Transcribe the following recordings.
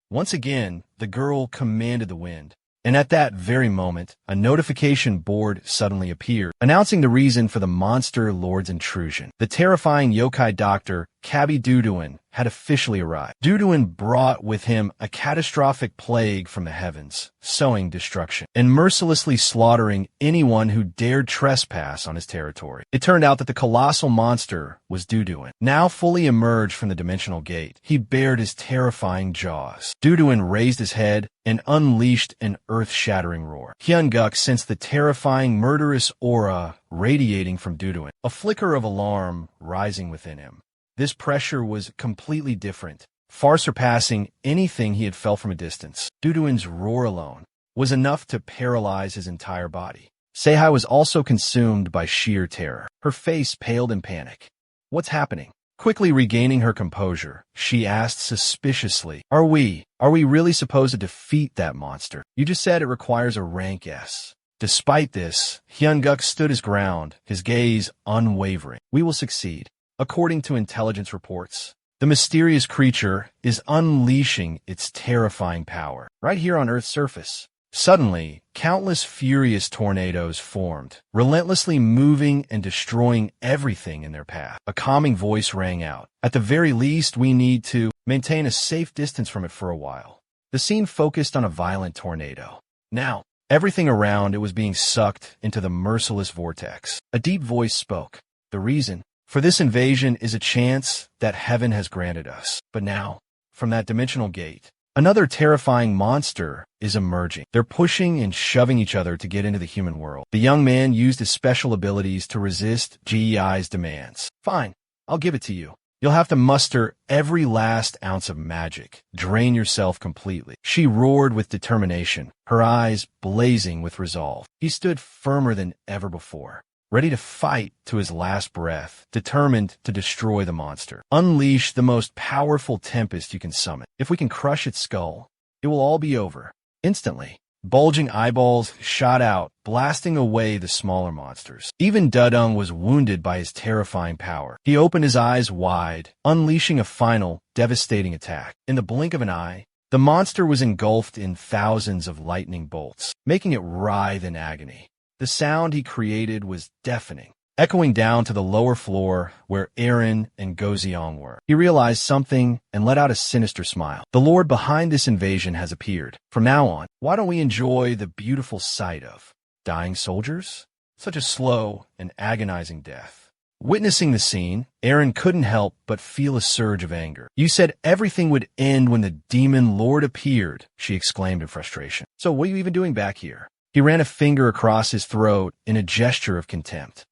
Once again, the girl commanded the wind. And at that very moment, a notification board suddenly appeared, announcing the reason for the monster lord's intrusion. The terrifying yokai doctor, Kabi Duduin, had officially arrived. Duduin brought with him a catastrophic plague from the heavens, sowing destruction, and mercilessly slaughtering anyone who dared trespass on his territory. It turned out that the colossal monster was Duduin. Now fully emerged from the dimensional gate, he bared his terrifying jaws. Duduin raised his head and unleashed an earth-shattering roar. Hyun-guk sensed the terrifying, murderous aura radiating from Duduin, a flicker of alarm rising within him. This pressure was completely different, far surpassing anything he had felt from a distance. Duduin's roar alone was enough to paralyze his entire body. Seihai was also consumed by sheer terror. Her face paled in panic. What's happening? Quickly regaining her composure, she asked suspiciously, Are we really supposed to defeat that monster? You just said it requires a rank S. Despite this, Hyun-guk stood his ground, his gaze unwavering. We will succeed. According to intelligence reports, the mysterious creature is unleashing its terrifying power right here on Earth's surface. Suddenly, countless furious tornadoes formed, relentlessly moving and destroying everything in their path. A calming voice rang out. At the very least, we need to maintain a safe distance from it for a while. The scene focused on a violent tornado. Now, everything around it was being sucked into the merciless vortex. A deep voice spoke. The reason for this invasion is a chance that heaven has granted us. But now, from that dimensional gate, another terrifying monster is emerging. They're pushing and shoving each other to get into the human world. The young man used his special abilities to resist GEI's demands. Fine, I'll give it to you. You'll have to muster every last ounce of magic. Drain yourself completely. She roared with determination, her eyes blazing with resolve. He stood firmer than ever before, ready to fight to his last breath, determined to destroy the monster. Unleash the most powerful tempest you can summon. If we can crush its skull, it will all be over. Instantly, bulging eyeballs shot out, blasting away the smaller monsters. Even Dudung was wounded by his terrifying power. He opened his eyes wide, unleashing a final, devastating attack. In the blink of an eye, the monster was engulfed in thousands of lightning bolts, making it writhe in agony. The sound he created was deafening, echoing down to the lower floor where Aaron and Gozeong were. He realized something and let out a sinister smile. The Lord behind this invasion has appeared. From now on, why don't we enjoy the beautiful sight of dying soldiers? Such a slow and agonizing death. Witnessing the scene, Aaron couldn't help but feel a surge of anger. You said everything would end when the demon Lord appeared, she exclaimed in frustration. So what are you even doing back here? He ran a finger across his throat in a gesture of contempt.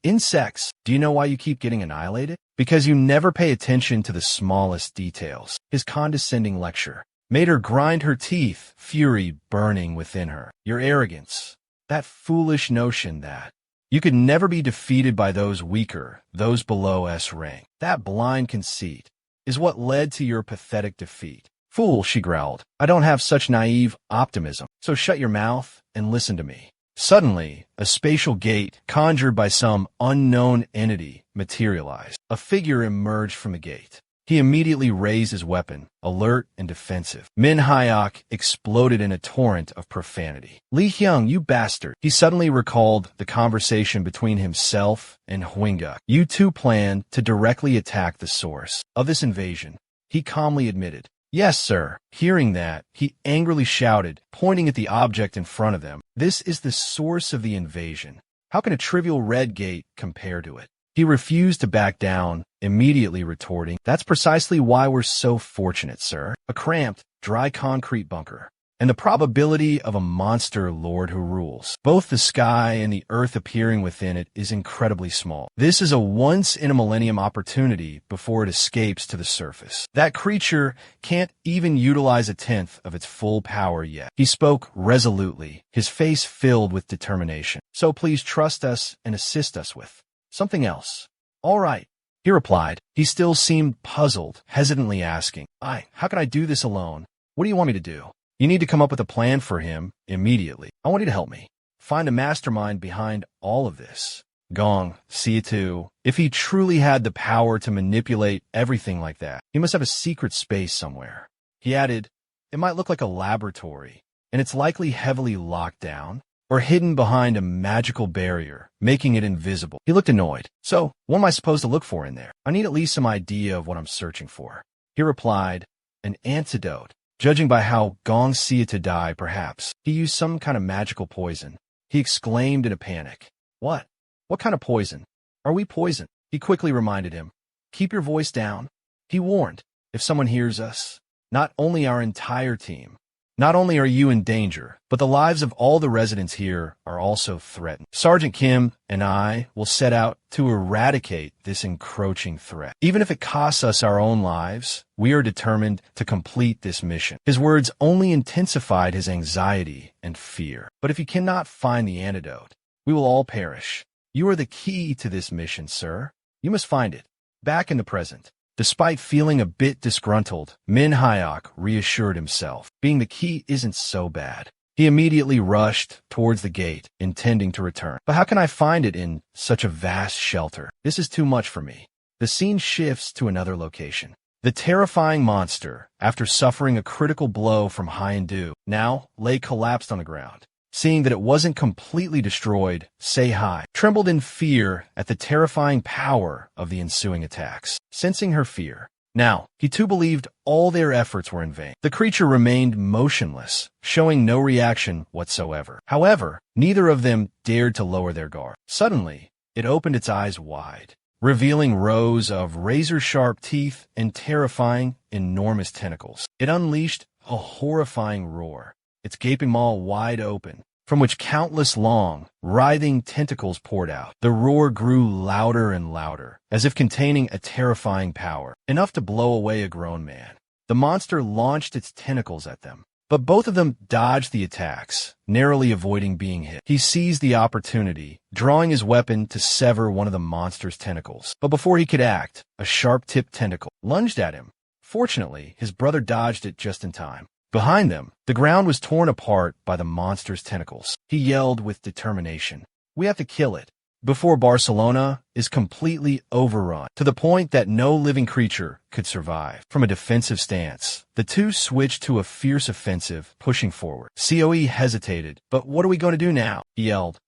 Insects. Do you know why you keep getting annihilated? Because you never pay attention to the smallest details. His condescending lecture made her grind her teeth, fury burning within her. Your arrogance. That foolish notion that you could never be defeated by those weaker, those below S rank. That blind conceit is what led to your pathetic defeat. Fool, she growled. I don't have such naive optimism, so shut your mouth and listen to me. Suddenly, a spatial gate conjured by some unknown entity materialized. A figure emerged from the gate. He immediately raised his weapon, alert and defensive. Min Hyok exploded in a torrent of profanity. Lee Hyung, you bastard. He suddenly recalled the conversation between himself and Hyun-guk. You two planned to directly attack the source of this invasion, he calmly admitted. Yes, sir. Hearing that, he angrily shouted, pointing at the object in front of them. This is the source of the invasion. How can a trivial red gate compare to it? He refused to back down, immediately retorting, That's precisely why we're so fortunate, sir. A cramped, dry concrete bunker, and the probability of a monster lord who rules. Both the sky and the earth appearing within it is incredibly small. This is a once-in-a-millennium opportunity before it escapes to the surface. That creature can't even utilize a tenth of its full power yet. He spoke resolutely, his face filled with determination. So please trust us and assist us with something else. All right, he replied. He still seemed puzzled, hesitantly asking, how can I do this alone? What do you want me to do? You need to come up with a plan for him immediately. I want you to help me find a mastermind behind all of this. Gong, see it too. If he truly had the power to manipulate everything like that, he must have a secret space somewhere. He added, It might look like a laboratory, and it's likely heavily locked down or hidden behind a magical barrier, making it invisible. He looked annoyed. So, what am I supposed to look for in there? I need at least some idea of what I'm searching for. He replied, an antidote. Judging by how Gong see to die, perhaps. He used some kind of magical poison. He exclaimed in a panic. What? What kind of poison? Are we poisoned? He quickly reminded him. Keep your voice down. He warned. If someone hears us, not only our entire team, not only are you in danger, but the lives of all the residents here are also threatened. Sergeant Kim and I will set out to eradicate this encroaching threat. Even if it costs us our own lives, we are determined to complete this mission. His words only intensified his anxiety and fear. But if you cannot find the antidote, we will all perish. You are the key to this mission, sir. You must find it. Back in the present. Despite feeling a bit disgruntled, Min Hyok reassured himself. Being the key isn't so bad. He immediately rushed towards the gate, intending to return. But how can I find it in such a vast shelter? This is too much for me. The scene shifts to another location. The terrifying monster, after suffering a critical blow from Hyendu, now lay collapsed on the ground. Seeing that it wasn't completely destroyed, Sei-hai trembled in fear at the terrifying power of the ensuing attacks. Sensing her fear, now, he too believed all their efforts were in vain. The creature remained motionless, showing no reaction whatsoever. However, neither of them dared to lower their guard. Suddenly, it opened its eyes wide, revealing rows of razor-sharp teeth and terrifying, enormous tentacles. It unleashed a horrifying roar, its gaping maw wide open, from which countless long, writhing tentacles poured out. The roar grew louder and louder, as if containing a terrifying power, enough to blow away a grown man. The monster launched its tentacles at them, but both of them dodged the attacks, narrowly avoiding being hit. He seized the opportunity, drawing his weapon to sever one of the monster's tentacles. But before he could act, a sharp-tipped tentacle lunged at him. Fortunately, his brother dodged it just in time. Behind them, the ground was torn apart by the monster's tentacles. He yelled with determination, "We have to kill it before Barcelona is completely overrun, to the point that no living creature could survive." From a defensive stance, the two switched to a fierce offensive, pushing forward. COE hesitated. "But what are we going to do now?" He yelled.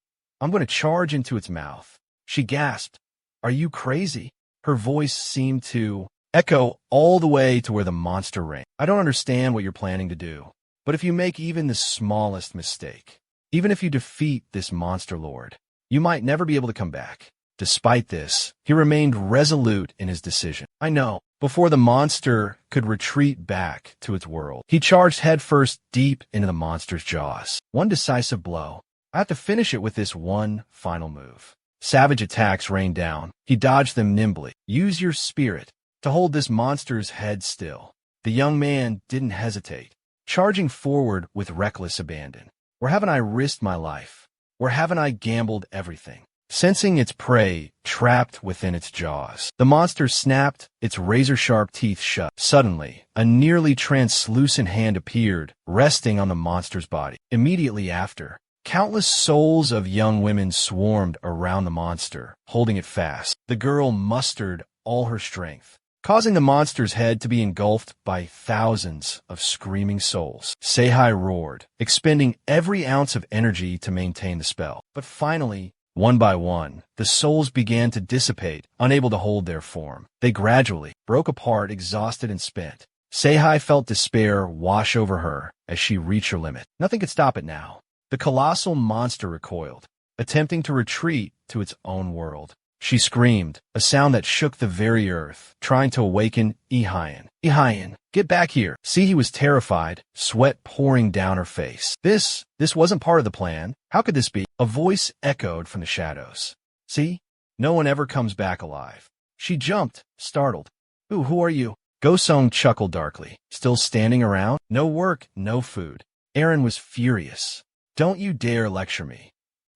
"I'm going to charge into its mouth." She gasped. "Are you crazy?" Her voice seemed to echo all the way to where the monster reigned. "I don't understand what you're planning to do, but if you make even the smallest mistake, even if you defeat this monster lord, you might never be able to come back." Despite this, he remained resolute in his decision. "I know." Before the monster could retreat back to its world, he charged headfirst deep into the monster's jaws. One decisive blow. I have to finish it with this one final move. Savage attacks rained down. He dodged them nimbly. "Use your spirit to hold this monster's head still." The young man didn't hesitate, charging forward with reckless abandon. Where haven't I risked my life? Where haven't I gambled everything? Sensing its prey trapped within its jaws, the monster snapped its razor-sharp teeth shut. Suddenly, a nearly translucent hand appeared, resting on the monster's body. Immediately after, countless souls of young women swarmed around the monster, holding it fast. The girl mustered all her strength, causing the monster's head to be engulfed by thousands of screaming souls. Sei-hai roared, expending every ounce of energy to maintain the spell. But finally, one by one, the souls began to dissipate, unable to hold their form. They gradually broke apart, exhausted and spent. Sei-hai felt despair wash over her as she reached her limit. Nothing could stop it now. The colossal monster recoiled, attempting to retreat to its own world. She screamed, a sound that shook the very earth, trying to awaken Ehyun. "Ehyun, get back here." See, he was terrified, sweat pouring down her face. This wasn't part of the plan. How could this be? A voice echoed from the shadows. "See, no one ever comes back alive." She jumped, startled. Who are you?" Go-sung chuckled darkly. "Still standing around? No work, no food." Aaron was furious. "Don't you dare lecture me,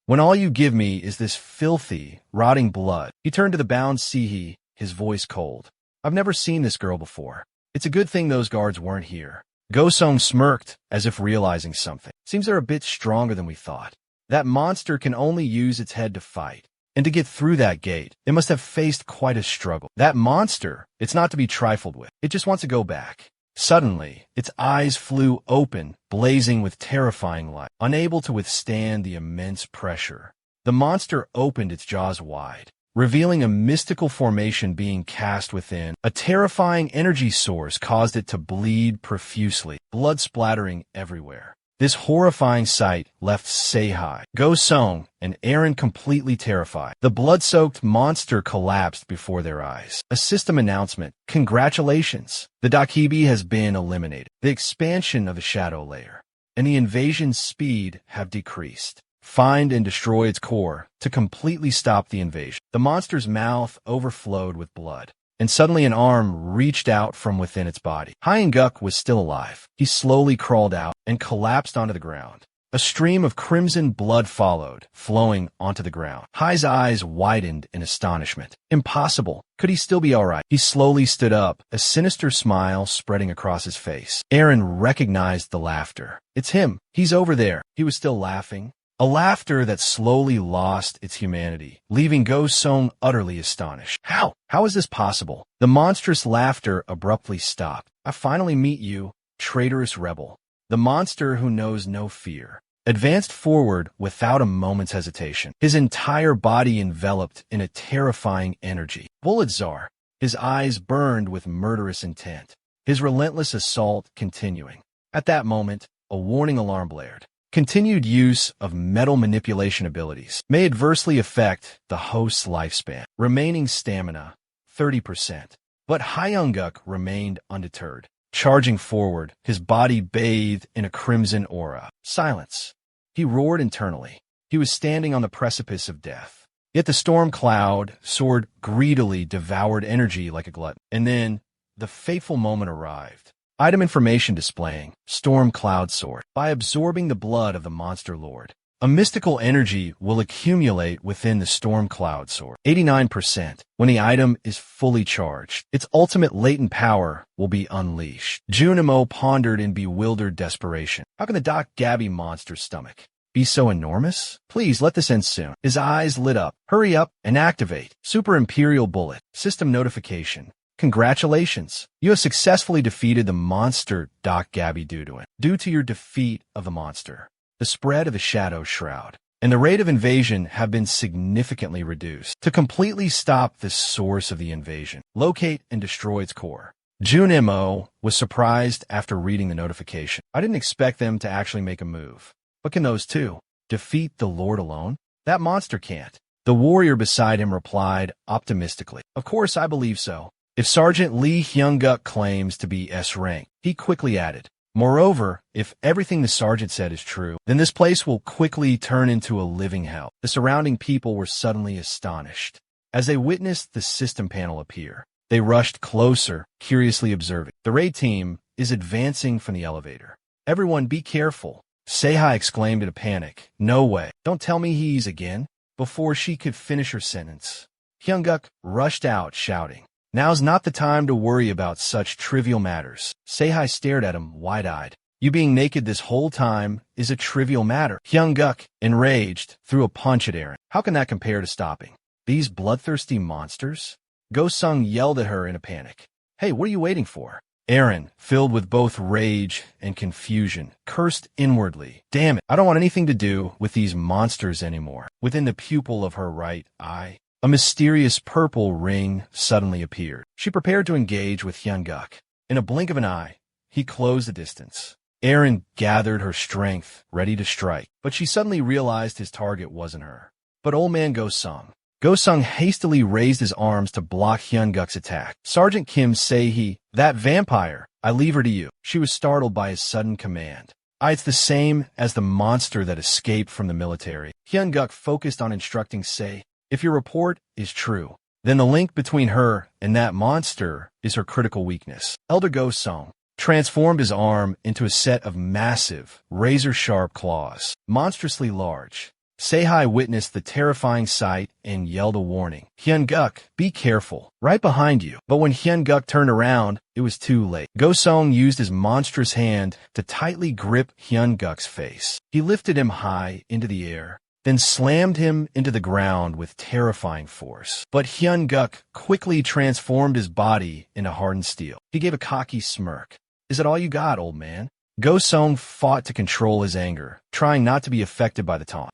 when all you give me is this filthy, rotting blood." He turned to the bound Sihi, his voice cold. "I've never seen this girl before. It's a good thing those guards weren't here." Go-sung smirked, as if realizing something. "Seems they're a bit stronger than we thought. That monster can only use its head to fight. And to get through that gate, it must have faced quite a struggle. That monster, it's not to be trifled with. It just wants to go back. Suddenly, its eyes flew open, blazing with terrifying light. Unable to withstand the immense pressure, the monster opened its jaws wide, revealing a mystical formation being cast within. A terrifying energy source caused it to bleed profusely, blood splattering everywhere. This horrifying sight left Seihai, Go-sung, and Aaron completely terrified. The blood-soaked monster collapsed before their eyes. A system announcement. Congratulations! The Dakibi has been eliminated. The expansion of the shadow layer and the invasion speed have decreased. Find and destroy its core to completely stop the invasion. The monster's mouth overflowed with blood, and suddenly an arm reached out from within its body. Hyun-guk was still alive. He slowly crawled out and collapsed onto the ground. A stream of crimson blood followed, flowing onto the ground. Hai's eyes widened in astonishment. Impossible. Could he still be all right? He slowly stood up, a sinister smile spreading across his face. Aaron recognized the laughter. It's him. He's over there. He was still laughing. A laughter that slowly lost its humanity, leaving Go-sung utterly astonished. How? How is this possible? The monstrous laughter abruptly stopped. I finally meet you, traitorous rebel. The monster who knows no fear advanced forward without a moment's hesitation, his entire body enveloped in a terrifying energy. Bullet-Czar, his eyes burned with murderous intent, his relentless assault continuing. At that moment, a warning alarm blared. Continued use of metal manipulation abilities may adversely affect the host's lifespan. Remaining stamina, 30%. But Hyun-guk remained undeterred. Charging forward, his body bathed in a crimson aura. Silence. He roared internally. He was standing on the precipice of death. Yet the storm cloud soared greedily, devoured energy like a glutton. And then, the fateful moment arrived. Item information displaying, Storm Cloud Sword. By absorbing the blood of the Monster Lord, a mystical energy will accumulate within the Storm Cloud Sword. 89%. When the item is fully charged, its ultimate latent power will be unleashed. Junimo pondered in bewildered desperation. How can the Doc Gabby monster's stomach be so enormous? Please let this end soon. His eyes lit up. Hurry up and activate. Super Imperial Bullet. System notification. Congratulations! You have successfully defeated the monster Doc Gabby Duduin. Due to your defeat of the monster, the spread of the Shadow Shroud and the rate of invasion have been significantly reduced. To completely stop the source of the invasion, locate and destroy its core. Junimo was surprised after reading the notification. I didn't expect them to actually make a move. But can those two defeat the Lord alone? That monster can't. The warrior beside him replied optimistically. Of course I believe so. If Sergeant Lee Hyun-guk claims to be S-rank, he quickly added, moreover, if everything the sergeant said is true, then this place will quickly turn into a living hell. The surrounding people were suddenly astonished. As they witnessed the system panel appear, they rushed closer, curiously observing. The raid team is advancing from the elevator. Everyone be careful, Seihai exclaimed in a panic. No way. Don't tell me he's again. Before she could finish her sentence, Hyun-guk rushed out, shouting, Now's not the time to worry about such trivial matters. Seihai stared at him, wide-eyed. You being naked this whole time is a trivial matter. Hyun-guk, enraged, threw a punch at Aaron. How can that compare to stopping these bloodthirsty monsters? Go-sung yelled at her in a panic. Hey, what are you waiting for? Aaron, filled with both rage and confusion, cursed inwardly. Damn it, I don't want anything to do with these monsters anymore. Within the pupil of her right eye, a mysterious purple ring suddenly appeared. She prepared to engage with Hyun-guk. In a blink of an eye, he closed the distance. Aaron gathered her strength, ready to strike, but she suddenly realized his target wasn't her, but old man Go-sung. Go-sung hastily raised his arms to block Hyun-guk's attack. Sergeant Kim Sei-hee, that vampire, I leave her to you. She was startled by his sudden command. It's the same as the monster that escaped from the military. Hyun-guk focused on instructing Sei. If your report is true, then the link between her and that monster is her critical weakness. Elder Go-sung transformed his arm into a set of massive, razor-sharp claws, monstrously large. Seihai witnessed the terrifying sight and yelled a warning. Hyun-guk, be careful, right behind you. But when Hyun-guk turned around, it was too late. Go-sung used his monstrous hand to tightly grip Hyun-guk's face. He lifted him high into the air, then slammed him into the ground with terrifying force. But Hyun-guk quickly transformed his body into hardened steel. He gave a cocky smirk. Is that all you got, old man? Go Song fought to control his anger, trying not to be affected by the taunt.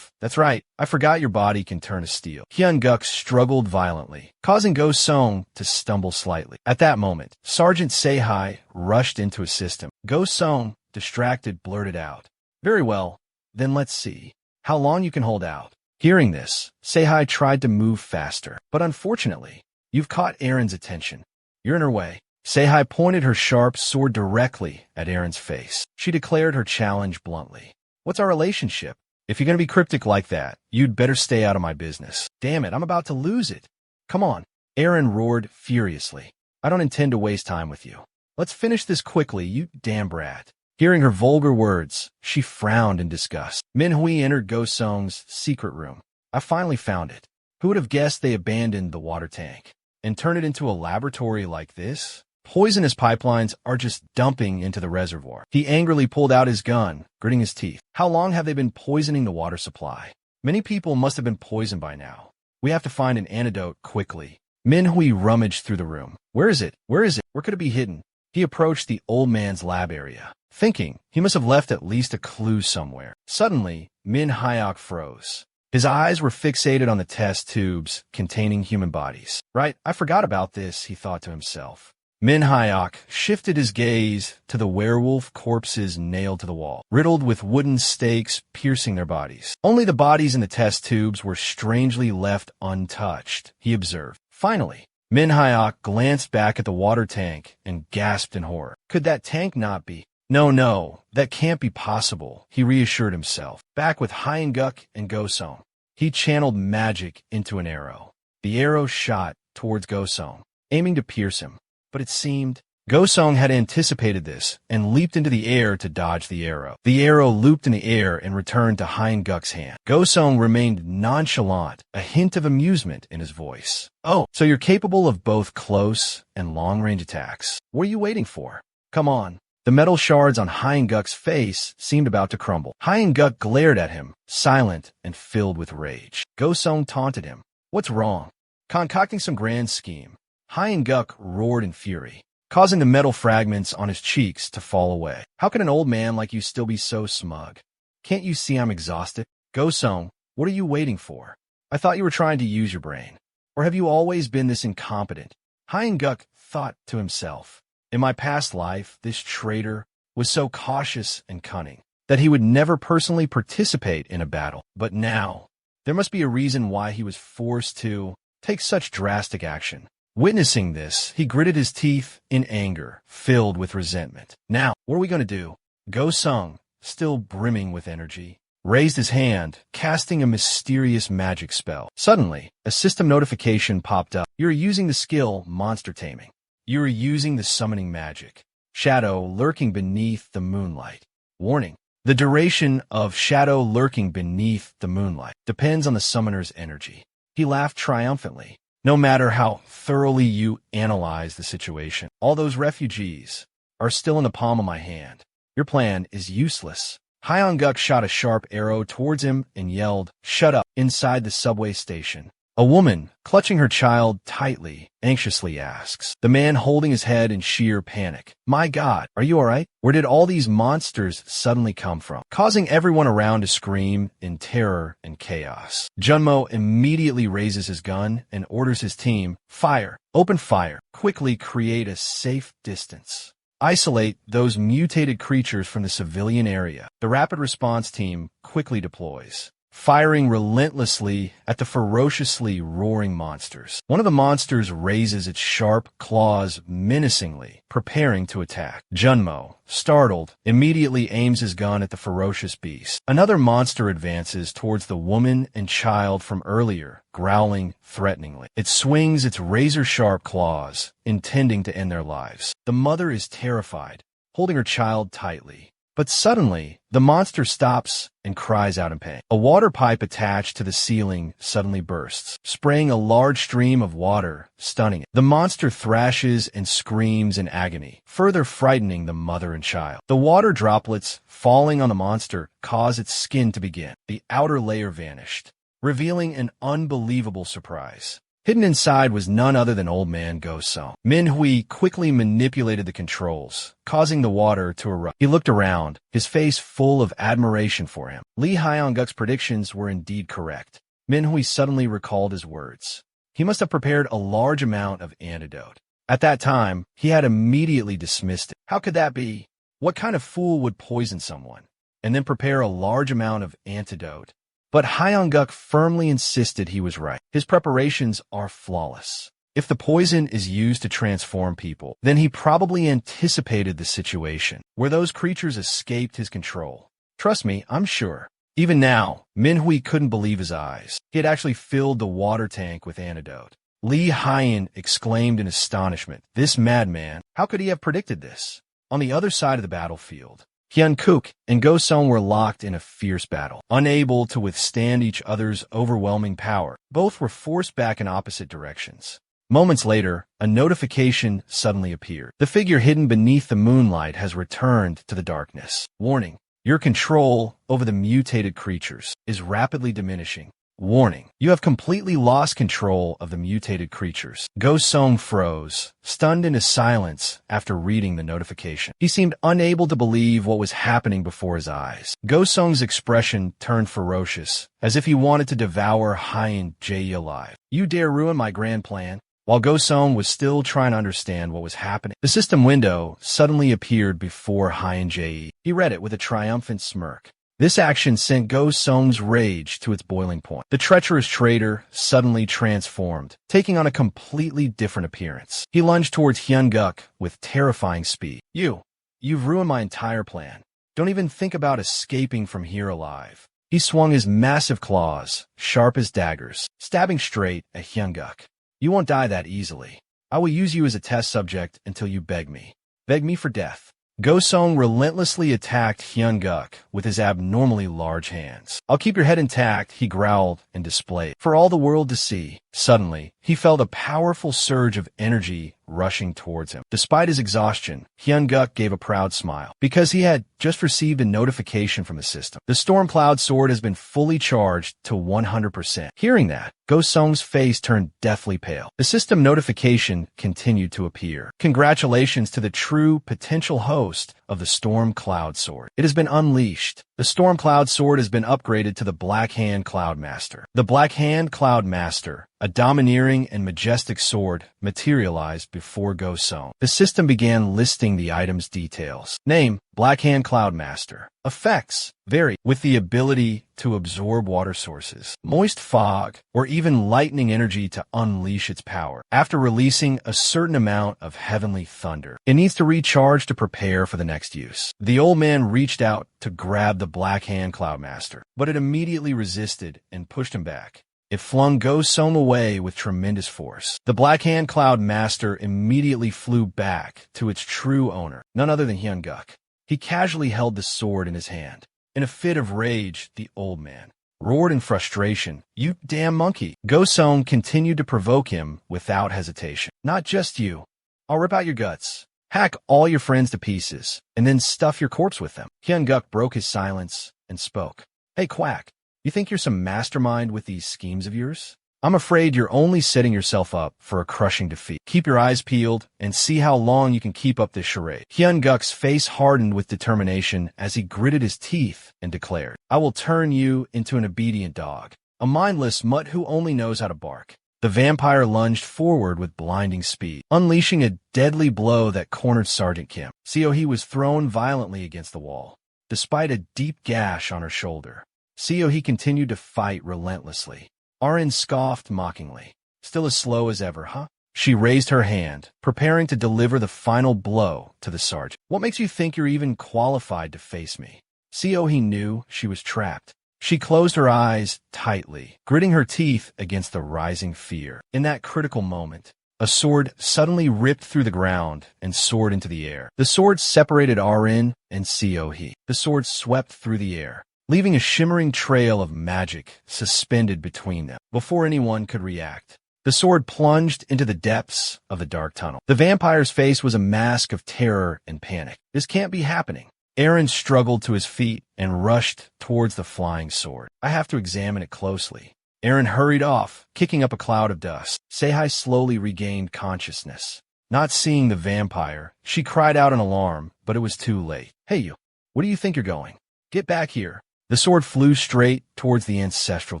That's right. I forgot your body can turn to steel. Hyun-guk struggled violently, causing Go Song to stumble slightly. At that moment, Sergeant Sehai rushed into assist him. Go Song, distracted, blurted out, "Very well, then let's see how long you can hold out." Hearing this, Sehai tried to move faster, but unfortunately, you've caught Erin's attention. You're in her way. Sehai pointed her sharp sword directly at Erin's face. She declared her challenge bluntly. "What's our relationship? If you're going to be cryptic like that, you'd better stay out of my business." "Damn it, I'm about to lose it." "Come on," Erin roared furiously. "I don't intend to waste time with you. Let's finish this quickly, you damn brat." Hearing her vulgar words, she frowned in disgust. Manhwa entered Go Song's secret room. "I finally found it. Who would have guessed they abandoned the water tank and turned it into a laboratory like this? Poisonous pipelines are just dumping into the reservoir." He angrily pulled out his gun, gritting his teeth. "How long have they been poisoning the water supply? Many people must have been poisoned by now. We have to find an antidote quickly." Manhwa rummaged through the room. Where is it? Where could it be hidden?" He approached the old man's lab area, thinking he must have left at least a clue somewhere. Suddenly, Min Hyok froze. His eyes were fixated on the test tubes containing human bodies. "Right, I forgot about this," he thought to himself. Min Hyok shifted his gaze to the werewolf corpses nailed to the wall, riddled with wooden stakes piercing their bodies. Only the bodies in the test tubes were strangely left untouched, he observed. Finally, Min Hyok glanced back at the water tank and gasped in horror. Could that tank not be? No, that can't be possible, he reassured himself. Back with Hyun-guk and Go Song, he channeled magic into an arrow. The arrow shot towards Go Song, aiming to pierce him. But it seemed Go Song had anticipated this and leaped into the air to dodge the arrow. The arrow looped in the air and returned to Hyun-guk's hand. Go Song remained nonchalant, a hint of amusement in his voice. "Oh, so you're capable of both close and long-range attacks. What are you waiting for? Come on." The metal shards on Hyun-guk's face seemed about to crumble. Hyun-guk glared at him, silent and filled with rage. Go Song taunted him. "What's wrong?" Concocting some grand scheme. Hyun-guk roared in fury, causing the metal fragments on his cheeks to fall away. "How can an old man like you still be so smug? Can't you see I'm exhausted?" "Go Song, what are you waiting for? I thought you were trying to use your brain. Or have you always been this incompetent?" Hyun-guk thought to himself. In my past life, this traitor was so cautious and cunning that he would never personally participate in a battle. But now, there must be a reason why he was forced to take such drastic action. Witnessing this, he gritted his teeth in anger, filled with resentment. "Now, what are we going to do?" Go Sung, still brimming with energy, raised his hand, casting a mysterious magic spell. Suddenly, a system notification popped up. "You're using the skill Monster Taming. You're using the summoning magic. Shadow lurking beneath the moonlight. Warning. The duration of shadow lurking beneath the moonlight depends on the summoner's energy." He laughed triumphantly. "No matter how thoroughly you analyze the situation, all those refugees are still in the palm of my hand. Your plan is useless." Hyun-guk shot a sharp arrow towards him and yelled, "Shut up!" Inside the subway station, a woman, clutching her child tightly, anxiously asks, the man holding his head in sheer panic, "My God, are you all right? Where did all these monsters suddenly come from?" Causing everyone around to scream in terror and chaos. Junmo immediately raises his gun and orders his team, "Fire! Open fire! Quickly create a safe distance. Isolate those mutated creatures from the civilian area." The rapid response team quickly deploys, firing relentlessly at the ferociously roaring monsters. One of the monsters raises its sharp claws menacingly, preparing to attack. Junmo, startled, immediately aims his gun at the ferocious beast. Another monster advances towards the woman and child from earlier, growling threateningly. It swings its razor-sharp claws, intending to end their lives. The mother is terrified, holding her child tightly. But suddenly, the monster stops and cries out in pain. A water pipe attached to the ceiling suddenly bursts, spraying a large stream of water, stunning it. The monster thrashes and screams in agony, further frightening the mother and child. The water droplets falling on the monster cause its skin to begin. The outer layer vanished, revealing an unbelievable surprise. Hidden inside was none other than old man Go-sung. Manhwa quickly manipulated the controls, causing the water to erupt. He looked around, his face full of admiration for him. Lee Hyung-guk's predictions were indeed correct. Manhwa suddenly recalled his words. He must have prepared a large amount of antidote. At that time, he had immediately dismissed it. How could that be? What kind of fool would poison someone and then prepare a large amount of antidote? But Hyung-guk firmly insisted he was right. His preparations are flawless. If the poison is used to transform people, then he probably anticipated the situation where those creatures escaped his control. Trust me, I'm sure. Even now, Manhwa couldn't believe his eyes. He had actually filled the water tank with antidote. Lee Hyun exclaimed in astonishment. This madman, how could he have predicted this? On the other side of the battlefield, Hyun-kook and Go-sung were locked in a fierce battle. Unable to withstand each other's overwhelming power, both were forced back in opposite directions. Moments later, a notification suddenly appeared. The figure hidden beneath the moonlight has returned to the darkness. Warning. Your control over the mutated creatures is rapidly diminishing. Warning. You have completely lost control of the mutated creatures. Go-sung froze, stunned into silence after reading the notification. He seemed unable to believe what was happening before his eyes. Go-sung's expression turned ferocious, as if he wanted to devour Hyun-jae alive. You dare ruin my grand plan? While Go-sung was still trying to understand what was happening, the system window suddenly appeared before Hyun-jae. He read it with a triumphant smirk. This action sent Go-sung's rage to its boiling point. The treacherous traitor suddenly transformed, taking on a completely different appearance. He lunged towards Hyun-guk with terrifying speed. You've ruined my entire plan. Don't even think about escaping from here alive. He swung his massive claws, sharp as daggers, stabbing straight at Hyun-guk. You won't die that easily. I will use you as a test subject until you beg me. Beg me for death. Go-sung relentlessly attacked Hyun-guk with his abnormally large hands. I'll keep your head intact, he growled and displayed for all the world to see. Suddenly, he felt a powerful surge of energy rushing towards him. Despite his exhaustion, Hyun-guk gave a proud smile, because he had just received a notification from the system. The Storm Cloud Sword has been fully charged to 100%. Hearing that, Go-sung's face turned deathly pale. The system notification continued to appear. Congratulations to the true potential host of the Storm Cloud Sword. It has been unleashed. The Storm Cloud Sword has been upgraded to the Black Hand Cloud Master. The Black Hand Cloud Master, a domineering and majestic sword, materialized before Go-sung. The system began listing the item's details. Name, Black Hand Cloud Master. Effects, vary, with the ability to absorb water sources, moist fog, or even lightning energy to unleash its power. After releasing a certain amount of heavenly thunder, it needs to recharge to prepare for the next use. The old man reached out to grab the Black Hand Cloud Master, but it immediately resisted and pushed him back. It flung Go-sung away with tremendous force. The Black Hand Cloud Master immediately flew back to its true owner, none other than Hyun-guk. He casually held the sword in his hand. In a fit of rage, the old man roared in frustration, "You damn monkey!" Go-sung continued to provoke him without hesitation. "Not just you. I'll rip out your guts, hack all your friends to pieces, and then stuff your corpse with them." Hyun-guk broke his silence and spoke. "Hey, Quack, you think you're some mastermind with these schemes of yours? I'm afraid you're only setting yourself up for a crushing defeat. Keep your eyes peeled and see how long you can keep up this charade." Hyun-guk's face hardened with determination as he gritted his teeth and declared, "I will turn you into an obedient dog, a mindless mutt who only knows how to bark." The vampire lunged forward with blinding speed, unleashing a deadly blow that cornered Sergeant Kim. Seo-hee was thrown violently against the wall. Despite a deep gash on her shoulder, Seo-hee continued to fight relentlessly. Arin scoffed mockingly. "Still as slow as ever, huh?" She raised her hand, preparing to deliver the final blow to the sergeant. "What makes you think you're even qualified to face me?" Seo-hee knew she was trapped. She closed her eyes tightly, gritting her teeth against the rising fear. In that critical moment, a sword suddenly ripped through the ground and soared into the air. The sword separated Arin and Seo-hee. The sword swept through the air, leaving a shimmering trail of magic suspended between them. Before anyone could react, the sword plunged into the depths of the dark tunnel. The vampire's face was a mask of terror and panic. "This can't be happening." Aaron struggled to his feet and rushed towards the flying sword. "I have to examine it closely. Aaron hurried off, kicking up a cloud of dust. Seihai slowly regained consciousness. Not seeing the vampire, she cried out in alarm, but it was too late. Hey you, where do you think you're going? Get back here. The sword flew straight towards the ancestral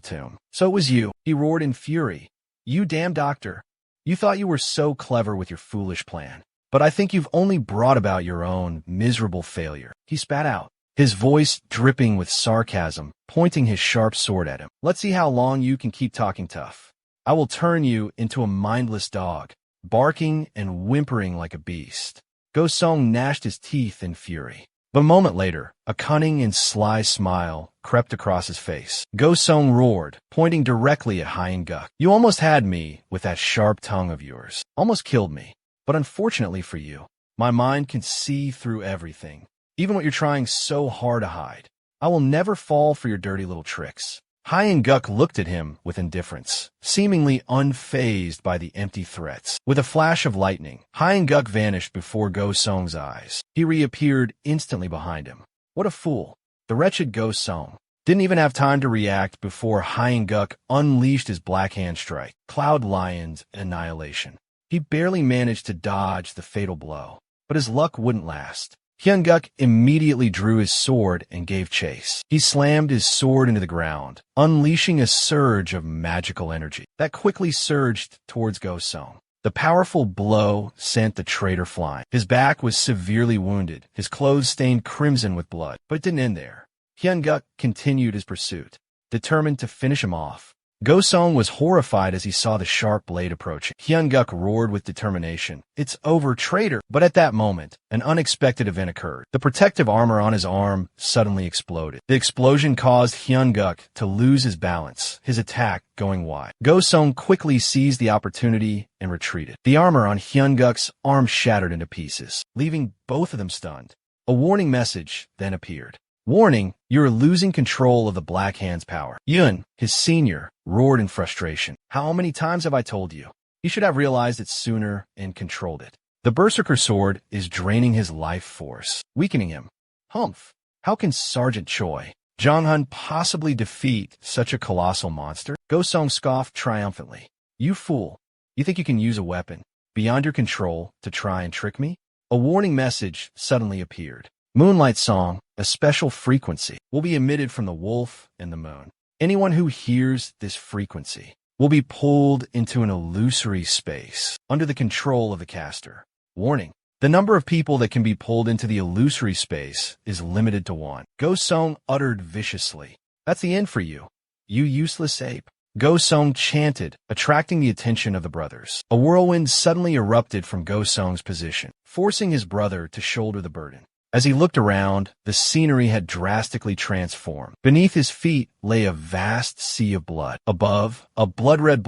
tomb. So it was you, he roared in fury. You damn doctor. You thought you were so clever with your foolish plan. But I think you've only brought about your own miserable failure. He spat out, his voice dripping with sarcasm, pointing his sharp sword at him. Let's see how long you can keep talking tough. I will turn you into a mindless dog, barking and whimpering like a beast. Go Song gnashed his teeth in fury. But a moment later, a cunning and sly smile crept across his face. Go Song roared, pointing directly at Hyen Guk. You almost had me with that sharp tongue of yours. Almost killed me. But unfortunately for you, my mind can see through everything, even what you're trying so hard to hide. I will never fall for your dirty little tricks. Hyen Guk looked at him with indifference, seemingly unfazed by the empty threats. With a flash of lightning, Hyen Guk vanished before Go Song's eyes. He reappeared instantly behind him. What a fool. The wretched Go Song didn't even have time to react before Hyen Guk unleashed his Black Hand Strike, Cloud Lion's annihilation. He barely managed to dodge the fatal blow, but his luck wouldn't last. Hyen Guk immediately drew his sword and gave chase. He slammed his sword into the ground, unleashing a surge of magical energy that quickly surged towards Go Song. The powerful blow sent the traitor flying. His back was severely wounded, his clothes stained crimson with blood. But it didn't end there. Hyen Guk continued his pursuit, determined to finish him off. Go Song was horrified as he saw the sharp blade approaching. Hyen Guk roared with determination. It's over, traitor! But at that moment, an unexpected event occurred. The protective armor on his arm suddenly exploded. The explosion caused Hyen Guk to lose his balance, his attack going wide. Go Song quickly seized the opportunity and retreated. The armor on Hyen Guk's arm shattered into pieces, leaving both of them stunned. A warning message then appeared. Warning, you're losing control of the Black Hand's power. Yun, his senior, roared in frustration. How many times have I told you? You should have realized it sooner and controlled it. The Berserker sword is draining his life force, weakening him. Humph! How can Sergeant Choi, Jong-hun possibly defeat such a colossal monster? Go Song scoffed triumphantly. You fool! You think you can use a weapon beyond your control to try and trick me? A warning message suddenly appeared. Moonlight Song, a special frequency, will be emitted from the wolf and the moon. Anyone who hears this frequency will be pulled into an illusory space under the control of the caster. Warning, the number of people that can be pulled into the illusory space is limited to one. Go Song uttered viciously. That's the end for you, you useless ape. Go Song chanted, attracting the attention of the brothers. A whirlwind suddenly erupted from Go Song's position, forcing his brother to shoulder the burden. As he looked around, the scenery had drastically transformed. Beneath his feet lay a vast sea of blood. Above, a blood-red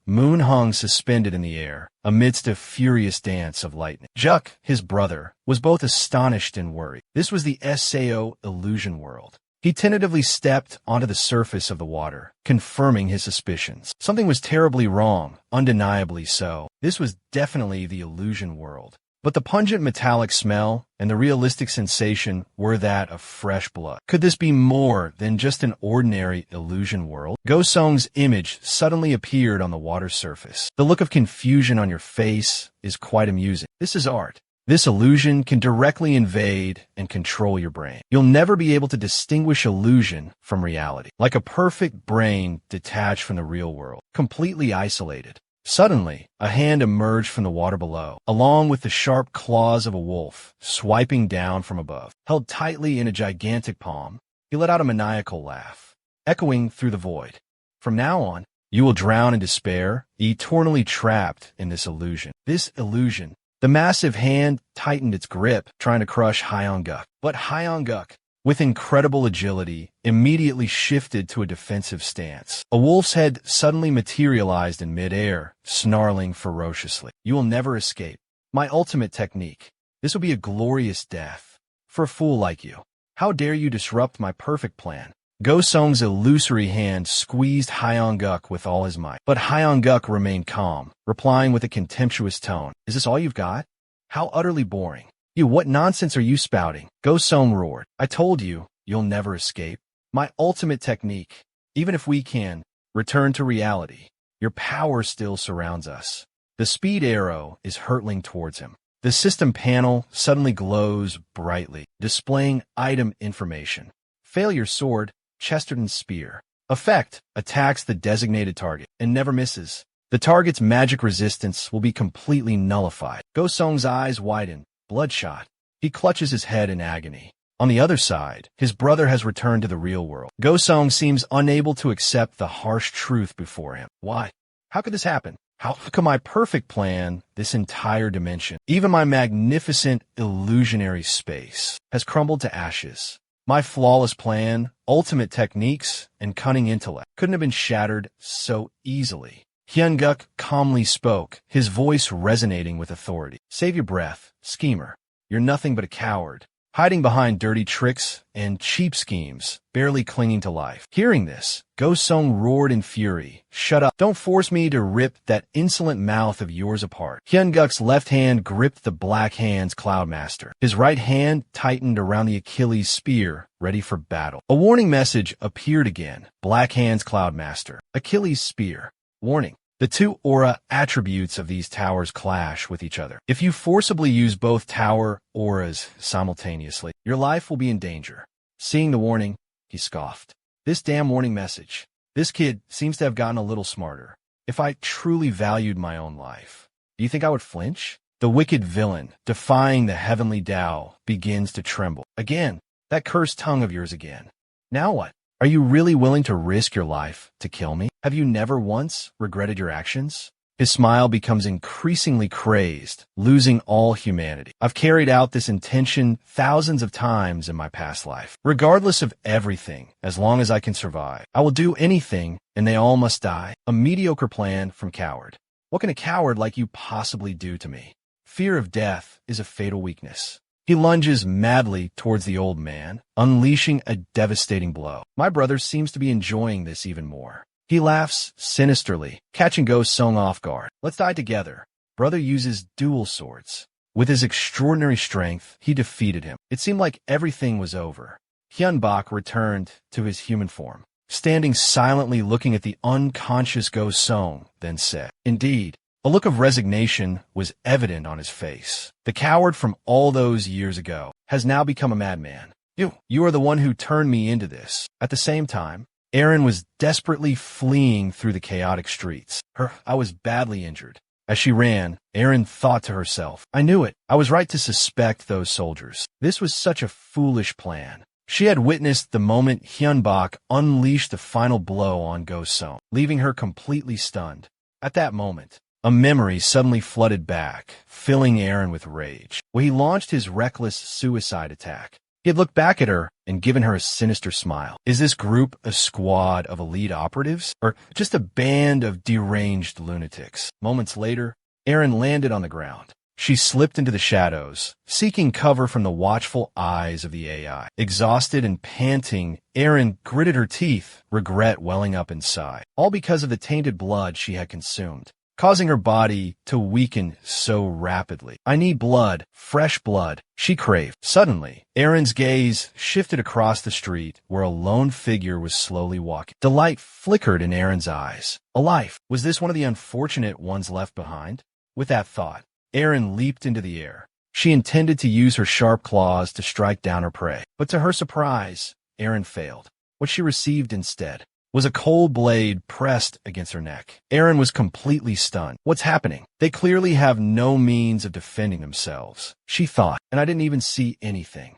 moon hung suspended in the air, amidst a furious dance of lightning. Juk, his brother, was both astonished and worried. This was the SAO illusion world. He tentatively stepped onto the surface of the water, confirming his suspicions. Something was terribly wrong, undeniably so. This was definitely the illusion world. But the pungent metallic smell and the realistic sensation were that of fresh blood. Could this be more than just an ordinary illusion world? Go Song's image suddenly appeared on the water's surface. The look of confusion on your face is quite amusing. This is art. This illusion can directly invade and control your brain. You'll never be able to distinguish illusion from reality. Like a perfect brain detached from the real world, completely isolated. Suddenly, a hand emerged from the water below, along with the sharp claws of a wolf, swiping down from above. Held tightly in a gigantic palm, he let out a maniacal laugh, echoing through the void. From now on, you will drown in despair, eternally trapped in this illusion. This illusion. The massive hand tightened its grip, trying to crush Hyen Guk. But Hyen Guk, with incredible agility, immediately shifted to a defensive stance. A wolf's head suddenly materialized in midair, snarling ferociously. You will never escape. My ultimate technique. This will be a glorious death. For a fool like you. How dare you disrupt my perfect plan? Go Song's illusory hand squeezed Hyen Guk with all his might. But Hyen Guk remained calm, replying with a contemptuous tone. Is this all you've got? How utterly boring. You, what nonsense are you spouting? Go Song roared. I told you, you'll never escape. My ultimate technique. Even if we can, Return to reality. Your power still surrounds us. The speed arrow is hurtling towards him. The system panel suddenly glows brightly, displaying item information. Failure sword, Chesterton's spear. Effect, attacks the designated target and never misses. The target's magic resistance will be completely nullified. Go Song's eyes widen, bloodshot. He clutches his head in agony. On the other side, his brother has returned to the real world. Go Song seems unable to accept the harsh truth before him. Why? How could this happen? How could my perfect plan, this entire dimension, even my magnificent illusionary space, has crumbled to ashes? My flawless plan, ultimate techniques, and cunning intellect couldn't have been shattered so easily. Hyun-guk calmly spoke, his voice resonating with authority. Save your breath, schemer. You're nothing but a coward, hiding behind dirty tricks and cheap schemes, barely clinging to life. Hearing this, Go Song roared in fury. Shut up. Don't force me to rip that insolent mouth of yours apart. Hyun-guk's left hand gripped the Black Hand's Cloudmaster. His right hand tightened around the Achilles' spear, ready for battle. A warning message appeared again. Black Hand's Cloudmaster. Achilles' spear. Warning. The two aura attributes of these towers clash with each other. If you forcibly use both tower auras simultaneously, your life will be in danger. Seeing the warning, he scoffed. This damn warning message. This kid seems to have gotten a little smarter. If I truly valued my own life, do you think I would flinch? The wicked villain, defying the heavenly Tao, begins to tremble. Again, that cursed tongue of yours again. Now what? Are you really willing to risk your life to kill me? Have you never once regretted your actions? His smile becomes increasingly crazed, losing all humanity. I've carried out this intention thousands of times in my past life. Regardless of everything, as long as I can survive, I will do anything, and they all must die. A mediocre plan from coward. What can a coward like you possibly do to me? Fear of death is a fatal weakness. He lunges madly towards the old man, unleashing a devastating blow. My brother seems to be enjoying this even more. He laughs sinisterly, catching Go Song off guard. Let's die together. Brother uses dual swords. With his extraordinary strength, he defeated him. It seemed like everything was over. Hyun-bak returned to his human form, standing silently looking at the unconscious Go Song, then said, Indeed. A look of resignation was evident on his face. The coward from all those years ago has now become a madman. You are the one who turned me into this. At the same time, Erin was desperately fleeing through the chaotic streets. I was badly injured. As she ran, Erin thought to herself, I knew it. I was right to suspect those soldiers. This was such a foolish plan. She had witnessed the moment Hyun-bak unleashed the final blow on Go Song, leaving her completely stunned. At that moment, a memory suddenly flooded back, filling Aaron with rage. When he launched his reckless suicide attack, he had looked back at her and given her a sinister smile. Is this group a squad of elite operatives, or just a band of deranged lunatics? Moments later, Aaron landed on the ground. She slipped into the shadows, seeking cover from the watchful eyes of the AI. Exhausted and panting, Aaron gritted her teeth, regret welling up inside, all because of the tainted blood she had consumed, causing her body to weaken so rapidly. I need blood, fresh blood, she craved. Suddenly, Aaron's gaze shifted across the street where a lone figure was slowly walking. Delight flickered in Aaron's eyes. A life. Was this one of the unfortunate ones left behind? With that thought, Aaron leaped into the air. She intended to use her sharp claws to strike down her prey, but to her surprise, Aaron failed. What she received instead was a cold blade pressed against her neck. Aaron was completely stunned. What's happening? They clearly have no means of defending themselves, she thought, and I didn't even see anything.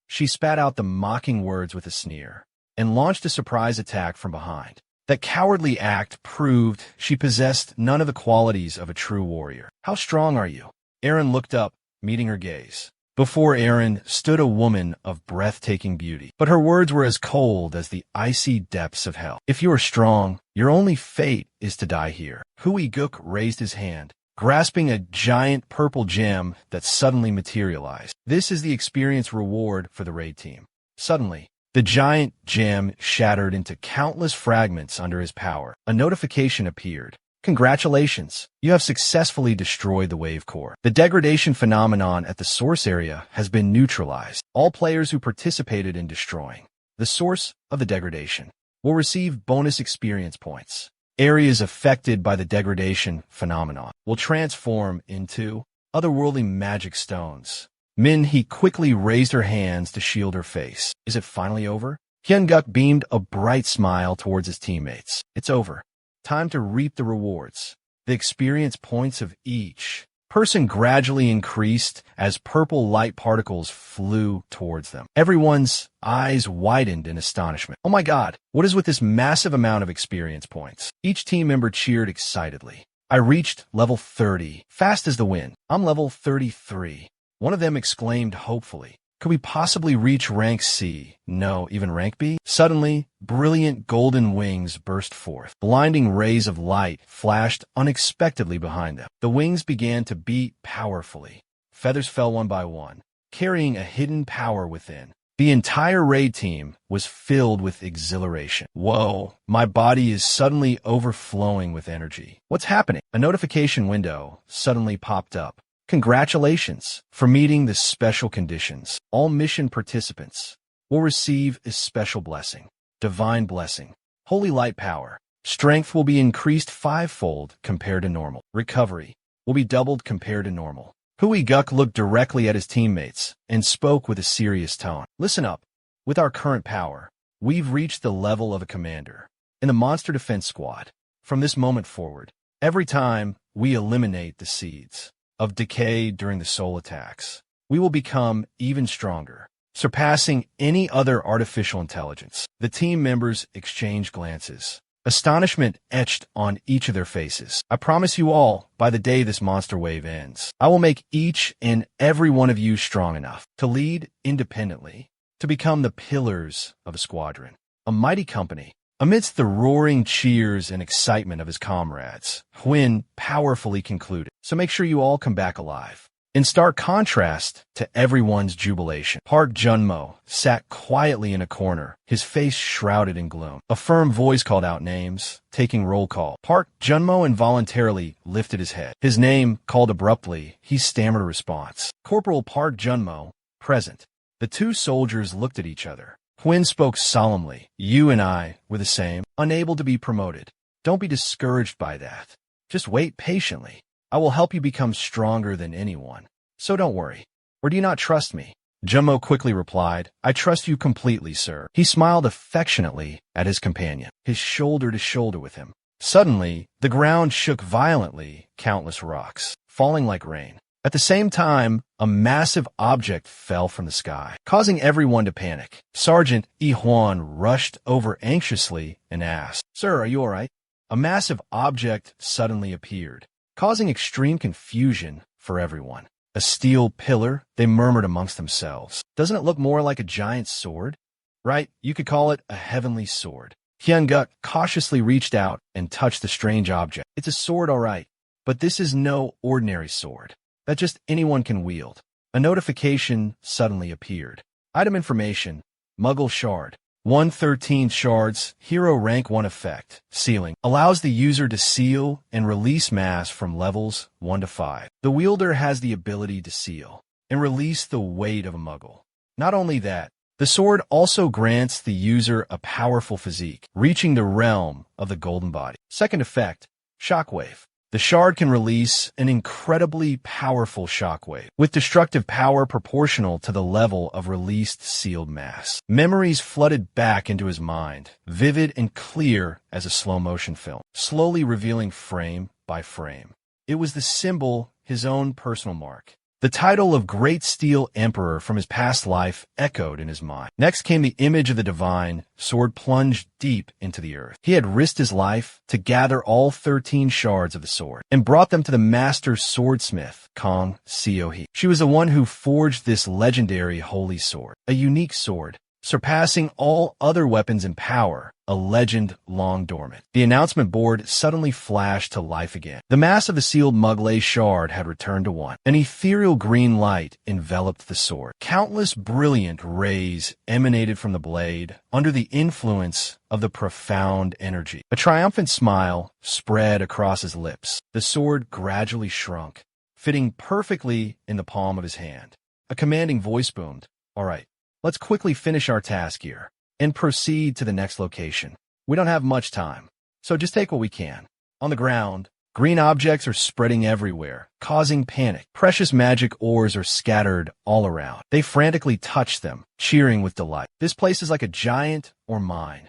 She spat out the mocking words with a sneer and launched a surprise attack from behind. That cowardly act proved she possessed none of the qualities of a true warrior. How strong are you? Aaron looked up, meeting her gaze. Before Aaron stood a woman of breathtaking beauty, but her words were as cold as the icy depths of hell. If you are strong, your only fate is to die here. Hui-guk raised his hand, grasping a giant purple gem that suddenly materialized. This is the experience reward for the raid team. Suddenly, the giant gem shattered into countless fragments under his power. A notification appeared. Congratulations, you have successfully destroyed the wave core. The degradation phenomenon at the source area has been neutralized. All players who participated in destroying the source of the degradation will receive bonus experience points. Areas affected by the degradation phenomenon will transform into otherworldly magic stones. Min-hee quickly raised her hands to shield her face. Is it finally over? Hyun-guk beamed a bright smile towards his teammates. It's over. Time to reap the rewards. The experience points of each person gradually increased as purple light particles flew towards them. Everyone's eyes widened in astonishment. Oh my god, what is with this massive amount of experience points? Each team member cheered excitedly. I reached level 30, fast as the wind. I'm level 33. One of them exclaimed hopefully. Could we possibly reach rank C? No, even rank B? Suddenly, brilliant golden wings burst forth. Blinding rays of light flashed unexpectedly behind them. The wings began to beat powerfully. Feathers fell one by one, carrying a hidden power within. The entire raid team was filled with exhilaration. Whoa, my body is suddenly overflowing with energy. What's happening? A notification window suddenly popped up. Congratulations for meeting the special conditions. All mission participants will receive a special blessing. Divine blessing. Holy light power. Strength will be increased 5-fold compared to normal. Recovery will be doubled compared to normal. Hui-guk looked directly at his teammates and spoke with a serious tone. Listen up. With our current power, we've reached the level of a commander in the Monster Defense Squad. From this moment forward, every time we eliminate the seeds of decay during the soul attacks, we will become even stronger, surpassing any other artificial intelligence. The team members exchanged glances. Astonishment etched on each of their faces. I promise you all, by the day this monster wave ends, I will make each and every one of you strong enough to lead independently, to become the pillars of a squadron, a mighty company. Amidst the roaring cheers and excitement of his comrades, Hwin powerfully concluded, so make sure you all come back alive. In stark contrast to everyone's jubilation, Park Junmo sat quietly in a corner, his face shrouded in gloom. A firm voice called out names, taking roll call. Park Junmo involuntarily lifted his head. His name called abruptly, he stammered a response. Corporal Park Junmo, present. The two soldiers looked at each other. Hwin spoke solemnly. You and I were the same, unable to be promoted. Don't be discouraged by that. Just wait patiently. I will help you become stronger than anyone. So don't worry. Or do you not trust me? Junmo quickly replied, I trust you completely, sir. He smiled affectionately at his companion, his shoulder to shoulder with him. Suddenly, the ground shook violently, countless rocks, falling like rain. At the same time, a massive object fell from the sky, causing everyone to panic. Sergeant Yi Hwan rushed over anxiously and asked, Sir, are you all right? A massive object suddenly appeared, causing extreme confusion for everyone. A steel pillar, they murmured amongst themselves. Doesn't it look more like a giant sword? Right, you could call it a heavenly sword. Hyun-guk cautiously reached out and touched the strange object. It's a sword, all right, but this is no ordinary sword that just anyone can wield. A notification suddenly appeared. Item information, Muggle Shard. 113 shards, hero rank 1 effect. Sealing. Allows the user to seal and release mass from levels 1 to 5. The wielder has the ability to seal and release the weight of a Muggle. Not only that, the sword also grants the user a powerful physique, reaching the realm of the golden body. Second effect, Shockwave. The shard can release an incredibly powerful shockwave, with destructive power proportional to the level of released sealed mass. Memories flooded back into his mind, vivid and clear as a slow-motion film, slowly revealing frame by frame. It was the symbol, his own personal mark. The title of Great Steel Emperor from his past life echoed in his mind. Next came the image of the divine sword plunged deep into the earth. He had risked his life to gather all 13 shards of the sword and brought them to the master swordsmith, Kong Seo-hee. She was the one who forged this legendary holy sword, a unique sword, surpassing all other weapons in power, a legend long dormant. The announcement board suddenly flashed to life again. The mass of the sealed Muggle shard had returned to 1. An ethereal green light enveloped the sword. Countless brilliant rays emanated from the blade under the influence of the profound energy. A triumphant smile spread across his lips. The sword gradually shrunk, fitting perfectly in the palm of his hand. A commanding voice boomed. All right. Let's quickly finish our task here and proceed to the next location. We don't have much time, so just take what we can. On the ground, green objects are spreading everywhere, causing panic. Precious magic ores are scattered all around. They frantically touch them, cheering with delight. This place is like a giant or mine.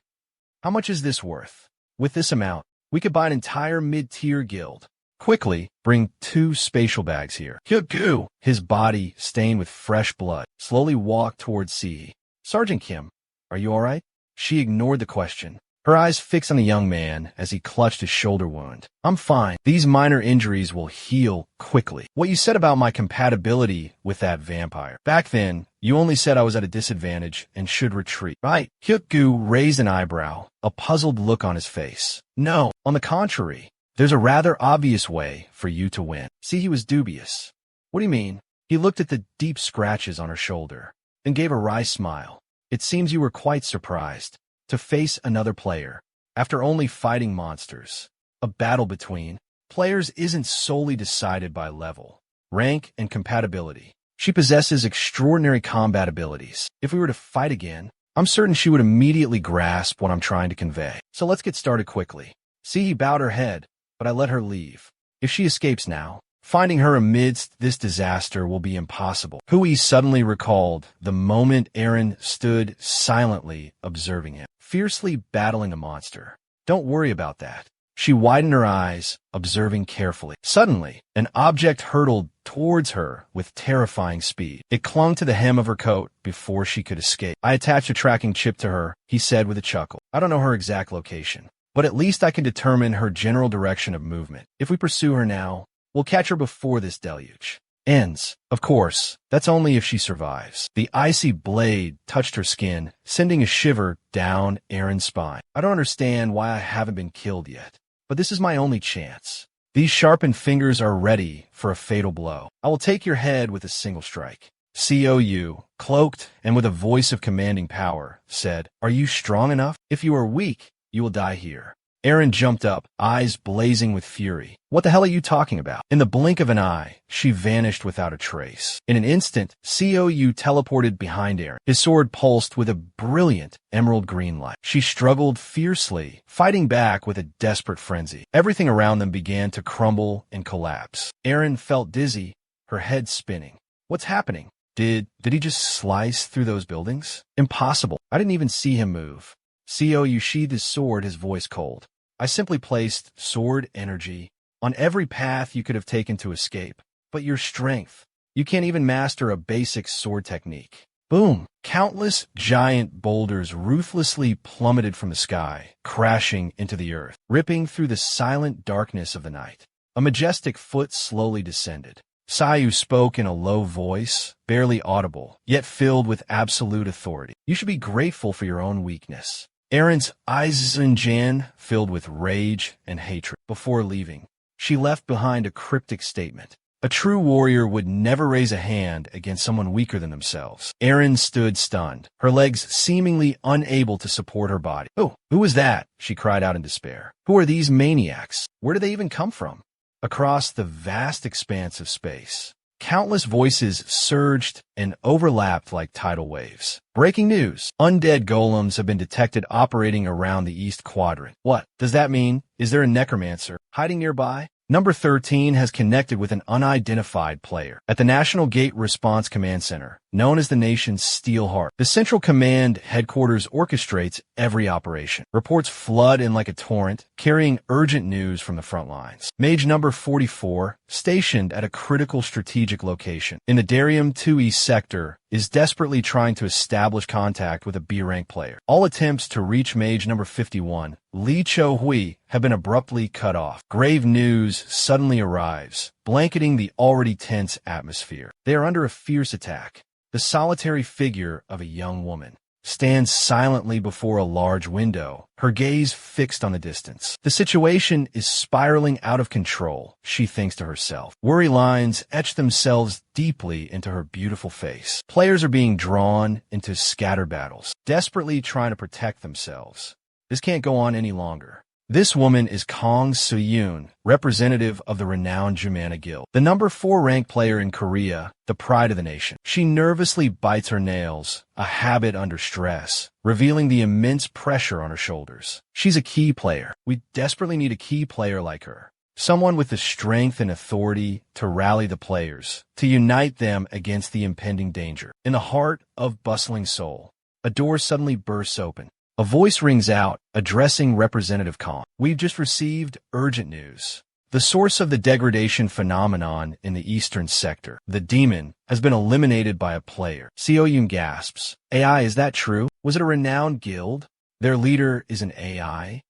How much is this worth? With this amount, we could buy an entire mid-tier guild. Quickly, bring 2 spatial bags here. Hyuk-gu, his body stained with fresh blood, slowly walked towards Si. Sergeant Kim, are you all right? She ignored the question, her eyes fixed on the young man as he clutched his shoulder wound. I'm fine. These minor injuries will heal quickly. What you said about my compatibility with that vampire. Back then, you only said I was at a disadvantage and should retreat. Right. Hyuk-gu raised an eyebrow, a puzzled look on his face. No, on the contrary. There's a rather obvious way for you to win. See, he was dubious. What do you mean? He looked at the deep scratches on her shoulder, then gave a wry smile. It seems you were quite surprised to face another player after only fighting monsters. A battle between players isn't solely decided by level, rank, and compatibility. She possesses extraordinary combat abilities. If we were to fight again, I'm certain she would immediately grasp what I'm trying to convey. So let's get started quickly. See, he bowed her head, but I let her leave. If she escapes now, finding her amidst this disaster will be impossible. Hui suddenly recalled the moment Aaron stood silently observing him, fiercely battling a monster. Don't worry about that. She widened her eyes, observing carefully. Suddenly, an object hurtled towards her with terrifying speed. It clung to the hem of her coat before she could escape. I attached a tracking chip to her, he said with a chuckle. I don't know her exact location, but at least I can determine her general direction of movement. If we pursue her now, we'll catch her before this deluge ends. Of course, that's only if she survives. The icy blade touched her skin, sending a shiver down Aaron's spine. I don't understand why I haven't been killed yet, but this is my only chance. These sharpened fingers are ready for a fatal blow. I will take your head with a single strike. Cou, cloaked and with a voice of commanding power, said, Are you strong enough? If you are weak, you will die here. Aaron jumped up, eyes blazing with fury. What the hell are you talking about? In the blink of an eye, she vanished without a trace. In an instant, Cou teleported behind Aaron. His sword pulsed with a brilliant emerald green light. She struggled fiercely, fighting back with a desperate frenzy. Everything around them began to crumble and collapse. Aaron felt dizzy, her head spinning. What's happening? Did he just slice through those buildings? Impossible. I didn't even see him move. Cou sheathed his sword, his voice cold. I simply placed sword energy on every path you could have taken to escape. But your strength, you can't even master a basic sword technique. Boom! Countless giant boulders ruthlessly plummeted from the sky, crashing into the earth, ripping through the silent darkness of the night. A majestic foot slowly descended. Sayu spoke in a low voice, barely audible, yet filled with absolute authority. You should be grateful for your own weakness. Aaron's eyes in Jan filled with rage and hatred. Before leaving, she left behind a cryptic statement. A true warrior would never raise a hand against someone weaker than themselves. Aaron stood stunned, her legs seemingly unable to support her body. Oh, who was that? She cried out in despair. Who are these maniacs? Where do they even come from? Across the vast expanse of space, countless voices surged and overlapped like tidal waves. Breaking news. Undead golems have been detected operating around the East Quadrant. What does that mean? Is there a necromancer hiding nearby? Number 13 has connected with an unidentified player at the National Gate Response Command Center, known as the nation's Steel Heart. The Central Command headquarters orchestrates every operation. Reports flood in like a torrent, carrying urgent news from the front lines. Mage number 44, stationed at a critical strategic location in the Darium 2E sector, is desperately trying to establish contact with a B-rank player. All attempts to reach mage number 51, Lee Cho-hui, have been abruptly cut off. Grave news suddenly arrives, blanketing the already tense atmosphere. They are under a fierce attack. The solitary figure of a young woman stands silently before a large window, her gaze fixed on the distance. The situation is spiraling out of control, she thinks to herself. Worry lines etch themselves deeply into her beautiful face. Players are being drawn into scattered battles, desperately trying to protect themselves. This can't go on any longer. This woman is Kong Soo-yoon, representative of the renowned Jumana Guild, the number 4 ranked player in Korea, the pride of the nation. She nervously bites her nails, a habit under stress, revealing the immense pressure on her shoulders. She's a key player. We desperately need a key player like her. Someone with the strength and authority to rally the players, to unite them against the impending danger. In the heart of bustling Seoul, a door suddenly bursts open. A voice rings out, addressing Representative Kong. We've just received urgent news. The source of the degradation phenomenon in the eastern sector, the demon, has been eliminated by a player. Seo-yoon gasps. AI, is that true? Was it a renowned guild? Their leader is an AI?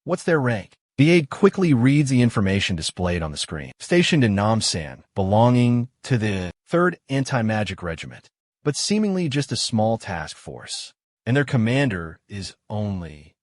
What's their rank? The aide quickly reads the information displayed on the screen. Stationed in Namsan, belonging to the 3rd Anti-Magic Regiment, but seemingly just a small task force. And their commander is only...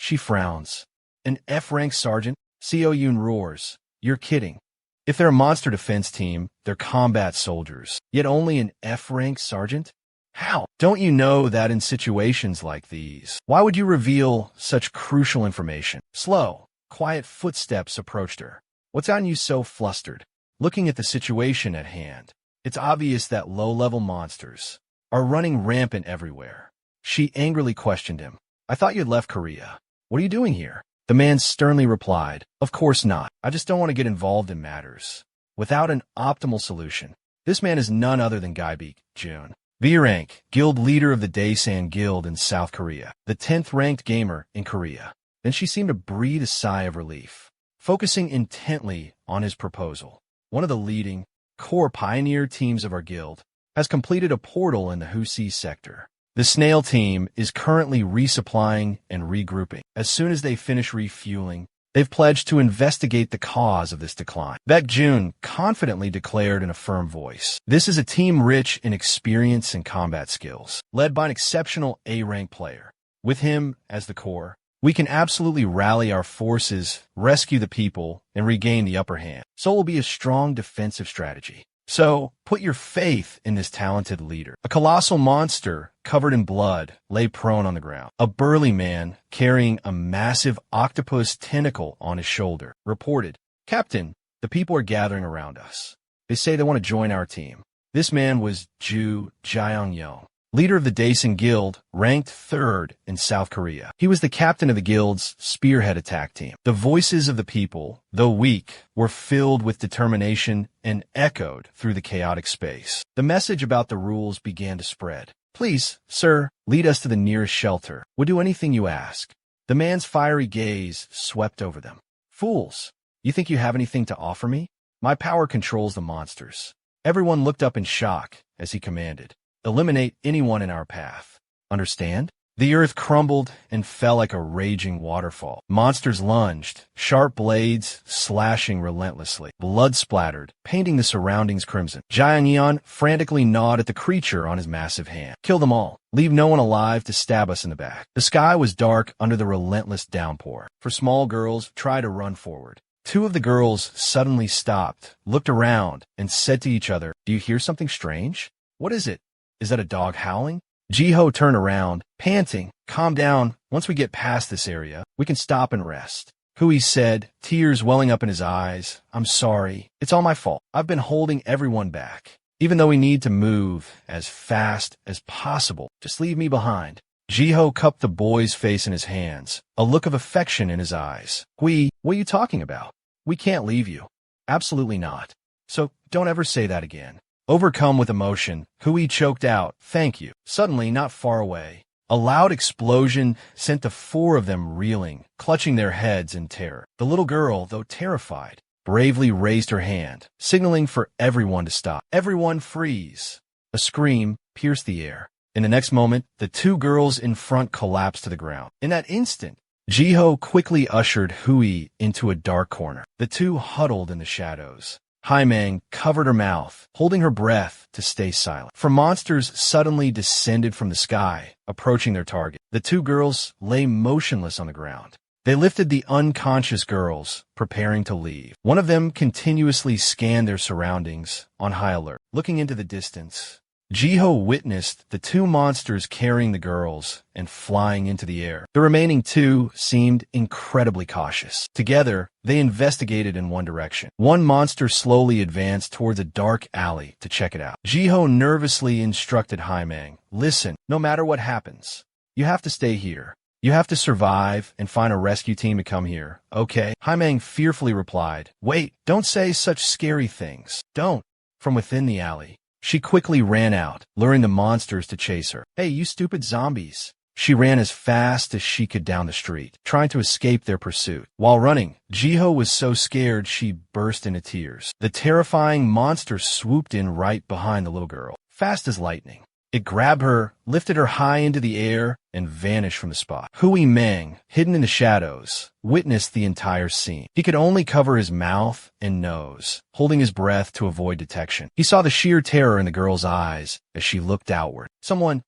She frowns. An F-rank sergeant? Seo-yoon roars. You're kidding. If they're a monster defense team, they're combat soldiers. Yet only an F-rank sergeant? How? Don't you know that in situations like these, why would you reveal such crucial information? Slow, quiet footsteps approached her. What's gotten you so flustered? Looking at the situation at hand, it's obvious that low-level monsters are running rampant everywhere. She angrily questioned him. I thought you'd left Korea. What are you doing here? The man sternly replied, Of course not. I just don't want to get involved in matters without an optimal solution. This man is none other than Gaibik Jun, V-rank, guild leader of the Daesan Guild in South Korea, the 10th ranked gamer in Korea. Then she seemed to breathe a sigh of relief, focusing intently on his proposal. One of the leading, core pioneer teams of our guild has completed a portal in the Husi sector. The snail team is currently resupplying and regrouping. As soon as they finish refueling, they've pledged to investigate the cause of this decline. Baek Jun confidently declared in a firm voice. This is a team rich in experience and combat skills, led by an exceptional A-rank player. With him as the core, we can absolutely rally our forces, rescue the people, and regain the upper hand. So it will be a strong defensive strategy. So, put your faith in this talented leader. A colossal monster, covered in blood, lay prone on the ground. A burly man, carrying a massive octopus tentacle on his shoulder, reported, Captain, the people are gathering around us. They say they want to join our team. This man was Ju Jaeong-yeong, leader of the Daesan Guild, ranked 3rd in South Korea. He was the captain of the guild's spearhead attack team. The voices of the people, though weak, were filled with determination and echoed through the chaotic space. The message about the rules began to spread. Please, sir, lead us to the nearest shelter. We'll do anything you ask. The man's fiery gaze swept over them. Fools, you think you have anything to offer me? My power controls the monsters. Everyone looked up in shock as he commanded. Eliminate anyone in our path. Understand? The earth crumbled and fell like a raging waterfall. Monsters lunged, sharp blades slashing relentlessly. Blood splattered, painting the surroundings crimson. Jaeong-yeon frantically gnawed at the creature on his massive hand. Kill them all. Leave no one alive to stab us in the back. The sky was dark under the relentless downpour. For small girls, try to run forward. 2 of the girls suddenly stopped, looked around, and said to each other, Do you hear something strange? What is it? Is that a dog howling? Jiho turned around, panting. Calm down. Once we get past this area, we can stop and rest. Hui said, tears welling up in his eyes. I'm sorry. It's all my fault. I've been holding everyone back. Even though we need to move as fast as possible, just leave me behind. Jiho cupped the boy's face in his hands, a look of affection in his eyes. Hui, what are you talking about? We can't leave you. Absolutely not. So don't ever say that again. Overcome with emotion, Hui choked out, Thank you. Suddenly, not far away, a loud explosion sent the 4 of them reeling, clutching their heads in terror. The little girl, though terrified, bravely raised her hand, signaling for everyone to stop. Everyone freeze. A scream pierced the air. In the next moment, the 2 girls in front collapsed to the ground. In that instant, Jiho quickly ushered Hui into a dark corner. The 2 huddled in the shadows. Haimang covered her mouth, holding her breath to stay silent. For monsters suddenly descended from the sky, approaching their target. The 2 girls lay motionless on the ground. They lifted the unconscious girls, preparing to leave. One of them continuously scanned their surroundings, on high alert. Looking into the distance, Jiho witnessed the two monsters carrying the girls and flying into the air. The remaining two seemed incredibly cautious. Together, they investigated in one direction. One monster slowly advanced towards a dark alley to check it out. Jiho nervously instructed Haimang, "Listen, no matter what happens, you have to stay here. You have to survive and find a rescue team to come here, okay?" Haimang fearfully replied, "Wait, don't say such scary things. Don't." From within the alley, she quickly ran out, luring the monsters to chase her. "Hey, you stupid zombies." She ran as fast as she could down the street, trying to escape their pursuit. While running, Jiho was so scared she burst into tears. The terrifying monster swooped in right behind the little girl, fast as lightning. It grabbed her, lifted her high into the air, and vanished from the spot. Hui Meng, hidden in the shadows, witnessed the entire scene. He could only cover his mouth and nose, holding his breath to avoid detection. He saw the sheer terror in the girl's eyes as she looked outward. "Someone,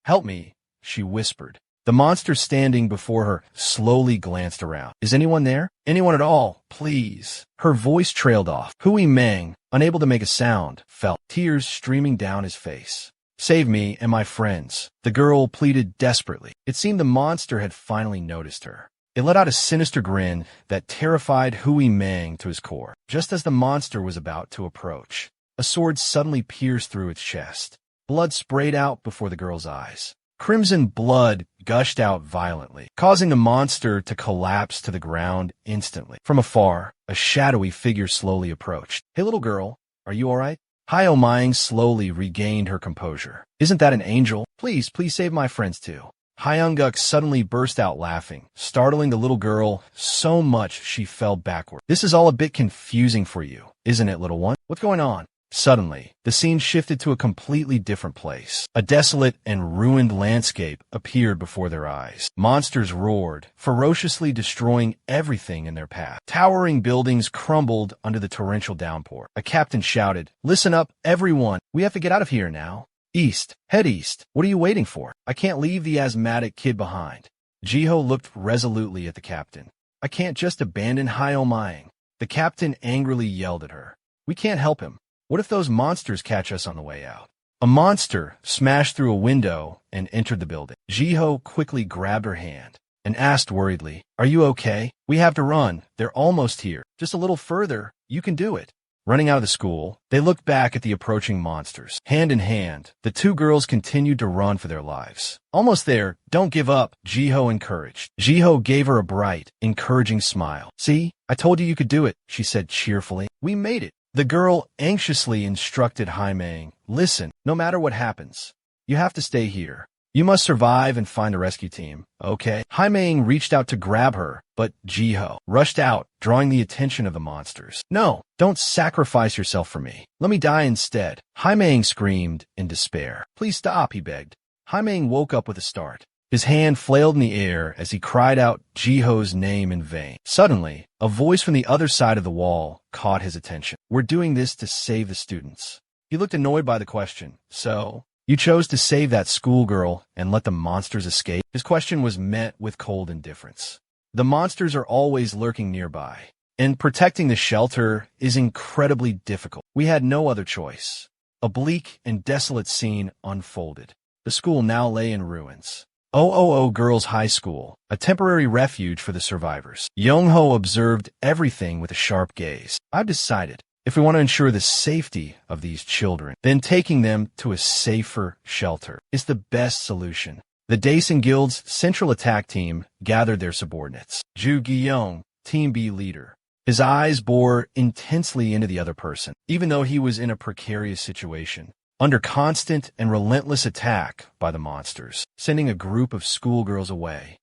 help me," she whispered. The monster standing before her slowly glanced around. "Is anyone there? Anyone at all? Please." Her voice trailed off. Hui Meng, unable to make a sound, felt tears streaming down his face. "Save me and my friends," the girl pleaded desperately. It seemed the monster had finally noticed her. It let out a sinister grin that terrified Hui Meng to his core. Just as the monster was about to approach, a sword suddenly pierced through its chest. Blood sprayed out before the girl's eyes. Crimson blood gushed out violently, causing the monster to collapse to the ground instantly. From afar, a shadowy figure slowly approached. "Hey, little girl, are you all right?" Haimang slowly regained her composure. "Isn't that an angel? Please, please save my friends too." Hyunguk suddenly burst out laughing, startling the little girl so much she fell backward. "This is all a bit confusing for you, isn't it, little one? What's going on?" Suddenly, the scene shifted to a completely different place. A desolate and ruined landscape appeared before their eyes. Monsters roared, ferociously destroying everything in their path. Towering buildings crumbled under the torrential downpour. A captain shouted, "Listen up, everyone. We have to get out of here now. East. Head east. What are you waiting for? I can't leave the asthmatic kid behind." Jiho looked resolutely at the captain. "I can't just abandon Haimang." The captain angrily yelled at her. "We can't help him. What if those monsters catch us on the way out?" A monster smashed through a window and entered the building. Jiho quickly grabbed her hand and asked worriedly, "Are you okay? We have to run. They're almost here. Just a little further. You can do it." Running out of the school, they looked back at the approaching monsters. Hand in hand, the two girls continued to run for their lives. "Almost there. Don't give up," Jiho encouraged. Jiho gave her a bright, encouraging smile. "See, I told you you could do it," she said cheerfully. "We made it." The girl anxiously instructed Haimang, "Listen, no matter what happens, you have to stay here. You must survive and find a rescue team, okay?" Haimang reached out to grab her, but Jiho rushed out, drawing the attention of the monsters. "No, don't sacrifice yourself for me. Let me die instead." Haimang screamed in despair. "Please stop," he begged. Haimang woke up with a start. His hand flailed in the air as he cried out Jiho's name in vain. Suddenly, a voice from the other side of the wall caught his attention. "We're doing this to save the students." He looked annoyed by the question. "So, you chose to save that schoolgirl and let the monsters escape?" His question was met with cold indifference. The monsters are always lurking nearby, and protecting the shelter is incredibly difficult. We had no other choice. A bleak and desolate scene unfolded. The school now lay in ruins. OOO Girls High School, a temporary refuge for the survivors. Young-ho observed everything with a sharp gaze. "I've decided, if we want to ensure the safety of these children, then taking them to a safer shelter is the best solution." The Daesun Guild's central attack team gathered their subordinates. Ju Gyeong, Team B leader. His eyes bore intensely into the other person, even though he was in a precarious situation, under constant and relentless attack by the monsters, sending a group of schoolgirls away,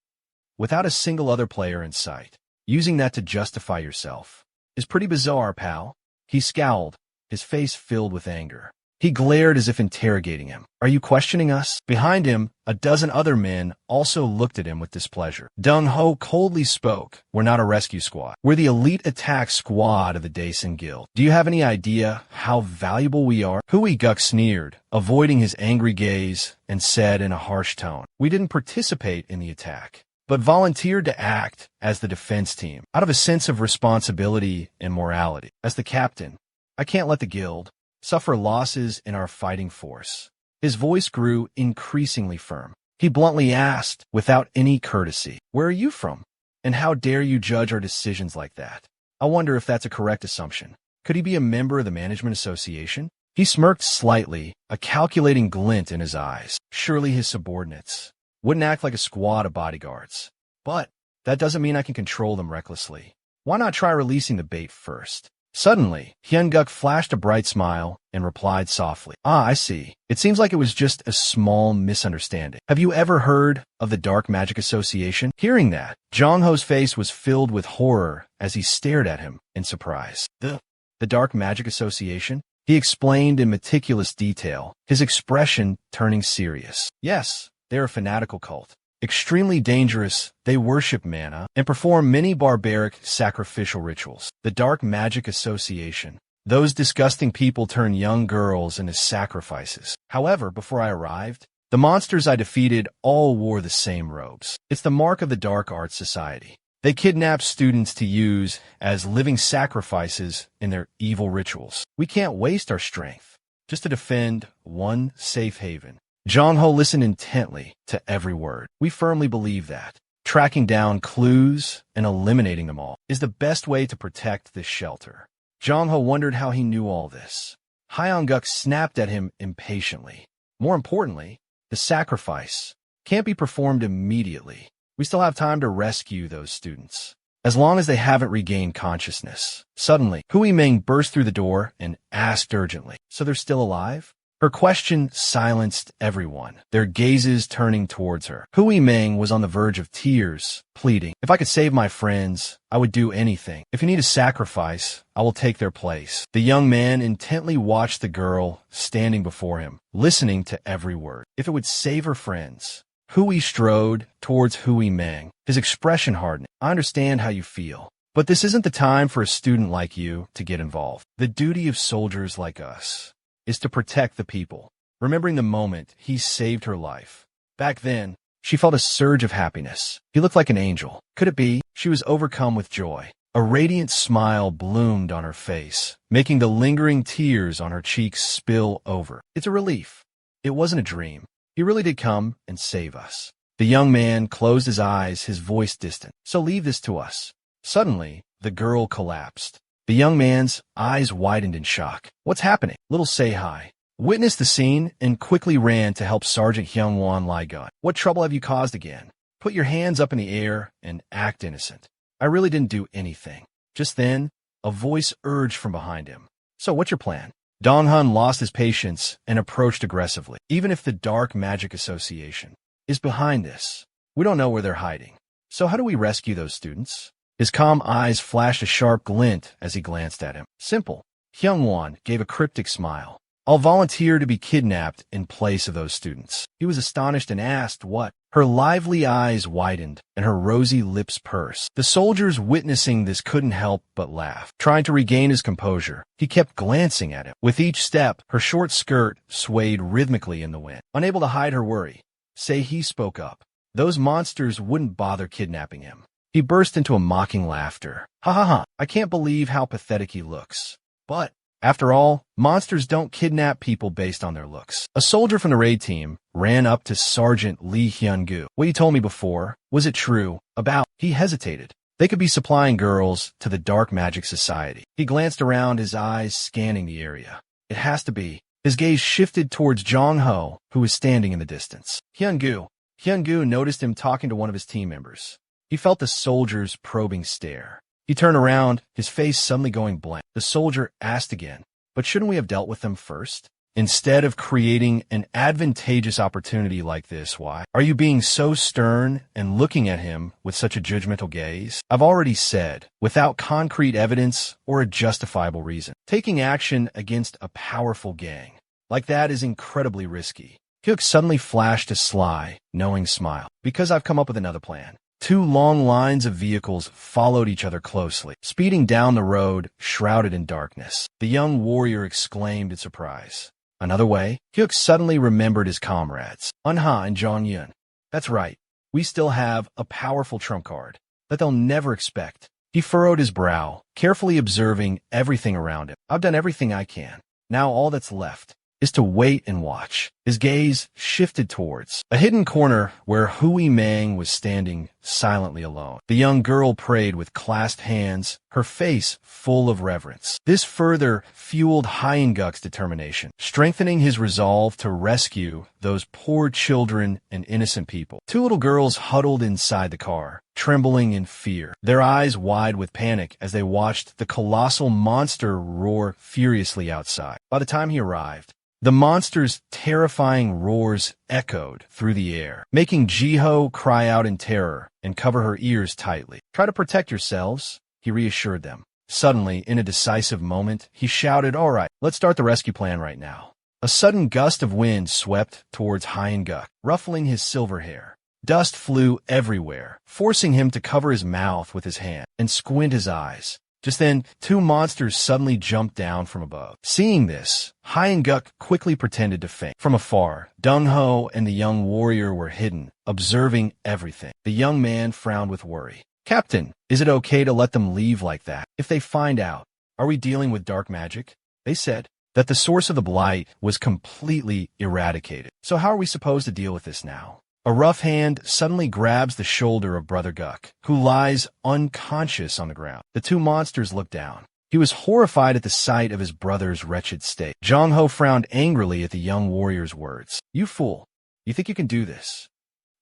without a single other player in sight. Using that to justify yourself is pretty bizarre, pal. He scowled, his face filled with anger. He glared as if interrogating him. "Are you questioning us?" Behind him, a dozen other men also looked at him with displeasure. Dong Ho coldly spoke. "We're not a rescue squad. We're the elite attack squad of the Daesun Guild. Do you have any idea how valuable we are?" Hui Guk sneered, avoiding his angry gaze, and said in a harsh tone, "We didn't participate in the attack, but volunteered to act as the defense team, out of a sense of responsibility and morality. As the captain, I can't let the guild suffer losses in our fighting force. His voice grew increasingly firm. He bluntly asked, without any courtesy, "Where are you from? And how dare you judge our decisions like that?" I wonder if that's a correct assumption. Could he be a member of the Management Association? He smirked slightly, a calculating glint in his eyes. Surely his subordinates wouldn't act like a squad of bodyguards. But that doesn't mean I can control them recklessly. Why not try releasing the bait first? Suddenly, Hyun-guk flashed a bright smile and replied softly, "Ah, I see. It seems like it was just a small misunderstanding. Have you ever heard of the Dark Magic Association?" Hearing that, Jong-ho's face was filled with horror as he stared at him in surprise. The Dark Magic Association? He explained in meticulous detail, his expression turning serious. Yes, they're a fanatical cult. Extremely dangerous, they worship Manhwa and perform many barbaric sacrificial rituals. The Dark Magic Association. Those disgusting people turn young girls into sacrifices. However, before I arrived, the monsters I defeated all wore the same robes. It's the mark of the Dark Arts Society. They kidnap students to use as living sacrifices in their evil rituals. We can't waste our strength just to defend one safe haven. Jong-ho listened intently to every word. We firmly believe that tracking down clues and eliminating them all is the best way to protect this shelter. Jong-ho wondered how he knew all this. Hyun-guk snapped at him impatiently. More importantly, the sacrifice can't be performed immediately. We still have time to rescue those students, as long as they haven't regained consciousness. Suddenly, Hui Ming burst through the door and asked urgently, "So they're still alive?" Her question silenced everyone, their gazes turning towards her. Hui Ming was on the verge of tears, pleading, "If I could save my friends, I would do anything. If you need a sacrifice, I will take their place." The young man intently watched the girl standing before him, listening to every word. If it would save her friends. Hui strode towards Hui Ming, his expression hardening. "I understand how you feel, but this isn't the time for a student like you to get involved. The duty of soldiers like us is to protect the people." Remembering the moment he saved her life. Back then, she felt a surge of happiness. He looked like an angel. Could it be? She was overcome with joy. A radiant smile bloomed on her face, making the lingering tears on her cheeks spill over. It's a relief. It wasn't a dream. He really did come and save us. The young man closed his eyes, his voice distant. "So leave this to us." Suddenly, the girl collapsed. The young man's eyes widened in shock. "What's happening?" Little Sei-hai witnessed the scene and quickly ran to help Sergeant Hyung-won Lie-gun. "What trouble have you caused again? Put your hands up in the air and act innocent." "I really didn't do anything." Just then, a voice urged from behind him. "So what's your plan?" Dong-hun lost his patience and approached aggressively. "Even if the Dark Magic Association is behind this, we don't know where they're hiding. So how do we rescue those students?" His calm eyes flashed a sharp glint as he glanced at him. "Simple." Hyung-won gave a cryptic smile. "I'll volunteer to be kidnapped in place of those students." He was astonished and asked what. Her lively eyes widened and her rosy lips pursed. The soldiers witnessing this couldn't help but laugh. Trying to regain his composure, he kept glancing at him. With each step, her short skirt swayed rhythmically in the wind. Unable to hide her worry, Sei-hee spoke up. Those monsters wouldn't bother kidnapping him. He burst into a mocking laughter. "Ha ha ha, I can't believe how pathetic he looks. But, after all, monsters don't kidnap people based on their looks." A soldier from the raid team ran up to Sergeant Lee Hyun-gu. "What you told me before, was it true? About..." He hesitated. "They could be supplying girls to the Dark Magic Society." He glanced around, his eyes scanning the area. "It has to be." His gaze shifted towards Jong-ho, who was standing in the distance. Hyun-gu noticed him talking to one of his team members. He felt the soldier's probing stare. He turned around, his face suddenly going blank. The soldier asked again, "But shouldn't we have dealt with them first? Instead of creating an advantageous opportunity like this, why are you being so stern and looking at him with such a judgmental gaze?" "I've already said, without concrete evidence or a justifiable reason. Taking action against a powerful gang like that is incredibly risky." Hyuk suddenly flashed a sly, knowing smile. "Because I've come up with another plan." Two long lines of vehicles followed each other closely, speeding down the road, shrouded in darkness. The young warrior exclaimed in surprise. "Another way?" Hyuk suddenly remembered his comrades, Unha and Jong-yun. "That's right. We still have a powerful trump card that they'll never expect." He furrowed his brow, carefully observing everything around him. "I've done everything I can. Now all that's left is to wait and watch. His gaze shifted towards a hidden corner where Hui Mang was standing silently alone. The young girl prayed with clasped hands, her face full of reverence. This further fueled Hyanguk's determination, strengthening his resolve to rescue those poor children and innocent people. Two little girls huddled inside the car, trembling in fear, their eyes wide with panic as they watched the colossal monster roar furiously outside. By the time he arrived, the monster's terrifying roars echoed through the air, making Jiho cry out in terror and cover her ears tightly. "Try to protect yourselves," he reassured them. Suddenly, in a decisive moment, he shouted, "All right, let's start the rescue plan right now." A sudden gust of wind swept towards Hyanguk, ruffling his silver hair. Dust flew everywhere, forcing him to cover his mouth with his hand and squint his eyes. Just then, two monsters suddenly jumped down from above. Seeing this, Hyanguk quickly pretended to faint. From afar, Dong-ho and the young warrior were hidden, observing everything. The young man frowned with worry. "Captain, is it okay to let them leave like that? If they find out, are we dealing with dark magic?" They said that the source of the blight was completely eradicated. "So how are we supposed to deal with this now?" A rough hand suddenly grabs the shoulder of Brother Guk, who lies unconscious on the ground. The two monsters looked down. He was horrified at the sight of his brother's wretched state. Jong-ho frowned angrily at the young warrior's words. "You fool. You think you can do this?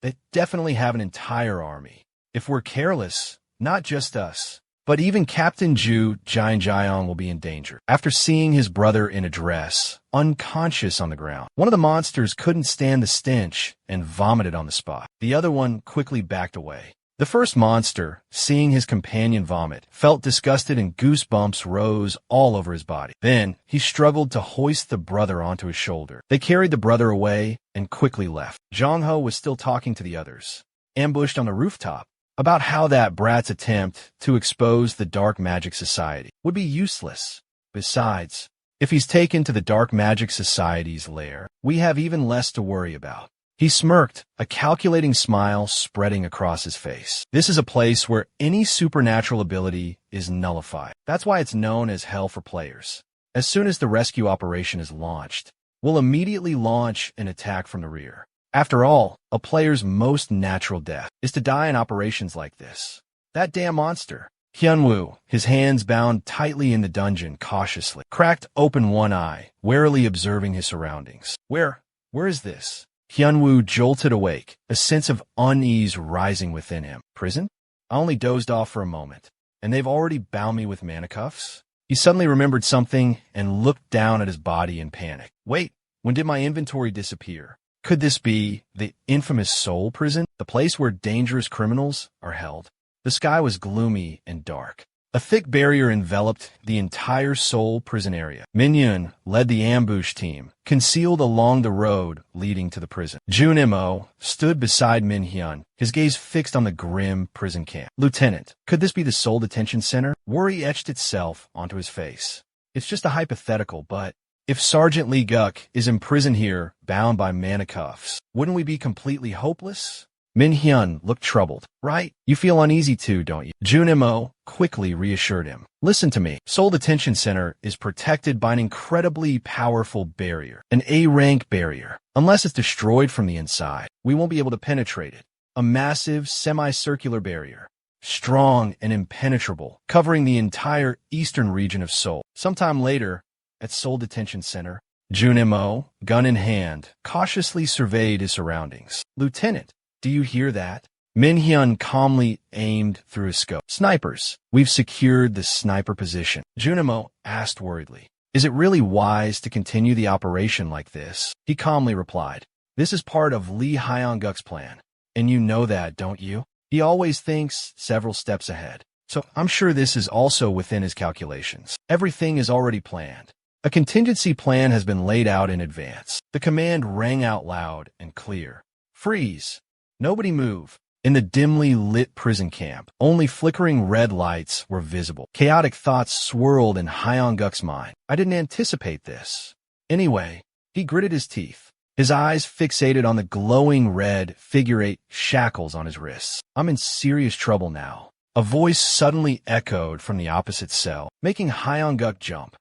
They definitely have an entire army. If we're careless, not just us, but even Captain Ju Jian will be in danger." After seeing his brother in a dress, unconscious on the ground, one of the monsters couldn't stand the stench and vomited on the spot. The other one quickly backed away. The first monster, seeing his companion vomit, felt disgusted and goosebumps rose all over his body. Then, he struggled to hoist the brother onto his shoulder. They carried the brother away and quickly left. Jong-ho was still talking to the others, ambushed on the rooftop, about how that brat's attempt to expose the Dark Magic Society would be useless. Besides, if he's taken to the Dark Magic Society's lair, we have even less to worry about. He smirked, a calculating smile spreading across his face. This is a place where any supernatural ability is nullified. That's why it's known as hell for players. As soon as the rescue operation is launched, we'll immediately launch an attack from the rear. After all, a player's most natural death is to die in operations like this. That damn monster. Hyunwoo, his hands bound tightly in the dungeon, cautiously cracked open one eye, warily observing his surroundings. Where is this? Hyunwoo jolted awake, a sense of unease rising within him. Prison? I only dozed off for a moment, and they've already bound me with manicuffs? He suddenly remembered something and looked down at his body in panic. Wait, when did my inventory disappear? Could this be the infamous Soul Prison, the place where dangerous criminals are held? The sky was gloomy and dark. A thick barrier enveloped the entire Seoul prison area. Min-yun led the ambush team, concealed along the road leading to the prison. Jun Imo stood beside Min-hyun, his gaze fixed on the grim prison camp. Lieutenant, could this be the Seoul Detention Center? Worry etched itself onto his face. It's just a hypothetical, but if Sergeant Lee Guk is imprisoned here, bound by manicuffs, wouldn't we be completely hopeless? Min-hyun looked troubled. Right? You feel uneasy too, don't you? Jun Imo quickly reassured him. Listen to me. Seoul Detention Center is protected by an incredibly powerful barrier, an A-rank barrier. Unless it's destroyed from the inside, we won't be able to penetrate it. A massive, semicircular barrier, strong and impenetrable, covering the entire eastern region of Seoul. Sometime later, at Seoul Detention Center, Jun Imo, gun in hand, cautiously surveyed his surroundings. Lieutenant, do you hear that? Min-hyun calmly aimed through his scope. Snipers. We've secured the sniper position. Jun Imo asked worriedly. Is it really wise to continue the operation like this? He calmly replied. This is part of Lee Hyang-guk's plan. And you know that, don't you? He always thinks several steps ahead. So I'm sure this is also within his calculations. Everything is already planned. A contingency plan has been laid out in advance. The command rang out loud and clear. Freeze. Nobody move. In the dimly lit prison camp, only flickering red lights were visible. Chaotic thoughts swirled in Hyang-guk's mind. I didn't anticipate this. Anyway, he gritted his teeth, his eyes fixated on the glowing red figure-8 shackles on his wrists. I'm in serious trouble now. A voice suddenly echoed from the opposite cell, making Hyang-guk jump.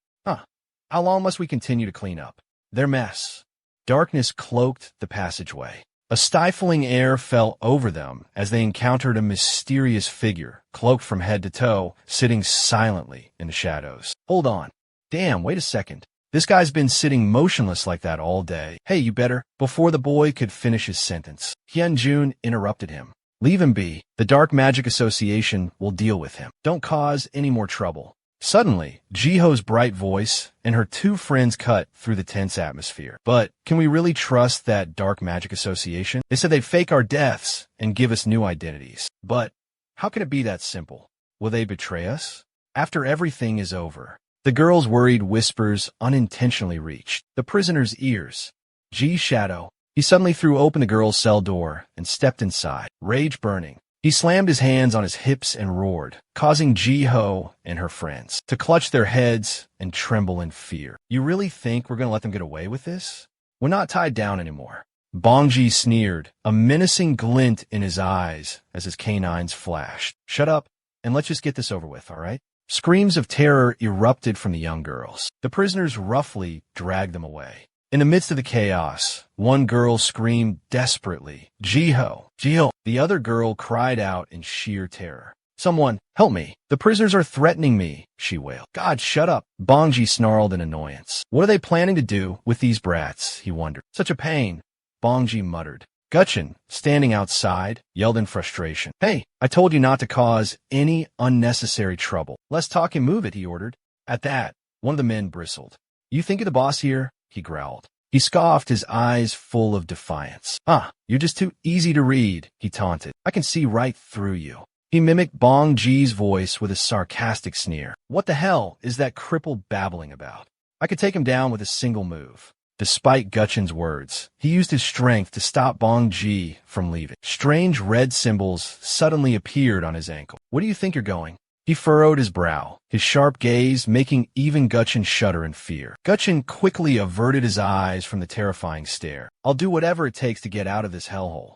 How long must we continue to clean up? their mess. Darkness cloaked the passageway. A stifling air fell over them as they encountered a mysterious figure, cloaked from head to toe, sitting silently in the shadows. Hold on. Damn, wait a second. This guy's been sitting motionless like that all day. Hey, you better. Before the boy could finish his sentence, Hyunjun interrupted him. Leave him be. The Dark Magic Association will deal with him. Don't cause any more trouble. Suddenly, Jiho's bright voice and her two friends cut through the tense atmosphere. But can we really trust that Dark Magic Association? They said they'd fake our deaths and give us new identities. But how can it be that simple? Will they betray us? After everything is over, the girl's worried whispers unintentionally reached the prisoner's ears. Ji's shadow. He suddenly threw open the girl's cell door and stepped inside, rage burning. He slammed his hands on his hips and roared, causing Jiho and her friends to clutch their heads and tremble in fear. You really think we're going to let them get away with this? We're not tied down anymore. Bongji sneered, a menacing glint in his eyes as his canines flashed. Shut up, and let's just get this over with, all right? Screams of terror erupted from the young girls. The prisoners roughly dragged them away. In the midst of the chaos, one girl screamed desperately, Jiho, Jiho. The other girl cried out in sheer terror. Someone, help me. The prisoners are threatening me, she wailed. God, shut up. Bongji snarled in annoyance. What are they planning to do with these brats, he wondered. Such a pain, Bongji muttered. Gutchin, standing outside, yelled in frustration. Hey, I told you not to cause any unnecessary trouble. Let's talk and move it, he ordered. At that, one of the men bristled. You think of the boss here? He growled. He scoffed, his eyes full of defiance. You're just too easy to read, he taunted. I can see right through you. He mimicked Bong Ji's voice with a sarcastic sneer. What the hell is that cripple babbling about? I could take him down with a single move. Despite Gutchin's words, he used his strength to stop Bong Ji from leaving. Strange red symbols suddenly appeared on his ankle. Where do you think you're going? He furrowed his brow, his sharp gaze making even Gutchin shudder in fear. Gutchin quickly averted his eyes from the terrifying stare. I'll do whatever it takes to get out of this hellhole.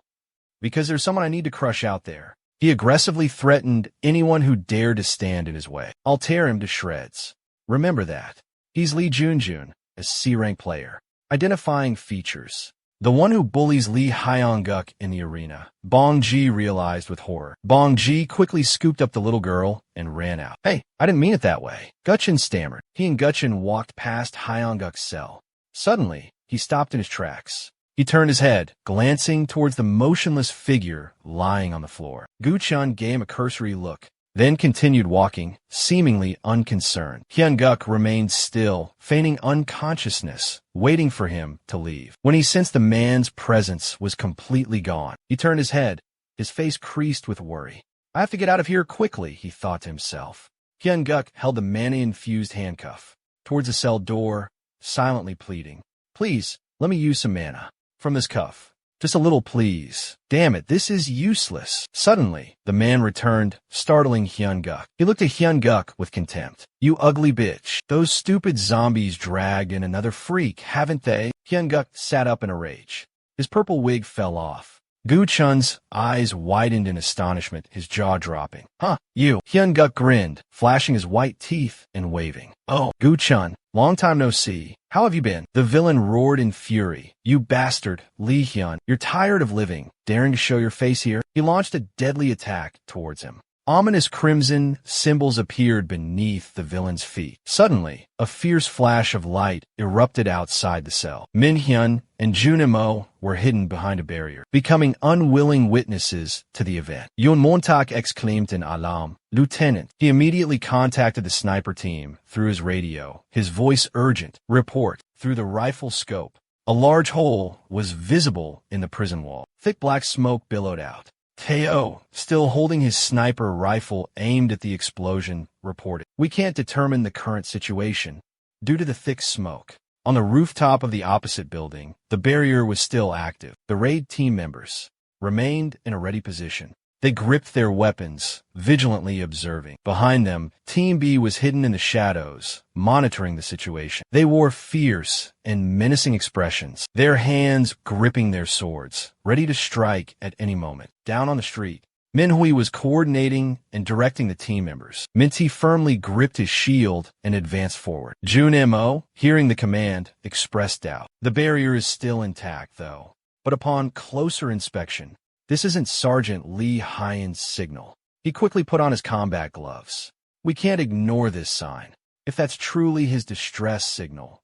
Because there's someone I need to crush out there. He aggressively threatened anyone who dared to stand in his way. I'll tear him to shreds. Remember that. He's Lee Junjun, a C-rank player. Identifying features. The one who bullies Lee Hyong-guk in the arena. Bong Ji realized with horror. Bong Ji quickly scooped up the little girl and ran out. Hey, I didn't mean it that way. Gutchin stammered. He and Gutchin walked past Hyong-guk's cell. Suddenly, he stopped in his tracks. He turned his head, glancing towards the motionless figure lying on the floor. Gu-chun gave him a cursory look, then continued walking, seemingly unconcerned. Hyun-guk remained still, feigning unconsciousness, waiting for him to leave. When he sensed the man's presence was completely gone, he turned his head, his face creased with worry. I have to get out of here quickly, he thought to himself. Hyun-guk held the mana-infused handcuff towards the cell door, silently pleading. Please, let me use some mana from this cuff. Just a little, please. Damn it, this is useless. Suddenly, the man returned, startling Hyun-guk. He looked at Hyun-guk with contempt. You ugly bitch. Those stupid zombies dragged in another freak, haven't they? Hyun-guk sat up in a rage. His purple wig fell off. Gu-chun's eyes widened in astonishment, his jaw dropping. Huh, you. Hyun-guk grinned, flashing his white teeth and waving. Oh, Gu-chun, long time no see. How have you been? The villain roared in fury. You bastard, Lee Hyun. You're tired of living, daring to show your face here? He launched a deadly attack towards him. Ominous crimson symbols appeared beneath the villain's feet. Suddenly, a fierce flash of light erupted outside the cell. Min Hyun and Junimo were hidden behind a barrier, becoming unwilling witnesses to the event. Yun Montak exclaimed in alarm. Lieutenant. He immediately contacted the sniper team through his radio, his voice urgent. Report. Through the rifle scope, a large hole was visible in the prison wall. Thick black smoke billowed out. Teo, still holding his sniper rifle aimed at the explosion, reported. We can't determine the current situation due to the thick smoke. On the rooftop of the opposite building, the barrier was still active. The raid team members remained in a ready position. They gripped their weapons, vigilantly observing. Behind them, Team B was hidden in the shadows, monitoring the situation. They wore fierce and menacing expressions, their hands gripping their swords, ready to strike at any moment. Down on the street, Minhui was coordinating and directing the team members. Minty firmly gripped his shield and advanced forward. Jun Mo, hearing the command, expressed doubt. The barrier is still intact, though. But upon closer inspection, this isn't Sergeant Li Haiyan's signal. He quickly put on his combat gloves. We can't ignore this sign. If that's truly his distress signal,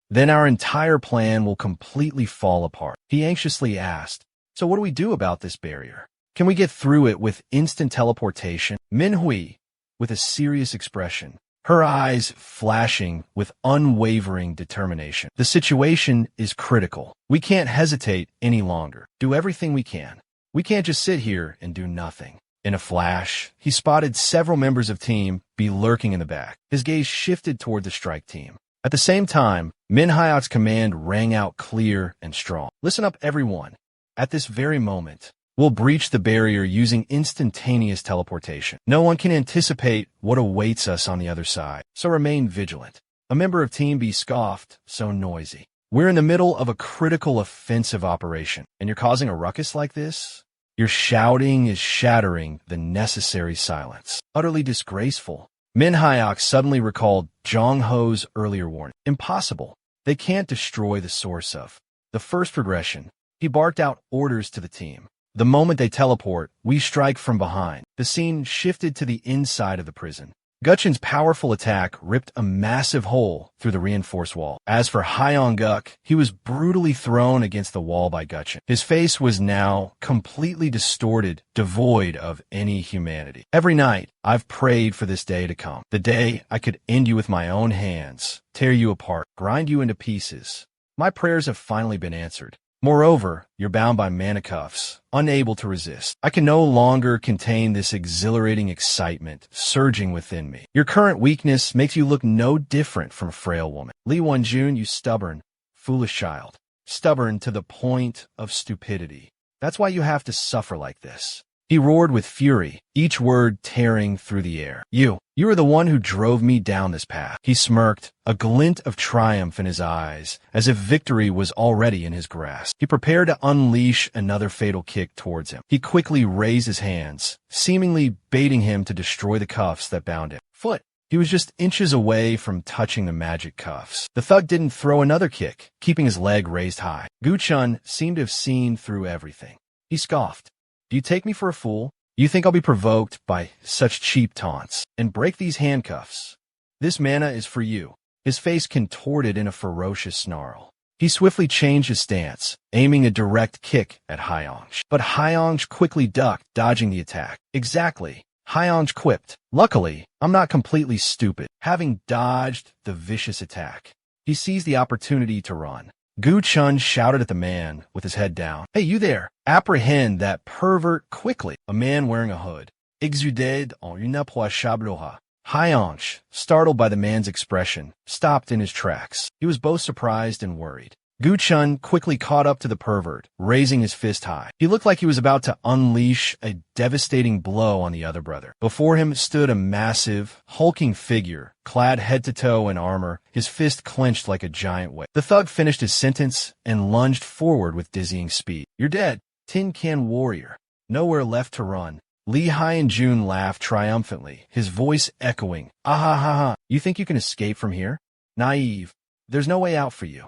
then our entire plan will completely fall apart. He anxiously asked, so what do we do about this barrier? Can we get through it with instant teleportation? Minhui, with a serious expression, her eyes flashing with unwavering determination. The situation is critical. We can't hesitate any longer. Do everything we can. We can't just sit here and do nothing. In a flash, he spotted several members of Team B lurking in the back. His gaze shifted toward the strike team. At the same time, Min Hyok's command rang out clear and strong. Listen up, everyone. At this very moment, we'll breach the barrier using instantaneous teleportation. No one can anticipate what awaits us on the other side, so remain vigilant. A member of Team B scoffed, so noisy. We're in the middle of a critical offensive operation, and you're causing a ruckus like this? Your shouting is shattering the necessary silence. Utterly disgraceful. Min Hyok suddenly recalled Zhang Ho's earlier warning. Impossible. They can't destroy the source of the first progression. He barked out orders to the team. The moment they teleport, we strike from behind. The scene shifted to the inside of the prison. Guchin's powerful attack ripped a massive hole through the reinforced wall. As for Hyong-guk, he was brutally thrown against the wall by Guchin. His face was now completely distorted, devoid of any humanity. Every night, I've prayed for this day to come. The day I could end you with my own hands, tear you apart, grind you into pieces. My prayers have finally been answered. Moreover, you're bound by manacles, unable to resist. I can no longer contain this exhilarating excitement surging within me. Your current weakness makes you look no different from a frail woman. Li Wenjun, you stubborn, foolish child. Stubborn to the point of stupidity. That's why you have to suffer like this. He roared with fury, each word tearing through the air. You are the one who drove me down this path. He smirked, a glint of triumph in his eyes, as if victory was already in his grasp. He prepared to unleash another fatal kick towards him. He quickly raised his hands, seemingly baiting him to destroy the cuffs that bound him. Foot. He was just inches away from touching the magic cuffs. The thug didn't throw another kick, keeping his leg raised high. Guchun seemed to have seen through everything. He scoffed. Do you take me for a fool? You think I'll be provoked by such cheap taunts and break these handcuffs? This mana is for you. His face contorted in a ferocious snarl. He swiftly changed his stance, aiming a direct kick at Hyong. But Hyong quickly ducked, dodging the attack. Exactly. Hyong quipped. Luckily, I'm not completely stupid. Having dodged the vicious attack, he seized the opportunity to run. Gu Chun shouted at the man with his head down. Hey, you there! Apprehend that pervert quickly. A man wearing a hood. Exuded en une poisse chabloha. Hyong, startled by the man's expression, stopped in his tracks. He was both surprised and worried. Gu Chun quickly caught up to the pervert, raising his fist high. He looked like he was about to unleash a devastating blow on the other brother. Before him stood a massive, hulking figure, clad head to toe in armor, his fist clenched like a giant weight. The thug finished his sentence and lunged forward with dizzying speed. You're dead, Tin Can warrior. Nowhere left to run. Li Haiyan-jun laughed triumphantly, his voice echoing. Ah ha ha ha. You think you can escape from here? Naive. There's no way out for you.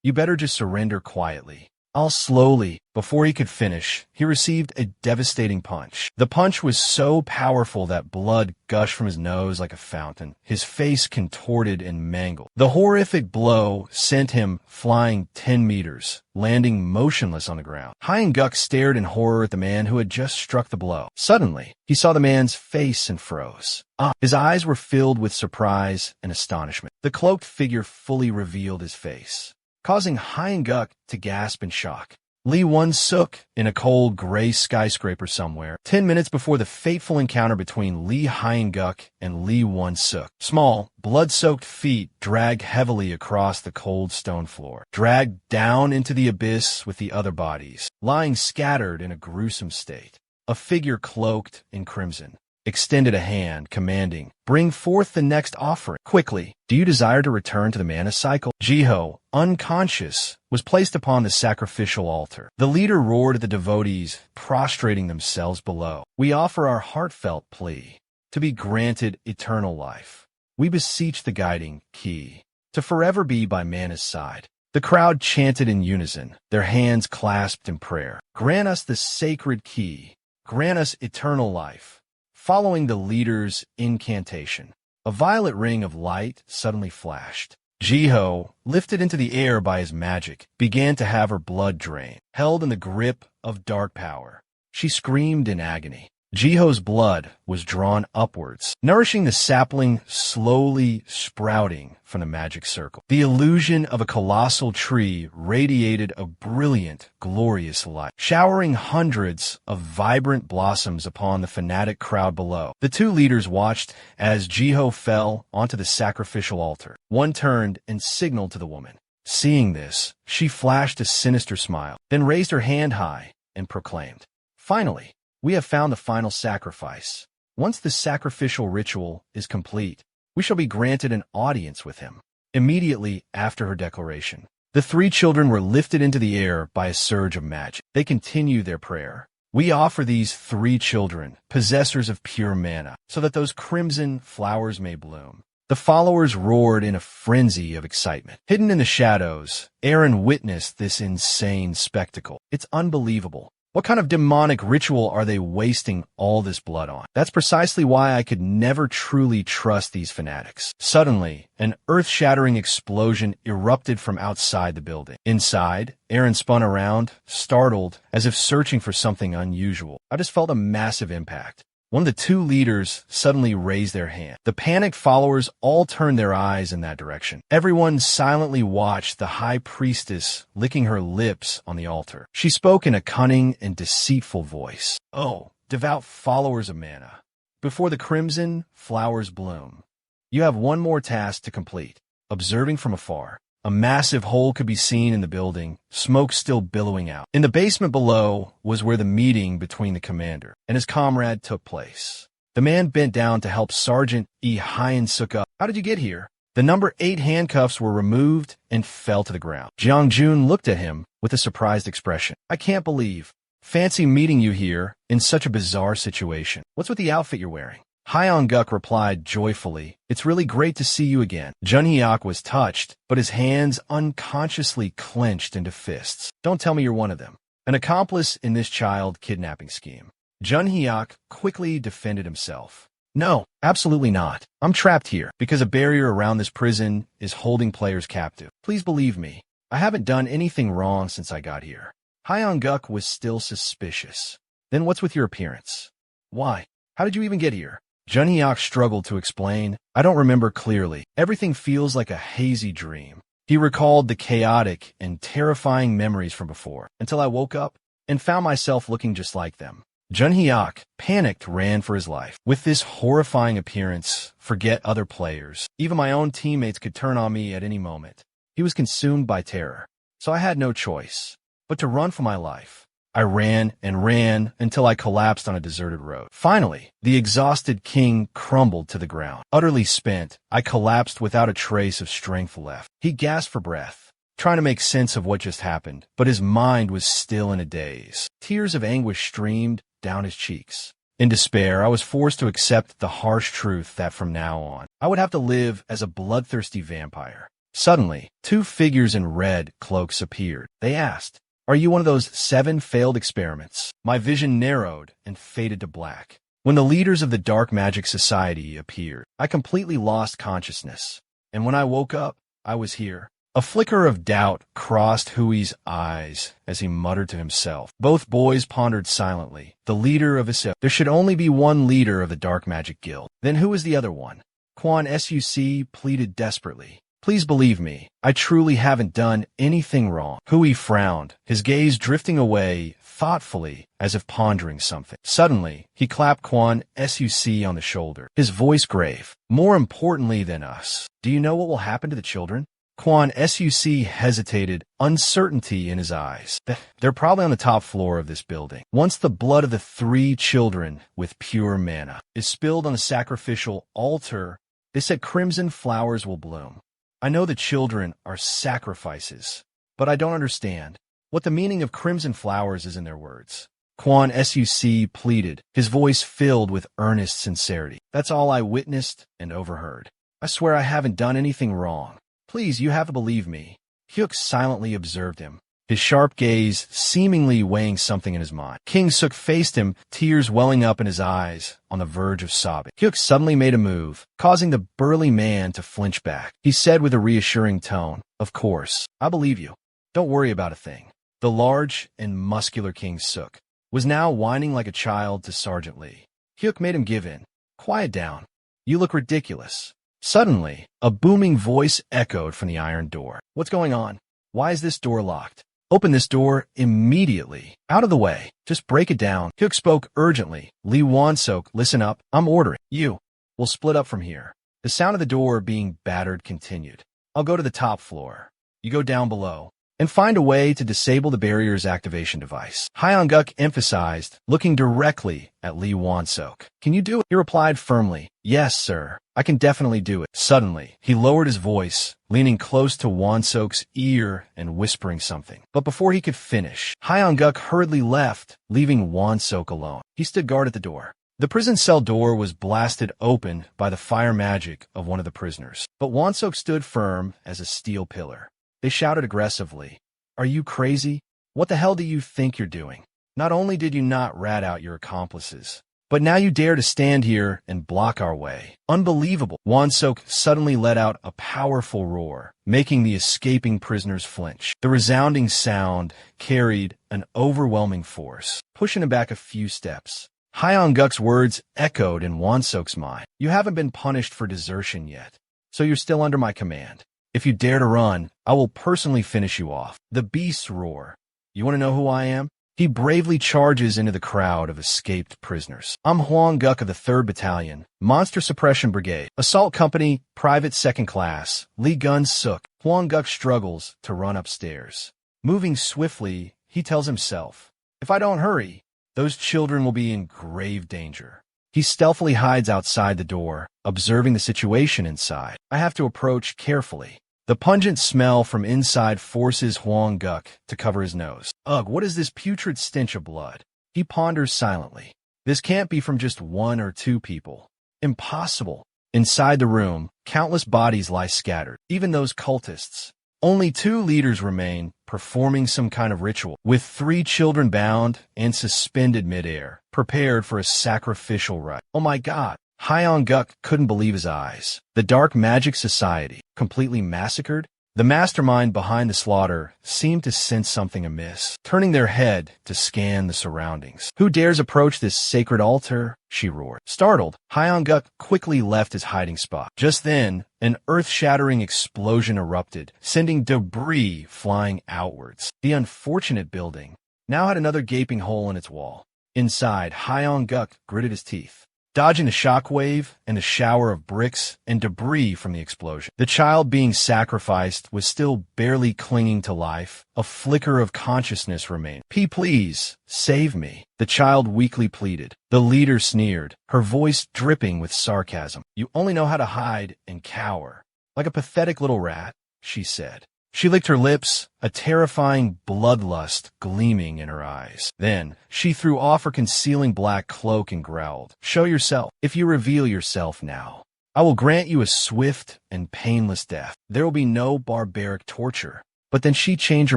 You better just surrender quietly. I'll slowly. Before he could finish, he received a devastating punch. The punch was so powerful that blood gushed from his nose like a fountain. His face contorted and mangled. The horrific blow sent him flying 10 meters, landing motionless on the ground. Hyang-guk stared in horror at the man who had just struck the blow. Suddenly, he saw the man's face and froze. His eyes were filled with surprise and astonishment. The cloaked figure fully revealed his face, causing Hyang-guk to gasp in shock. Lee Won-suk in a cold gray skyscraper somewhere, 10 minutes before the fateful encounter between Lee Hyang-guk and Lee Won-suk. Small, blood-soaked feet dragged heavily across the cold stone floor, dragged down into the abyss with the other bodies, lying scattered in a gruesome state. A figure cloaked in crimson, extended a hand, commanding, "Bring forth the next offering. Quickly, do you desire to return to the mana cycle?" Jiho, unconscious, was placed upon the sacrificial altar. The leader roared at the devotees, prostrating themselves below. "We offer our heartfelt plea to be granted eternal life. We beseech the guiding key to forever be by Mana's side." The crowd chanted in unison, their hands clasped in prayer. "Grant us the sacred key. Grant us eternal life." Following the leader's incantation, a violet ring of light suddenly flashed. Jiho, lifted into the air by his magic, began to have her blood drained. Held in the grip of dark power, she screamed in agony. Jiho's blood was drawn upwards, nourishing the sapling slowly sprouting from the magic circle. The illusion of a colossal tree radiated a brilliant, glorious light, showering hundreds of vibrant blossoms upon the fanatic crowd below. The two leaders watched as Jiho fell onto the sacrificial altar. One turned and signaled to the woman. Seeing this, she flashed a sinister smile, then raised her hand high and proclaimed, "Finally, we have found the final sacrifice. Once the sacrificial ritual is complete, we shall be granted an audience with him." Immediately after her declaration, the three children were lifted into the air by a surge of magic. They continued their prayer. "We offer these three children, possessors of pure mana, so that those crimson flowers may bloom." The followers roared in a frenzy of excitement. Hidden in the shadows, Aaron witnessed this insane spectacle. "It's unbelievable. What kind of demonic ritual are they wasting all this blood on?" That's precisely why I could never truly trust these fanatics. Suddenly, an earth-shattering explosion erupted from outside the building. Inside, Aaron spun around, startled, as if searching for something unusual. I just felt a massive impact. One of the two leaders suddenly raised their hand. The panicked followers all turned their eyes in that direction. Everyone silently watched the high priestess licking her lips on the altar. She spoke in a cunning and deceitful voice. "Oh, devout followers of Mana, before the crimson flowers bloom, you have one more task to complete." Observing from afar, a massive hole could be seen in the building, smoke still billowing out. In the basement below was where the meeting between the commander and his comrade took place. The man bent down to help Sergeant E. Hyen-suk up. "How did you get here?" The number 8 handcuffs were removed and fell to the ground. Jiang Jun looked at him with a surprised expression. "I can't believe. Fancy meeting you here in such a bizarre situation. What's with the outfit you're wearing?" Hyung-guk replied joyfully, "It's really great to see you again." Jun-hyuk was touched, but his hands unconsciously clenched into fists. "Don't tell me you're one of them. An accomplice in this child kidnapping scheme." Jun-hyuk quickly defended himself. "No, absolutely not. I'm trapped here because a barrier around this prison is holding players captive. Please believe me. I haven't done anything wrong since I got here." Hyung-guk was still suspicious. "Then what's with your appearance? Why? How did you even get here?" Jun-hyuk struggled to explain. "I don't remember clearly. Everything feels like a hazy dream." He recalled the chaotic and terrifying memories from before, until I woke up and found myself looking just like them. Jun-hyuk, panicked, ran for his life. With this horrifying appearance, forget other players. Even my own teammates could turn on me at any moment. He was consumed by terror, so I had no choice but to run for my life. I ran and ran until I collapsed on a deserted road. Finally, the exhausted king crumbled to the ground. Utterly spent, I collapsed without a trace of strength left. He gasped for breath, trying to make sense of what just happened, but his mind was still in a daze. Tears of anguish streamed down his cheeks. In despair, I was forced to accept the harsh truth that from now on, I would have to live as a bloodthirsty vampire. Suddenly, 2 figures in red cloaks appeared. They asked, "Are you one of those 7 failed experiments?" My vision narrowed and faded to black. When the leaders of the Dark Magic Society appeared, I completely lost consciousness. And when I woke up, I was here. A flicker of doubt crossed Hui's eyes as he muttered to himself. Both boys pondered silently. The leader of his... There should only be one leader of the Dark Magic Guild. Then who is the other one? Quan Suc pleaded desperately. "Please believe me, I truly haven't done anything wrong." Hui frowned, his gaze drifting away thoughtfully as if pondering something. Suddenly, he clapped Quan Suc on the shoulder, his voice grave. "More importantly than us, do you know what will happen to the children?" Kwon Suk hesitated, uncertainty in his eyes. They're probably on the top floor of this building. Once the blood of the 3 children with pure mana is spilled on the sacrificial altar, they said crimson flowers will bloom. I know the children are sacrifices, but I don't understand what the meaning of crimson flowers is in their words. Kwon Suk pleaded, his voice filled with earnest sincerity. That's all I witnessed and overheard. I swear I haven't done anything wrong. Please, you have to believe me. Hyuk silently observed him, his sharp gaze seemingly weighing something in his mind. King Suk faced him, tears welling up in his eyes, on the verge of sobbing. Hyuk suddenly made a move, causing the burly man to flinch back. He said with a reassuring tone, "Of course, I believe you. Don't worry about a thing." The large and muscular King Suk was now whining like a child to Sergeant Lee. Hyuk made him give in. "Quiet down. You look ridiculous." Suddenly, a booming voice echoed from the iron door. "What's going on? Why is this door locked? Open this door immediately. Out of the way. Just break it down." Hyuk spoke urgently. "Lee Won-sok, listen up. I'm ordering. You. We'll split up from here." The sound of the door being battered continued. "I'll go to the top floor. You go down below and find a way to disable the barrier's activation device." Hyung-guk emphasized, looking directly at Lee Won-sok. "Can you do it?" He replied firmly, "Yes, sir. I can definitely do it." Suddenly, he lowered his voice, leaning close to Won-sok's ear and whispering something. But before he could finish, Hyung-guk hurriedly left, leaving Won-sok alone. He stood guard at the door. The prison cell door was blasted open by the fire magic of one of the prisoners, but Won-sok stood firm as a steel pillar. They shouted aggressively, "Are you crazy? What the hell do you think you're doing? Not only did you not rat out your accomplices, but now you dare to stand here and block our way. Unbelievable." Won-sok suddenly let out a powerful roar, making the escaping prisoners flinch. The resounding sound carried an overwhelming force, pushing him back a few steps. Hyung-guk's words echoed in Won-sok's mind. "You haven't been punished for desertion yet, so you're still under my command. If you dare to run, I will personally finish you off." The beasts roar. "You want to know who I am?" He bravely charges into the crowd of escaped prisoners. "I'm Hwang-guk of the 3rd Battalion, Monster Suppression Brigade, Assault Company, Private 2nd Class, Lee Gun-suk." Hwang-guk struggles to run upstairs. Moving swiftly, he tells himself, "If I don't hurry, those children will be in grave danger." He stealthily hides outside the door, observing the situation inside. "I have to approach carefully." The pungent smell from inside forces Hwang-guk to cover his nose. Ugh, what is this putrid stench of blood? He ponders silently. This can't be from just 1 or 2 people. Impossible. Inside the room, countless bodies lie scattered, even those cultists. Only 2 leaders remain, performing some kind of ritual, with 3 children bound and suspended midair, prepared for a sacrificial rite. Oh my God! Hyung-guk couldn't believe his eyes. The Dark Magic Society, completely massacred? The mastermind behind the slaughter seemed to sense something amiss, turning their head to scan the surroundings. "Who dares approach this sacred altar?" she roared. Startled, Hyung-guk quickly left his hiding spot. Just then, an earth-shattering explosion erupted, sending debris flying outwards. The unfortunate building now had another gaping hole in its wall. Inside, Hyung-guk gritted his teeth, dodging the shockwave and the shower of bricks and debris from the explosion. The child being sacrificed was still barely clinging to life. A flicker of consciousness remained. Please, save me," the child weakly pleaded. The leader sneered, her voice dripping with sarcasm. "You only know how to hide and cower, like a pathetic little rat," she said. She licked her lips, a terrifying bloodlust gleaming in her eyes. Then, she threw off her concealing black cloak and growled, "Show yourself. If you reveal yourself now, I will grant you a swift and painless death. There will be no barbaric torture." But then she changed her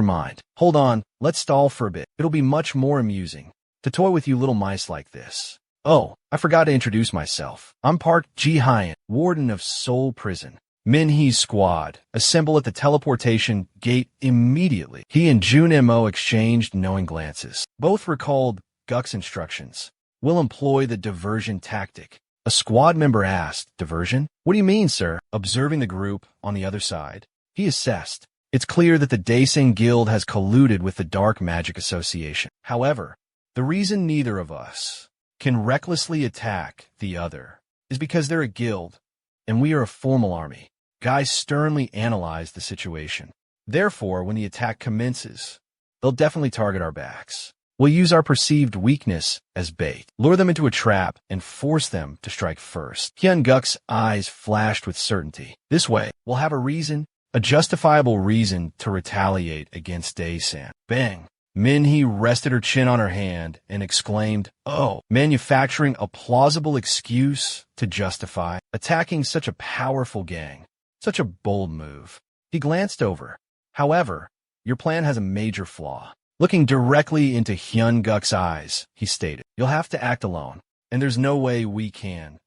mind. "Hold on, let's stall for a bit. It'll be much more amusing to toy with you little mice like this. Oh, I forgot to introduce myself. I'm Park Ji-hyun, Warden of Seoul Prison. Min-hee's squad, assemble at the teleportation gate immediately." He and Jun Mo exchanged knowing glances. Both recalled Guk's instructions. "We'll employ the diversion tactic." A squad member asked, "Diversion? What do you mean, sir?" Observing the group on the other side, he assessed. It's clear that the Daesing Guild has colluded with the Dark Magic Association. However, the reason neither of us can recklessly attack the other is because they're a guild, and we are a formal army. Guy sternly analyzed the situation. Therefore, when the attack commences, they'll definitely target our backs. We'll use our perceived weakness as bait, lure them into a trap, and force them to strike first. Hyun-guk's eyes flashed with certainty. This way, we'll have a justifiable reason to retaliate against Dae-san. Bang! Min-hee rested her chin on her hand and exclaimed, "Oh," manufacturing a plausible excuse to justify attacking such a powerful gang. Such a bold move. He glanced over. However, your plan has a major flaw. Looking directly into Hyun-guk's eyes, he stated, "You'll have to act alone, and there's no way we can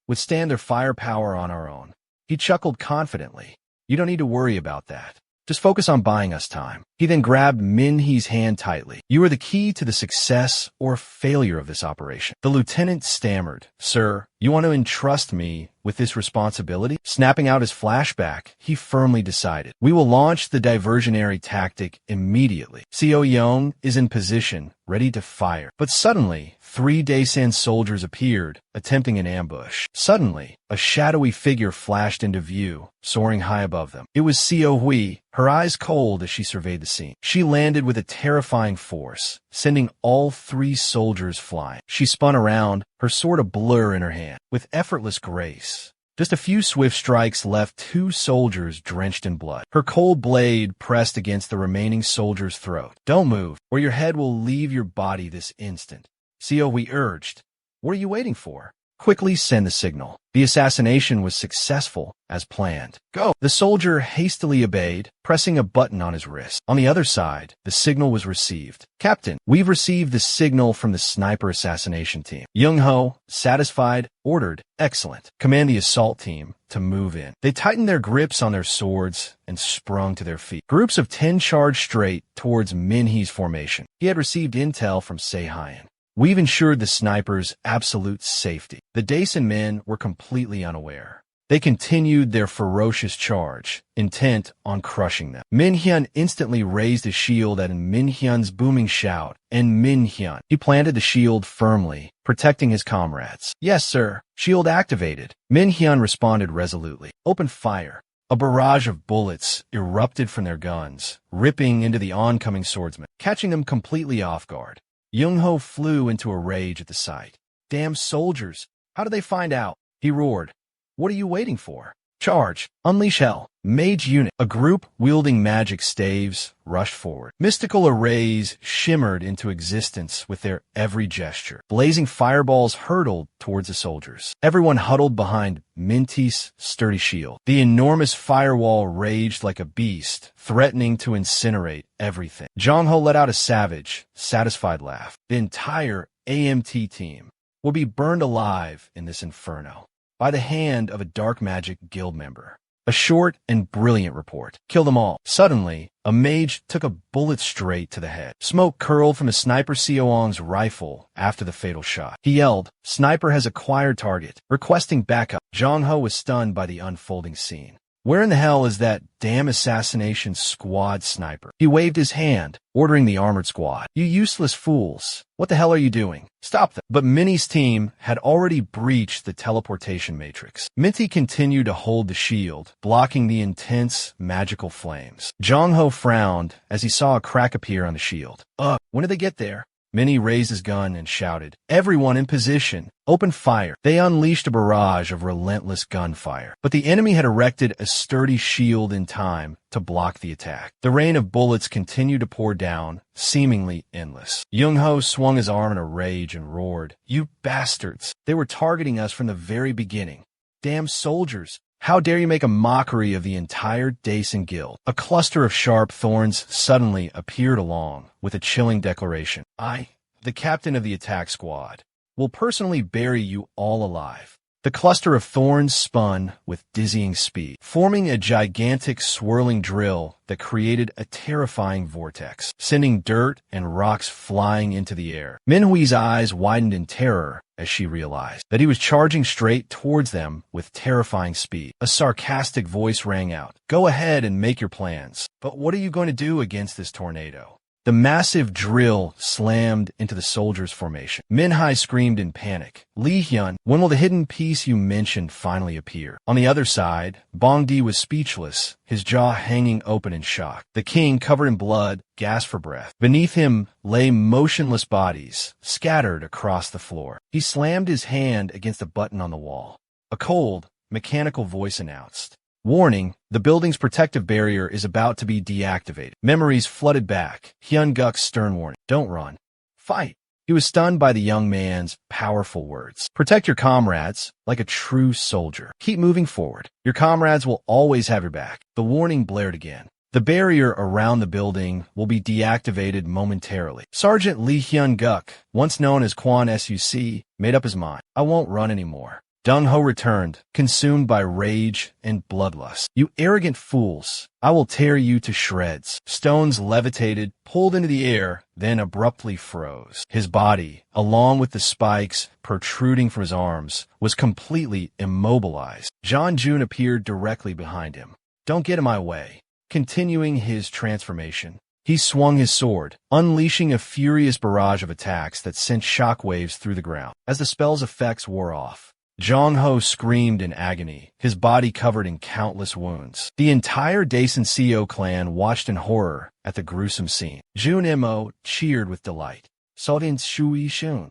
withstand their firepower on our own." He chuckled confidently. "You don't need to worry about that. Just focus on buying us time." He then grabbed Min-hee's hand tightly. "You are the key to the success or failure of this operation." The lieutenant stammered, "Sir, you want to entrust me with this responsibility?" Snapping out his flashback, he firmly decided, "We will launch the diversionary tactic immediately." Seo Young is in position, ready to fire. But suddenly, 3 Dae-san soldiers appeared, attempting an ambush. Suddenly, a shadowy figure flashed into view, soaring high above them. It was Seo Hui, her eyes cold as she surveyed the scene. She landed with a terrifying force, sending all 3 soldiers flying. She spun around, her sword a blur in her hand, with effortless grace. Just a few swift strikes left 2 soldiers drenched in blood. Her cold blade pressed against the remaining soldier's throat. "Don't move, or your head will leave your body this instant," Seo Hui urged. "What are you waiting for? Quickly send the signal." The assassination was successful, as planned. "Go!" The soldier hastily obeyed, pressing a button on his wrist. On the other side, the signal was received. "Captain, we've received the signal from the sniper assassination team." Young-ho, satisfied, ordered, "Excellent. Command the assault team to move in." They tightened their grips on their swords and sprung to their feet. Groups of 10 charged straight towards Min-hee's formation. He had received intel from Se-hyun. "We've ensured the snipers' absolute safety." The Daesan men were completely unaware. They continued their ferocious charge, intent on crushing them. Min-hyun instantly raised his shield at Min-hyun's booming shout, and Min-hyun. He planted the shield firmly, protecting his comrades. "Yes, sir." Shield activated. Min-hyun responded resolutely. "Open fire." A barrage of bullets erupted from their guns, ripping into the oncoming swordsmen, catching them completely off guard. Young-ho flew into a rage at the sight. "Damn soldiers! How did they find out?" he roared. "What are you waiting for? Charge! Unleash hell!" Mage unit, a group wielding magic staves, rushed forward. Mystical arrays shimmered into existence with their every gesture. Blazing fireballs hurtled towards the soldiers. Everyone huddled behind Minty's sturdy shield. The enormous firewall raged like a beast, threatening to incinerate everything. Jong-ho let out a savage, satisfied laugh. The entire AMT team will be burned alive in this inferno by the hand of a dark magic guild member. A short and brilliant report. Kill them all. Suddenly, a mage took a bullet straight to the head. Smoke curled from the sniper Seoong's rifle after the fatal shot. He yelled, "Sniper has acquired target, requesting backup." Jong-ho was stunned by the unfolding scene. Where in the hell is that damn assassination squad sniper? He waved his hand, ordering the armored squad. "You useless fools. What the hell are you doing? Stop them." But Minnie's team had already breached the teleportation matrix. Minty continued to hold the shield, blocking the intense magical flames. Jong-ho frowned as he saw a crack appear on the shield. When did they get there?" Minnie raised his gun and shouted, "Everyone in position! Open fire!" They unleashed a barrage of relentless gunfire, but the enemy had erected a sturdy shield in time to block the attack. The rain of bullets continued to pour down, seemingly endless. Young-ho swung his arm in a rage and roared, "You bastards! They were targeting us from the very beginning. Damn soldiers! How dare you make a mockery of the entire Daesan Guild?" A cluster of sharp thorns suddenly appeared along with a chilling declaration. "I, the captain of the attack squad, will personally bury you all alive." The cluster of thorns spun with dizzying speed, forming a gigantic swirling drill that created a terrifying vortex, sending dirt and rocks flying into the air. Minhui's eyes widened in terror as she realized that he was charging straight towards them with terrifying speed. A sarcastic voice rang out, "Go ahead and make your plans. But what are you going to do against this tornado?" The massive drill slammed into the soldiers' formation. Minhai screamed in panic. Lee Hyun, when will the hidden piece you mentioned finally appear? On the other side, Bongdi was speechless, his jaw hanging open in shock. The king, covered in blood, gasped for breath. Beneath him lay motionless bodies, scattered across the floor. He slammed his hand against a button on the wall. A cold, mechanical voice announced, "Warning, the building's protective barrier is about to be deactivated." Memories flooded back. Hyun-guk's stern warning, "Don't run. Fight." He was stunned by the young man's powerful words. "Protect your comrades like a true soldier. Keep moving forward. Your comrades will always have your back." The warning blared again. The barrier around the building will be deactivated momentarily. Sergeant Lee Hyun-guk, once known as Kwon Suc, made up his mind. "I won't run anymore." Dong-ho returned, consumed by rage and bloodlust. "You arrogant fools, I will tear you to shreds." Stones levitated, pulled into the air, then abruptly froze. His body, along with the spikes protruding from his arms, was completely immobilized. John Jun appeared directly behind him. "Don't get in my way." Continuing his transformation, he swung his sword, unleashing a furious barrage of attacks that sent shockwaves through the ground. As the spell's effects wore off, Jong-ho screamed in agony, his body covered in countless wounds. The entire Daesun Seo clan watched in horror at the gruesome scene. Jun-mo cheered with delight. "Sodin Shui Shun."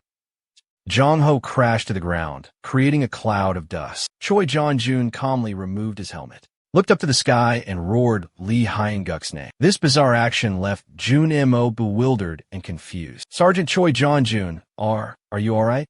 Jong-ho crashed to the ground, creating a cloud of dust. Choi Jong-jun calmly removed his helmet, looked up to the sky, and roared Lee Hyun-guk's name. This bizarre action left Jun-mo bewildered and confused. "Sergeant Choi Jong-jun, are you all right?"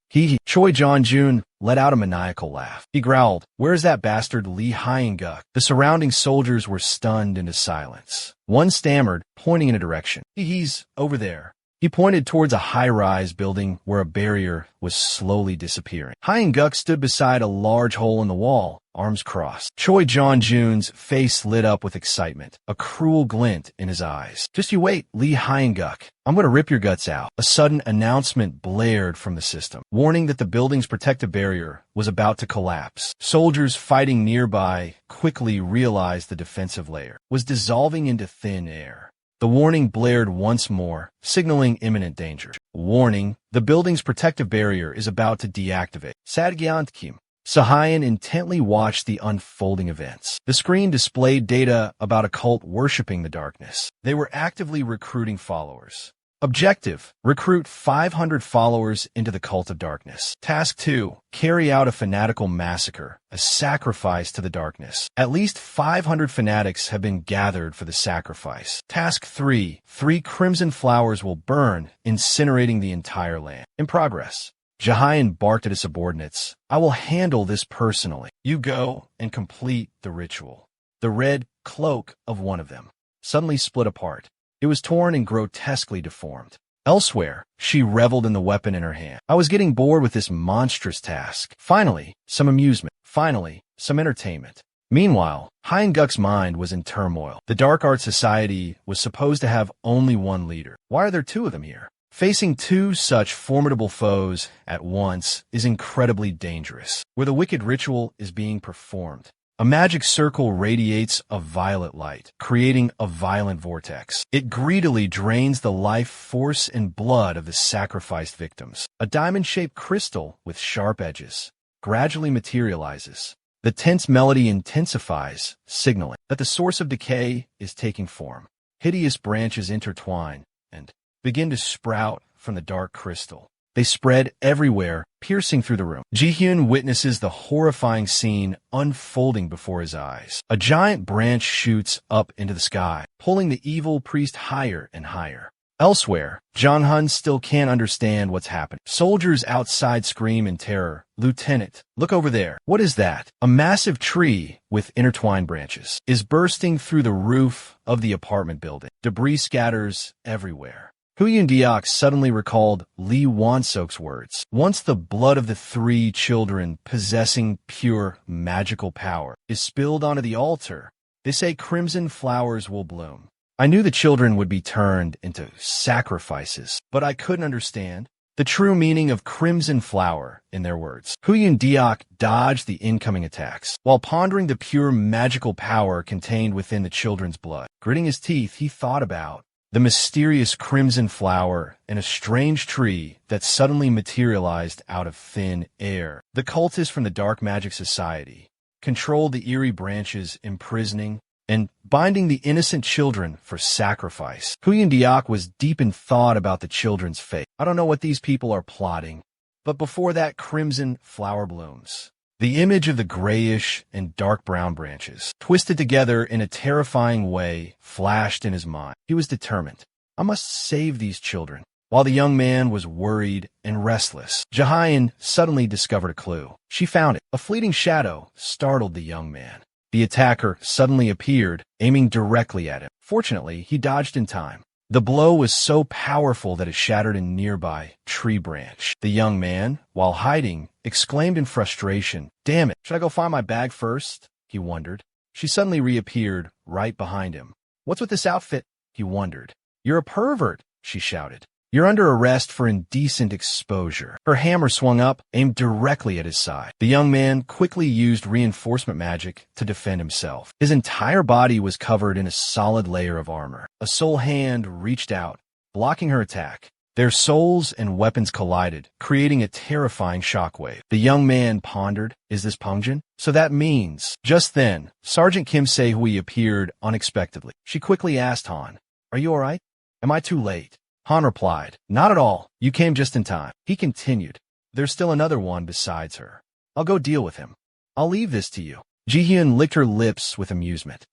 Choi Jong-jun let out a maniacal laugh. He growled, "Where's that bastard Lee Hyun-guk?" The surrounding soldiers were stunned into silence. One stammered, pointing in a direction. "He's over there." He pointed towards a high-rise building where a barrier was slowly disappearing. Hyun-guk stood beside a large hole in the wall, arms crossed. Choi Jong-jun's face lit up with excitement, a cruel glint in his eyes. "Just you wait, Lee Hyun-guk. I'm going to rip your guts out." A sudden announcement blared from the system, warning that the building's protective barrier was about to collapse. Soldiers fighting nearby quickly realized the defensive layer was dissolving into thin air. The warning blared once more, signaling imminent danger. "Warning, the building's protective barrier is about to deactivate." Sadgyeontkим. Sahayan intently watched the unfolding events. The screen displayed data about a cult worshipping the darkness. They were actively recruiting followers. Objective: recruit 500 followers into the cult of darkness. Task 2: carry out a fanatical massacre, a sacrifice to the darkness. At least 500 fanatics have been gathered for the sacrifice. Task 3: 3 crimson flowers will burn, incinerating the entire land. In progress. Jahayan barked at his subordinates. "I will handle this personally. You go and complete the ritual." The red cloak of one of them suddenly split apart. It was torn and grotesquely deformed. Elsewhere, she reveled in the weapon in her hand. "I was getting bored with this monstrous task. Finally, some amusement. Finally, some entertainment." Meanwhile, Hyun-guk's mind was in turmoil. The Dark Art Society was supposed to have only one leader. Why are there two of them here? Facing two such formidable foes at once is incredibly dangerous. Where the wicked ritual is being performed, a magic circle radiates a violet light, creating a violent vortex. It greedily drains the life force and blood of the sacrificed victims. A diamond-shaped crystal with sharp edges gradually materializes. The tense melody intensifies, signaling that the source of decay is taking form. Hideous branches intertwine and begin to sprout from the dark crystal. They spread everywhere, piercing through the room. Ji-hyun witnesses the horrifying scene unfolding before his eyes. A giant branch shoots up into the sky, pulling the evil priest higher and higher. Elsewhere, Jong-hun still can't understand what's happening. Soldiers outside scream in terror. "Lieutenant, look over there." "What is that?" A massive tree with intertwined branches is bursting through the roof of the apartment building. Debris scatters everywhere. Hu Yun-deok suddenly recalled Lee Won-sok's words. "Once the blood of the 3 children possessing pure magical power is spilled onto the altar, they say crimson flowers will bloom." I knew the children would be turned into sacrifices, but I couldn't understand the true meaning of crimson flower in their words. Hu Yun-deok dodged the incoming attacks, while pondering the pure magical power contained within the children's blood. Gritting his teeth, he thought about the mysterious crimson flower, and a strange tree that suddenly materialized out of thin air. The cultists from the Dark Magic Society controlled the eerie branches, imprisoning and binding the innocent children for sacrifice. Huyen Diak was deep in thought about the children's fate. I don't know what these people are plotting, but before that crimson flower blooms, the image of the grayish and dark brown branches, twisted together in a terrifying way, flashed in his mind. He was determined. I must save these children. While the young man was worried and restless, Jahayan suddenly discovered a clue. She found it. A fleeting shadow startled the young man. The attacker suddenly appeared, aiming directly at him. Fortunately, he dodged in time. The blow was so powerful that it shattered a nearby tree branch. The young man, while hiding, exclaimed in frustration, "Damn it, should I go find my bag first?" he wondered. She suddenly reappeared right behind him. "What's with this outfit?" he wondered. "You're a pervert," she shouted. "You're under arrest for indecent exposure." Her hammer swung up, aimed directly at his side. The young man quickly used reinforcement magic to defend himself. His entire body was covered in a solid layer of armor. A soul hand reached out, blocking her attack. Their souls and weapons collided, creating a terrifying shockwave. The young man pondered, "Is this Pungjen?" So that means... Just then, Sergeant Kim Se-hui appeared unexpectedly. She quickly asked Han, "Are you all right? Am I too late?" Han replied, "Not at all. You came just in time." He continued, "There's still another one besides her. I'll go deal with him. I'll leave this to you." Ji-hyun licked her lips with amusement.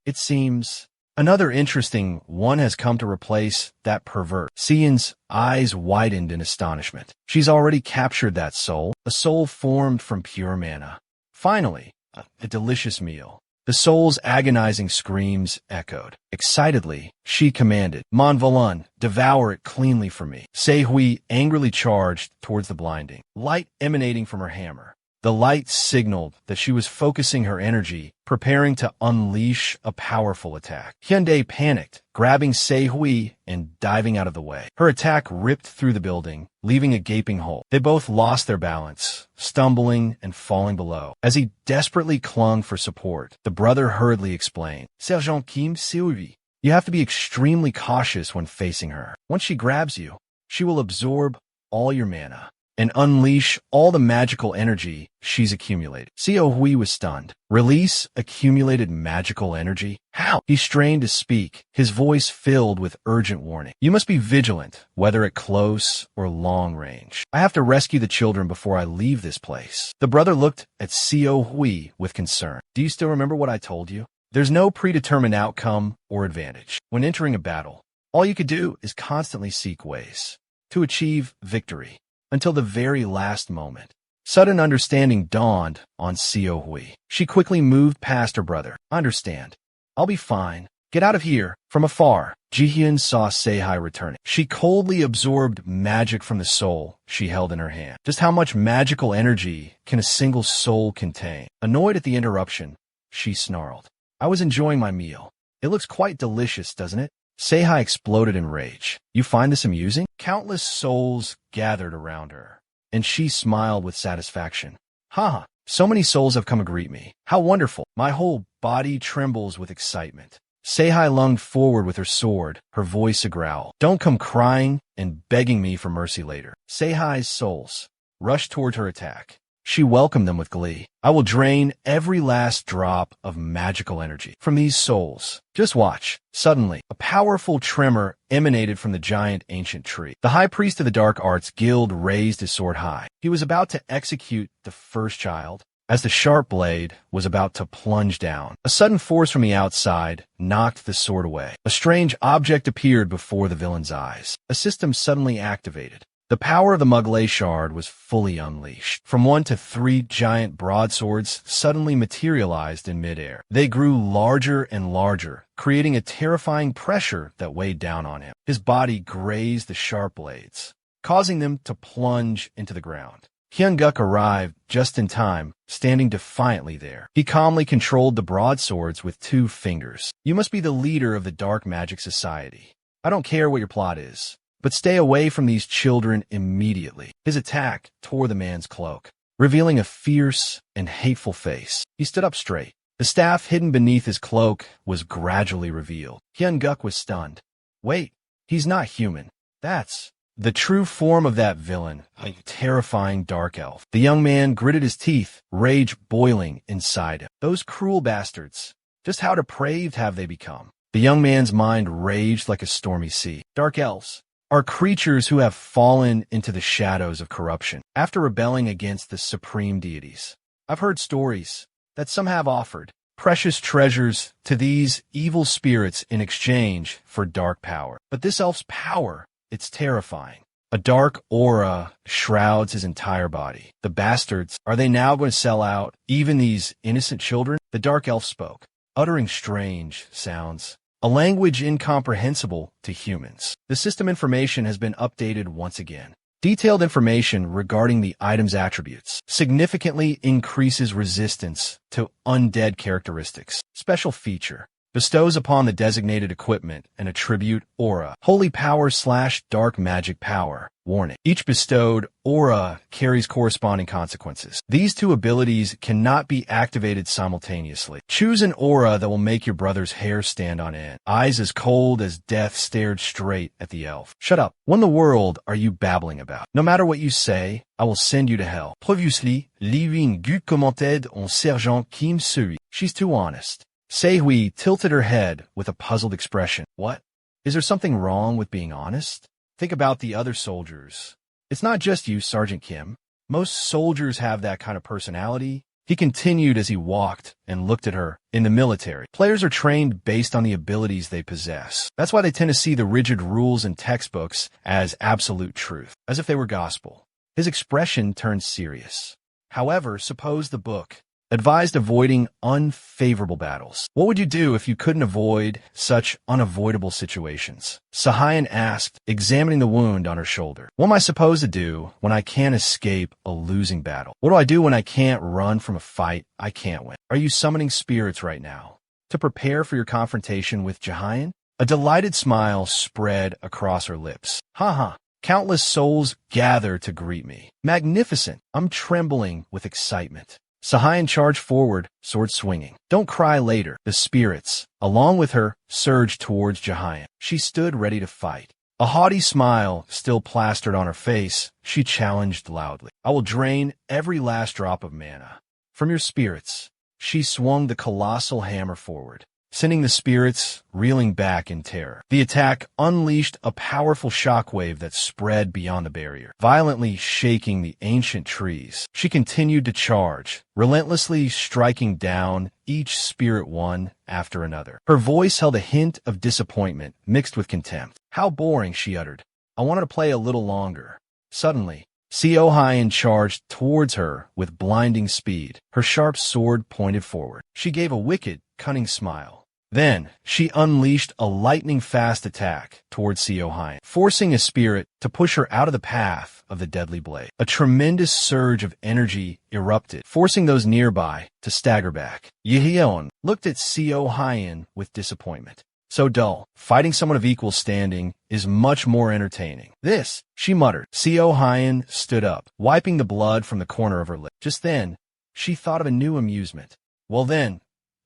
It seems another interesting one has come to replace that pervert. Si-hyun's eyes widened in astonishment. She's already captured that soul, a soul formed from pure mana. Finally, a delicious meal. The soul's agonizing screams echoed. Excitedly, she commanded, "Mon devour it cleanly for me." Se-hui angrily charged towards the blinding light emanating from her hammer. The light signaled that she was focusing her energy, preparing to unleash a powerful attack. Hyundai panicked, grabbing Se-hui and diving out of the way. Her attack ripped through the building, leaving a gaping hole. They both lost their balance, stumbling and falling below. As he desperately clung for support, the brother hurriedly explained, "Sergeant Kim Se-hui, you have to be extremely cautious when facing her. Once she grabs you, she will absorb all your mana and unleash all the magical energy she's accumulated." Se-hui was stunned. Release accumulated magical energy? How? He strained to speak, his voice filled with urgent warning. "You must be vigilant, whether at close or long range. I have to rescue the children before I leave this place." The brother looked at Se-hui with concern. "Do you still remember what I told you? There's no predetermined outcome or advantage. When entering a battle, all you could do is constantly seek ways to achieve victory until the very last moment." Sudden understanding dawned on Se-hui. She quickly moved past her brother. "I understand. I'll be fine. Get out of here." From afar, Ji-hyun saw Se-hai returning. She coldly absorbed magic from the soul she held in her hand. Just how much magical energy can a single soul contain? Annoyed at the interruption, she snarled, "I was enjoying my meal. It looks quite delicious, doesn't it?" Se-hai exploded in rage. "You find this amusing?" Countless souls gathered around her, and she smiled with satisfaction. "Ha! So many souls have come to greet me. How wonderful! My whole body trembles with excitement." Se-hai lunged forward with her sword, her voice a growl. "Don't come crying and begging me for mercy later." Se-hai's souls rushed toward her attack. She welcomed them with glee. "I will drain every last drop of magical energy from these souls. Just watch." Suddenly, a powerful tremor emanated from the giant ancient tree. The high priest of the Dark Arts Guild raised his sword high. He was about to execute the first child, as the sharp blade was about to plunge down. A sudden force from the outside knocked the sword away. A strange object appeared before the villain's eyes. A system suddenly activated. The power of the Mughle Shard was fully unleashed. From 1 to 3 giant broadswords suddenly materialized in midair. They grew larger and larger, creating a terrifying pressure that weighed down on him. His body grazed the sharp blades, causing them to plunge into the ground. Hyun-guk arrived just in time, standing defiantly there. He calmly controlled the broadswords with 2 fingers. "You must be the leader of the Dark Magic Society. I don't care what your plot is, but stay away from these children immediately." His attack tore the man's cloak, revealing a fierce and hateful face. He stood up straight. The staff hidden beneath his cloak was gradually revealed. Hyun-guk was stunned. Wait, he's not human. That's the true form of that villain, a terrifying dark elf. The young man gritted his teeth, rage boiling inside him. Those cruel bastards. Just how depraved have they become? The young man's mind raged like a stormy sea. Dark elves are creatures who have fallen into the shadows of corruption after rebelling against the supreme deities. I've heard stories that some have offered precious treasures to these evil spirits in exchange for dark power. But this elf's power, it's terrifying. A dark aura shrouds his entire body. The bastards, are they now going to sell out even these innocent children? The dark elf spoke, uttering strange sounds, a language incomprehensible to humans. The system information has been updated once again. Detailed information regarding the item's attributes significantly increases resistance to undead characteristics. Special feature. Bestows upon the designated equipment an attribute aura. Holy power / dark magic power. Warning. Each bestowed aura carries corresponding consequences. These two abilities cannot be activated simultaneously. Choose an aura that will make your brother's hair stand on end. Eyes as cold as death stared straight at the elf. Shut up. What in the world are you babbling about? No matter what you say, I will send you to hell. Previously, leaving gut commented on Sergent Kim Sui. She's too honest. Sehui tilted her head with a puzzled expression. What? Is there something wrong with being honest? Think about the other soldiers. It's not just you, Sergeant Kim. Most soldiers have that kind of personality. He continued as he walked and looked at her. In the military, players are trained based on the abilities they possess. That's why they tend to see the rigid rules and textbooks as absolute truth, as if they were gospel. His expression turned serious. However, suppose the book advised avoiding unfavorable battles. What would you do if you couldn't avoid such unavoidable situations? Sahayan asked, examining the wound on her shoulder. What am I supposed to do when I can't escape a losing battle? What do I do when I can't run from a fight I can't win? Are you summoning spirits right now to prepare for your confrontation with Jahayan? A delighted smile spread across her lips. Ha. Countless souls gather to greet me. Magnificent. I'm trembling with excitement. Sahayan charged forward, sword swinging. Don't cry later. The spirits, along with her, surged towards Jahayan. She stood ready to fight. A haughty smile still plastered on her face, she challenged loudly. I will drain every last drop of mana from your spirits. She swung the colossal hammer forward, sending the spirits reeling back in terror. The attack unleashed a powerful shockwave that spread beyond the barrier, violently shaking the ancient trees. She continued to charge, relentlessly striking down each spirit one after another. Her voice held a hint of disappointment mixed with contempt. How boring, she uttered. I wanted to play a little longer. Suddenly, Seohayan charged towards her with blinding speed, her sharp sword pointed forward. She gave a wicked, cunning smile. Then, she unleashed a lightning-fast attack towards Seohayan, forcing a spirit to push her out of the path of the deadly blade. A tremendous surge of energy erupted, forcing those nearby to stagger back. Yeon looked at Seohayan with disappointment. So dull. Fighting someone of equal standing is much more entertaining. This, she muttered. Seohayan stood up, wiping the blood from the corner of her lip. Just then, she thought of a new amusement. Well then,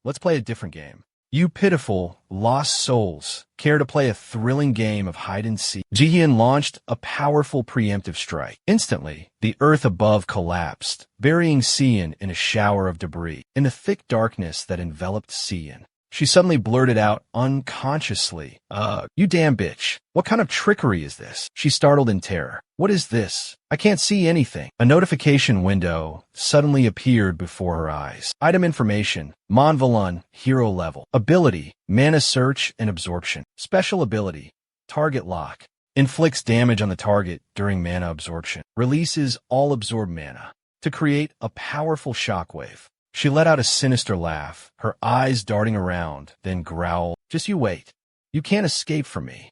let's play a different game. You pitiful, lost souls, care to play a thrilling game of hide-and-seek? Jihyun launched a powerful preemptive strike. Instantly, the earth above collapsed, burying Sian in a shower of debris. In the thick darkness that enveloped Sian, she suddenly blurted out unconsciously, you damn bitch. What kind of trickery is this? She startled in terror. What is this? I can't see anything. A notification window suddenly appeared before her eyes. Item information, Manhwa, hero level. Ability, mana search and absorption. Special ability, target lock. Inflicts damage on the target during mana absorption. Releases all absorbed mana to create a powerful shockwave. She let out a sinister laugh, her eyes darting around, then growled, just you wait. You can't escape from me.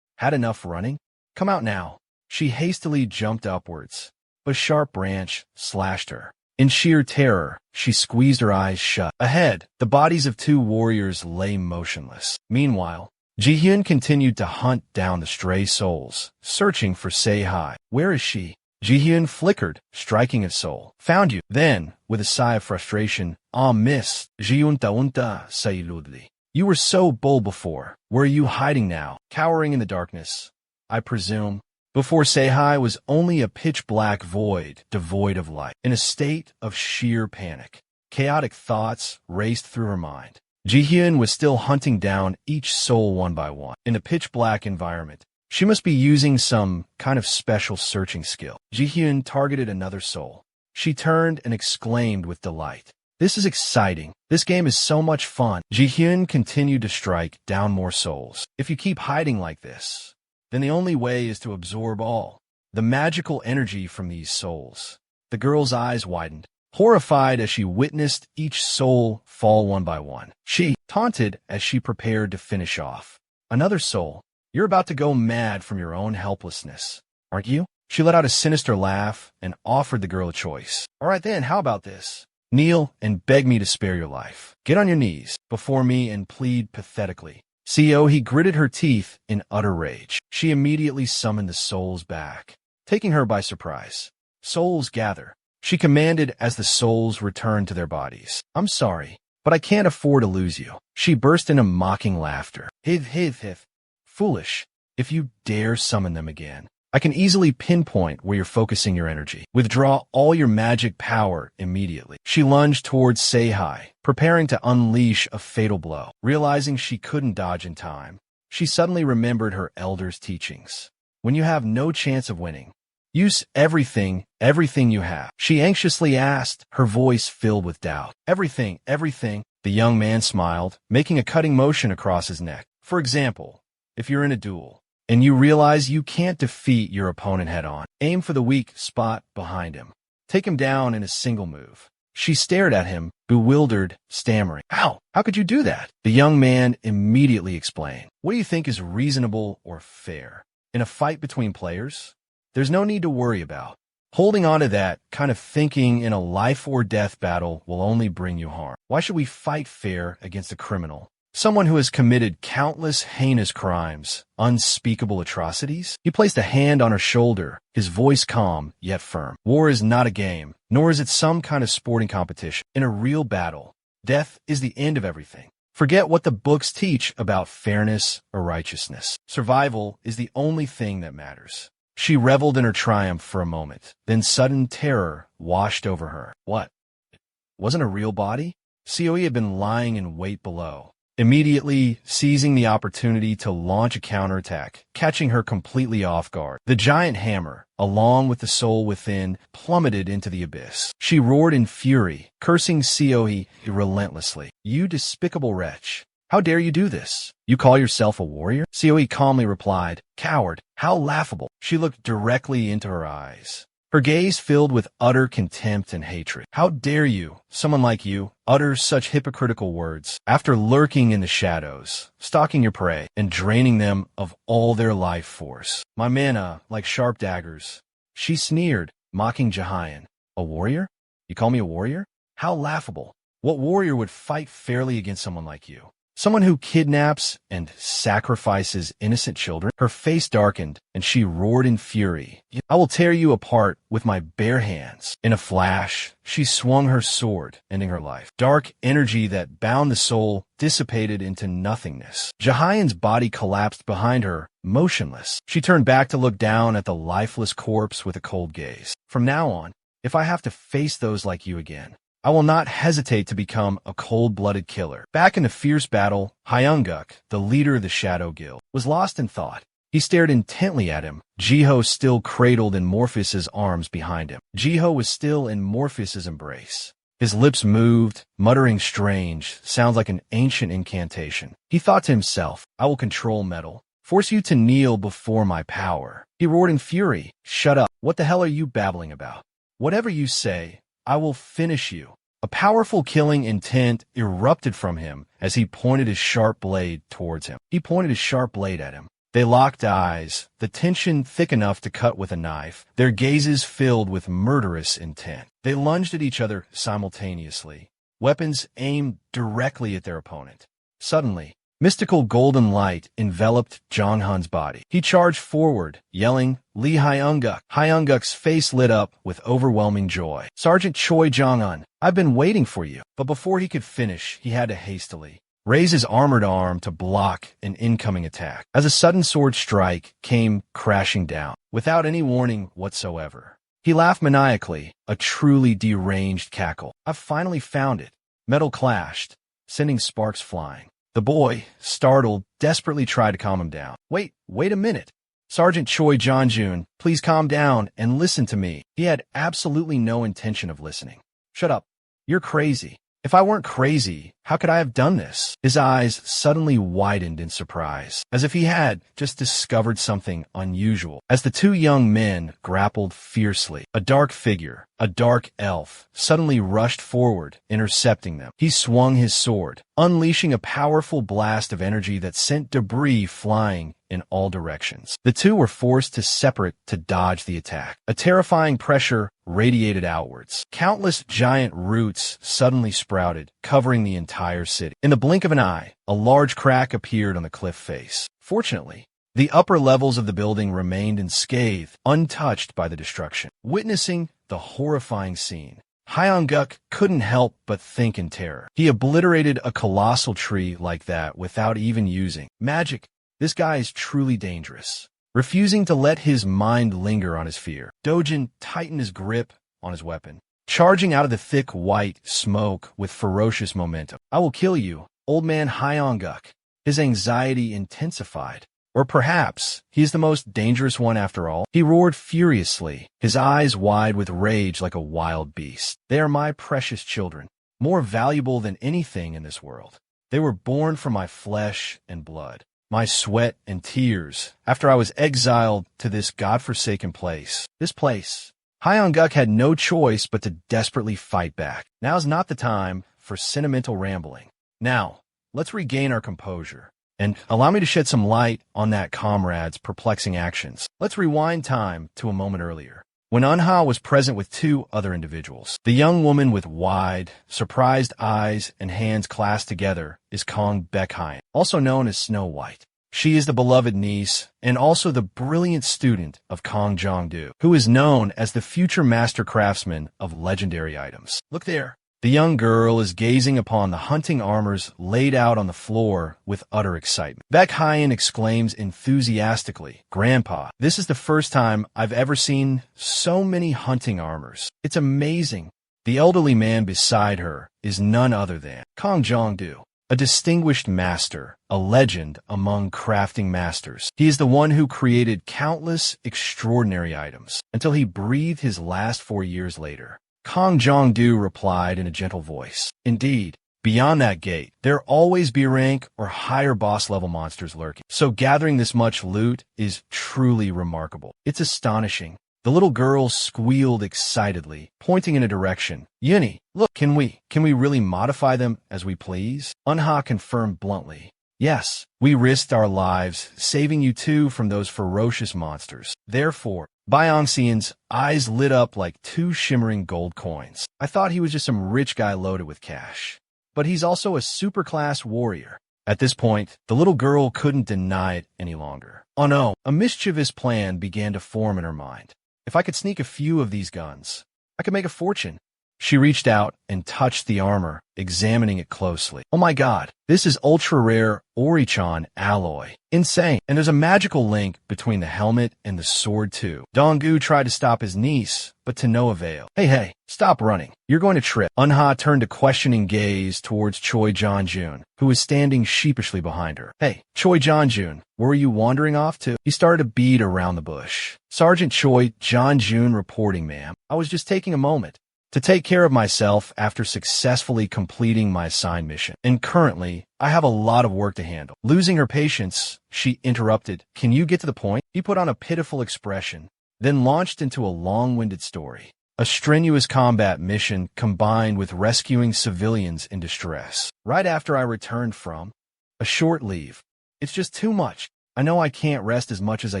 Had enough running? Come out now. She hastily jumped upwards, but a sharp branch slashed her. In sheer terror, she squeezed her eyes shut. Ahead, the bodies of two warriors lay motionless. Meanwhile, Jihyun continued to hunt down the stray souls, searching for Sei-hai. Where is she? Jihyun flickered, striking a soul. Found you. Then, with a sigh of frustration, miss, Jiunta-unta sailudli. You were so bold before. Where are you hiding now? Cowering in the darkness, I presume. Before Seihai was only a pitch-black void, devoid of light. In a state of sheer panic, chaotic thoughts raced through her mind. Jihyun was still hunting down each soul one by one. In a pitch-black environment, she must be using some kind of special searching skill. Jihyun targeted another soul. She turned and exclaimed with delight. This is exciting. This game is so much fun. Jihyun continued to strike down more souls. If you keep hiding like this, then the only way is to absorb all the magical energy from these souls. The girl's eyes widened, horrified as she witnessed each soul fall one by one. She taunted as she prepared to finish off another soul. You're about to go mad from your own helplessness, aren't you? She let out a sinister laugh and offered the girl a choice. All right then, how about this? Kneel and beg me to spare your life. Get on your knees before me and plead pathetically. He gritted her teeth in utter rage. She immediately summoned the souls back, taking her by surprise. Souls gather, she commanded as the souls returned to their bodies. I'm sorry, but I can't afford to lose you. She burst into mocking laughter. Hiv. Foolish. If you dare summon them again, I can easily pinpoint where you're focusing your energy. Withdraw all your magic power immediately. She lunged towards Seihai, preparing to unleash a fatal blow. Realizing she couldn't dodge in time, she suddenly remembered her elder's teachings. When you have no chance of winning, use everything you have. She anxiously asked, her voice filled with doubt. Everything. The young man smiled, making a cutting motion across his neck. For example, if you're in a duel, and you realize you can't defeat your opponent head-on, aim for the weak spot behind him. Take him down in a single move. She stared at him, bewildered, stammering. How could you do that? The young man immediately explained. What do you think is reasonable or fair? In a fight between players, there's no need to worry about. Holding on to that kind of thinking in a life-or-death battle will only bring you harm. Why should we fight fair against a criminal? Someone who has committed countless heinous crimes, unspeakable atrocities? He placed a hand on her shoulder, his voice calm yet firm. War is not a game, nor is it some kind of sporting competition. In a real battle, death is the end of everything. Forget what the books teach about fairness or righteousness. Survival is the only thing that matters. She reveled in her triumph for a moment, then sudden terror washed over her. What? It wasn't a real body? Coe had been lying in wait below, immediately seizing the opportunity to launch a counterattack, catching her completely off guard. The giant hammer, along with the soul within, plummeted into the abyss. She roared in fury, cursing Coe relentlessly. You despicable wretch. How dare you do this? You call yourself a warrior? Coe calmly replied, Coward, how laughable. She looked directly into her eyes, her gaze filled with utter contempt and hatred. How dare you, someone like you, utter such hypocritical words after lurking in the shadows, stalking your prey, and draining them of all their life force. My mana, like sharp daggers. She sneered, mocking Jihyun. A warrior? You call me a warrior? How laughable. What warrior would fight fairly against someone like you? Someone who kidnaps and sacrifices innocent children? Her face darkened, and she roared in fury. I will tear you apart with my bare hands. In a flash, she swung her sword, ending her life. Dark energy that bound the soul dissipated into nothingness. Jihyun's body collapsed behind her, motionless. She turned back to look down at the lifeless corpse with a cold gaze. From now on, if I have to face those like you again, I will not hesitate to become a cold-blooded killer. Back in the fierce battle, Hyunguk, the leader of the Shadow Guild, was lost in thought. He stared intently at him, Jiho still cradled in Morpheus's arms behind him. Jiho was still in Morpheus's embrace. His lips moved, muttering strange, sounds like an ancient incantation. He thought to himself, I will control metal, force you to kneel before my power. He roared in fury, Shut up, what the hell are you babbling about? Whatever you say, I will finish you. A powerful killing intent erupted from him as he pointed his sharp blade towards him. He pointed his sharp blade at him. They locked eyes, the tension thick enough to cut with a knife, their gazes filled with murderous intent. They lunged at each other simultaneously, weapons aimed directly at their opponent. Suddenly, mystical golden light enveloped Jonghun's body. He charged forward, yelling, Lee Hyunguk. Hyunguk's face lit up with overwhelming joy. Sergeant Choi Jonghun, I've been waiting for you. But before he could finish, he had to hastily raise his armored arm to block an incoming attack, as a sudden sword strike came crashing down, without any warning whatsoever. He laughed maniacally, a truly deranged cackle. "I've finally found it." Metal clashed, sending sparks flying. The boy, startled, desperately tried to calm him down. Wait a minute. Sergeant Choi Janjun, please calm down and listen to me." He had absolutely no intention of listening. "Shut up. You're crazy." "If I weren't crazy, how could I have done this?" His eyes suddenly widened in surprise, as if he had just discovered something unusual. As the two young men grappled fiercely, a dark figure, a dark elf, suddenly rushed forward, intercepting them. He swung his sword, unleashing a powerful blast of energy that sent debris flying in all directions. The two were forced to separate to dodge the attack. A terrifying pressure radiated outwards. Countless giant roots suddenly sprouted, covering the entire city. In the blink of an eye, a large crack appeared on the cliff face. Fortunately, the upper levels of the building remained unscathed, untouched by the destruction. Witnessing the horrifying scene, Hyung-guk couldn't help but think in terror. He obliterated a colossal tree like that without even using magic. This guy is truly dangerous. Refusing to let his mind linger on his fear, Dojin tightened his grip on his weapon, charging out of the thick white smoke with ferocious momentum. "I will kill you, old man Hyung-guk." His anxiety intensified. Or perhaps he is the most dangerous one after all. He roared furiously, his eyes wide with rage like a wild beast. "They are my precious children, more valuable than anything in this world. They were born from my flesh and blood, my sweat and tears, after I was exiled to this godforsaken place. This place." Hyung-guk had no choice but to desperately fight back. Now's not the time for sentimental rambling. Now, let's regain our composure. And allow me to shed some light on that comrade's perplexing actions. Let's rewind time to a moment earlier, when Unha was present with two other individuals. The young woman with wide, surprised eyes and hands clasped together is Kong Baekhyun, also known as Snow White. She is the beloved niece and also the brilliant student of Kong Jong-do, who is known as the future master craftsman of legendary items. Look there. The young girl is gazing upon the hunting armors laid out on the floor with utter excitement. Baekhyun exclaims enthusiastically, "Grandpa, this is the first time I've ever seen so many hunting armors. It's amazing." The elderly man beside her is none other than Kong Jong-do, a distinguished master, a legend among crafting masters. He is the one who created countless extraordinary items until he breathed his last 4 years later. Kong Jong-do replied in a gentle voice, "Indeed, beyond that gate, there always be rank or higher boss-level monsters lurking. So gathering this much loot is truly remarkable. It's astonishing." The little girl squealed excitedly, pointing in a direction. "Yuni, look, can we really modify them as we please?" Unha confirmed bluntly. "Yes, we risked our lives, saving you two from those ferocious monsters. Therefore," Byong-seon's eyes lit up like two shimmering gold coins. "I thought he was just some rich guy loaded with cash. But he's also a super-class warrior." At this point, the little girl couldn't deny it any longer. Oh no, a mischievous plan began to form in her mind. "If I could sneak a few of these guns, I could make a fortune." She reached out and touched the armor, examining it closely. "Oh my god, this is ultra-rare Orichan alloy. Insane. And there's a magical link between the helmet and the sword too." Donggu tried to stop his niece, but to no avail. Hey, stop running. You're going to trip." Unha turned a questioning gaze towards Choi Janjun, who was standing sheepishly behind her. "Hey, Choi Janjun, where are you wandering off to?" He started to beat around the bush. "Sergeant Choi Janjun reporting, ma'am. I was just taking a moment to take care of myself after successfully completing my assigned mission. And currently, I have a lot of work to handle." Losing her patience, she interrupted. "Can you get to the point?" He put on a pitiful expression, then launched into a long-winded story. A strenuous combat mission combined with rescuing civilians in distress. Right after I returned from a short leave. It's just too much. I know I can't rest as much as I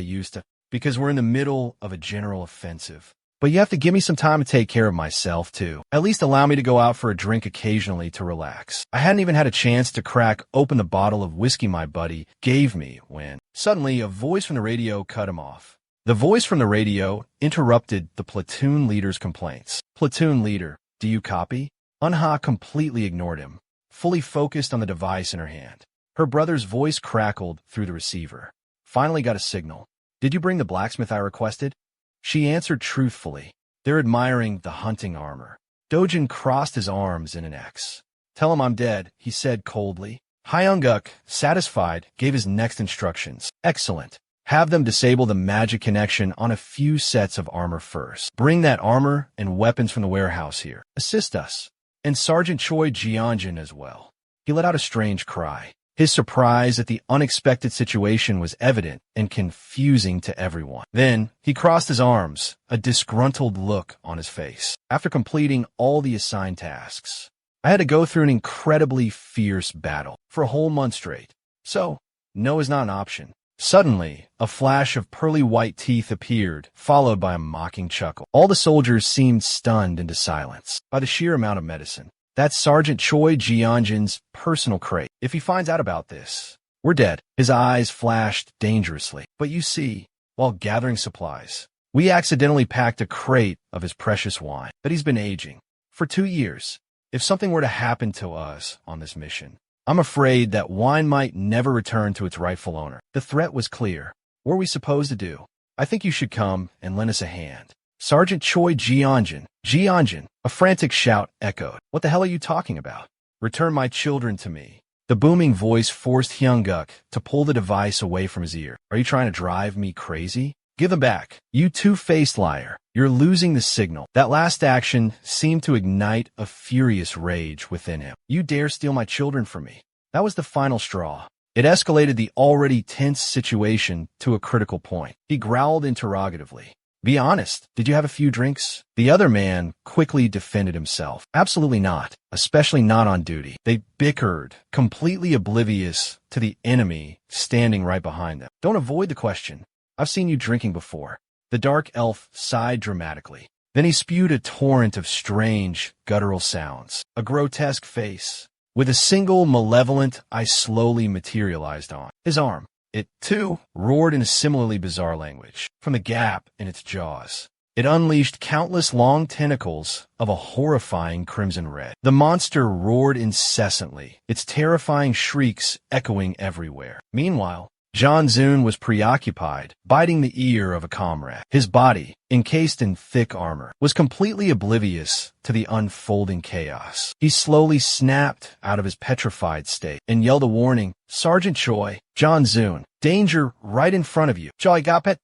used to because we're in the middle of a general offensive. But you have to give me some time to take care of myself, too. At least allow me to go out for a drink occasionally to relax. I hadn't even had a chance to crack open the bottle of whiskey my buddy gave me when suddenly a voice from the radio cut him off. The voice from the radio interrupted the platoon leader's complaints. "Platoon leader, do you copy?" Unha completely ignored him. fully focused on the device in her hand. Her brother's voice crackled through the receiver. Finally got a signal. Did you bring the blacksmith I requested? She answered truthfully. They're admiring the hunting armor. Dojin crossed his arms in an X. Tell him I'm dead, he said coldly. Hyunguk, satisfied, gave his next instructions. Excellent. Have them disable the magic connection on a few sets of armor first. Bring that armor and weapons from the warehouse here. Assist us. And Sergeant Choi Jeonjin as well. He let out a strange cry. His surprise at the unexpected situation was evident and confusing to everyone. Then, he crossed his arms, a disgruntled look on his face. After completing all the assigned tasks, I had to go through an incredibly fierce battle for a whole month straight. So, no is not an option. Suddenly, a flash of pearly white teeth appeared, followed by a mocking chuckle. All the soldiers seemed stunned into silence by the sheer amount of medicine. That's Sergeant Choi Jeonjin's personal crate. If he finds out about this, we're dead. His eyes flashed dangerously. But you see, while gathering supplies, we accidentally packed a crate of his precious wine that he's been aging for 2 years. If something were to happen to us on this mission, I'm afraid that wine might never return to its rightful owner. The threat was clear. What are we supposed to do? I think you should come and lend us a hand. Sergeant Choi Jeonjin. Jeonjin. A frantic shout echoed. What the hell are you talking about? Return my children to me. The booming voice forced Hyunguk to pull the device away from his ear. Are you trying to drive me crazy? Give them back. You two-faced liar. You're losing the signal. That last action seemed to ignite a furious rage within him. You dare steal my children from me. That was the final straw. It escalated the already tense situation to a critical point. He growled interrogatively. Be honest, did you have a few drinks? The other man quickly defended himself. Absolutely not, especially not on duty. They bickered, completely oblivious to the enemy standing right behind them. Don't avoid the question. I've seen you drinking before. The dark elf sighed dramatically. Then he spewed a torrent of strange, guttural sounds. A grotesque face, with a single malevolent eye slowly materialized on his arm. It, too, roared in a similarly bizarre language. From the gap in its jaws, it unleashed countless long tentacles of a horrifying crimson red. The monster roared incessantly, its terrifying shrieks echoing everywhere. Meanwhile, Jeonjun was preoccupied, biting the ear of a comrade. His body, encased in thick armor, was completely oblivious to the unfolding chaos. He slowly snapped out of his petrified state and yelled a warning. Sergeant Choi, Jeonjun, danger right in front of you. Choi Gapet,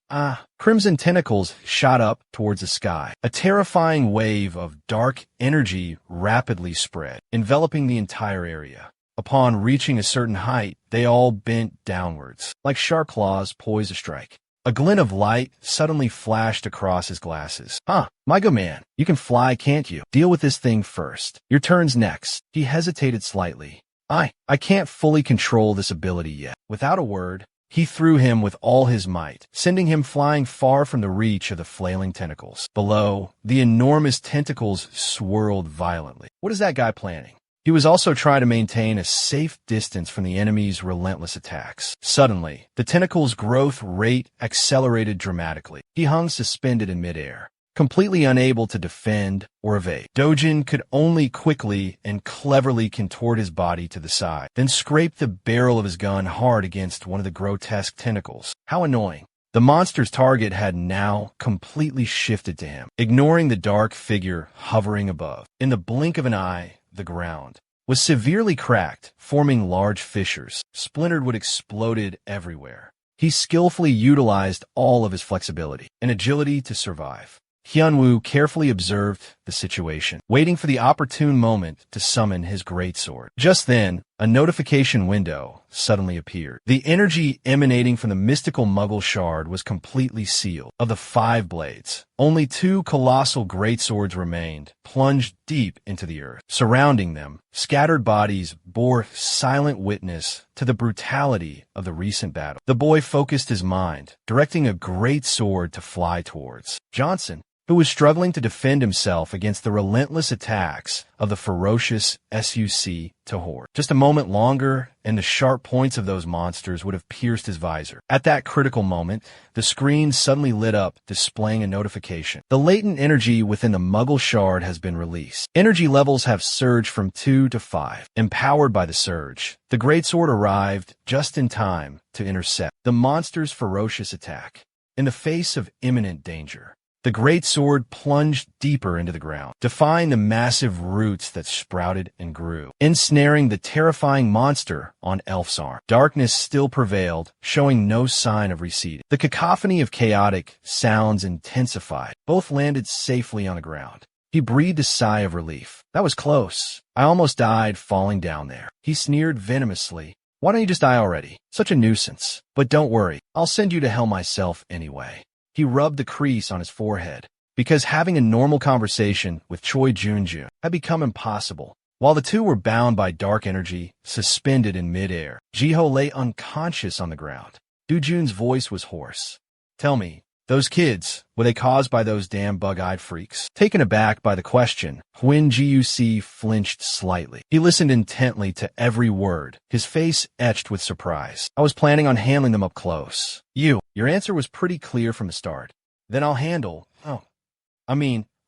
Crimson tentacles shot up towards the sky. A terrifying wave of dark energy rapidly spread, enveloping the entire area. Upon reaching a certain height, they all bent downwards, like shark claws poised to strike. A glint of light suddenly flashed across his glasses. My good man, you can fly, can't you? Deal with this thing first. Your turn's next. He hesitated slightly. I can't fully control this ability yet. Without a word, he threw him with all his might, sending him flying far from the reach of the flailing tentacles. Below, the enormous tentacles swirled violently. What is that guy planning? He was also trying to maintain a safe distance from the enemy's relentless attacks. Suddenly, the tentacle's growth rate accelerated dramatically. He hung suspended in midair, completely unable to defend or evade. Dojin could only quickly and cleverly contort his body to the side, then scrape the barrel of his gun hard against one of the grotesque tentacles. How annoying. The monster's target had now completely shifted to him, ignoring the dark figure hovering above. In the blink of an eye, the ground was severely cracked, forming large fissures. Splintered wood exploded everywhere. He skillfully utilized all of his flexibility and agility to survive. Hyunwoo carefully observed the situation, waiting for the opportune moment to summon his greatsword. Just then, a notification window suddenly appeared. The energy emanating from the mystical Muggle shard was completely sealed. Of the 5 blades, only 2 colossal greatswords remained, plunged deep into the earth. Surrounding them, scattered bodies bore silent witness to the brutality of the recent battle. The boy focused his mind, directing a greatsword to fly towards Johnson, who was struggling to defend himself against the relentless attacks of the ferocious SUC Tahor. Just a moment longer, and the sharp points of those monsters would have pierced his visor. At that critical moment, the screen suddenly lit up, displaying a notification. The latent energy within the Muggle shard has been released. Energy levels have surged from 2 to 5. Empowered by the surge, the greatsword arrived just in time to intercept the monster's ferocious attack. In the face of imminent danger, the great sword plunged deeper into the ground, defying the massive roots that sprouted and grew, ensnaring the terrifying monster on Elf's arm. Darkness still prevailed, showing no sign of receding. The cacophony of chaotic sounds intensified. Both landed safely on the ground. He breathed a sigh of relief. That was close. I almost died falling down there. He sneered venomously. Why don't you just die already? Such a nuisance. But don't worry, I'll send you to hell myself anyway. He rubbed the crease on his forehead, because having a normal conversation with Choi Junjun had become impossible. While the two were bound by dark energy, suspended in midair, Jiho lay unconscious on the ground. Dujun's voice was hoarse. Tell me, those kids, were they caused by those damn bug-eyed freaks? Taken aback by the question, Huin Guc flinched slightly. He listened intently to every word, his face etched with surprise. I was planning on handling them up close. Your answer was pretty clear from the start. Then I'll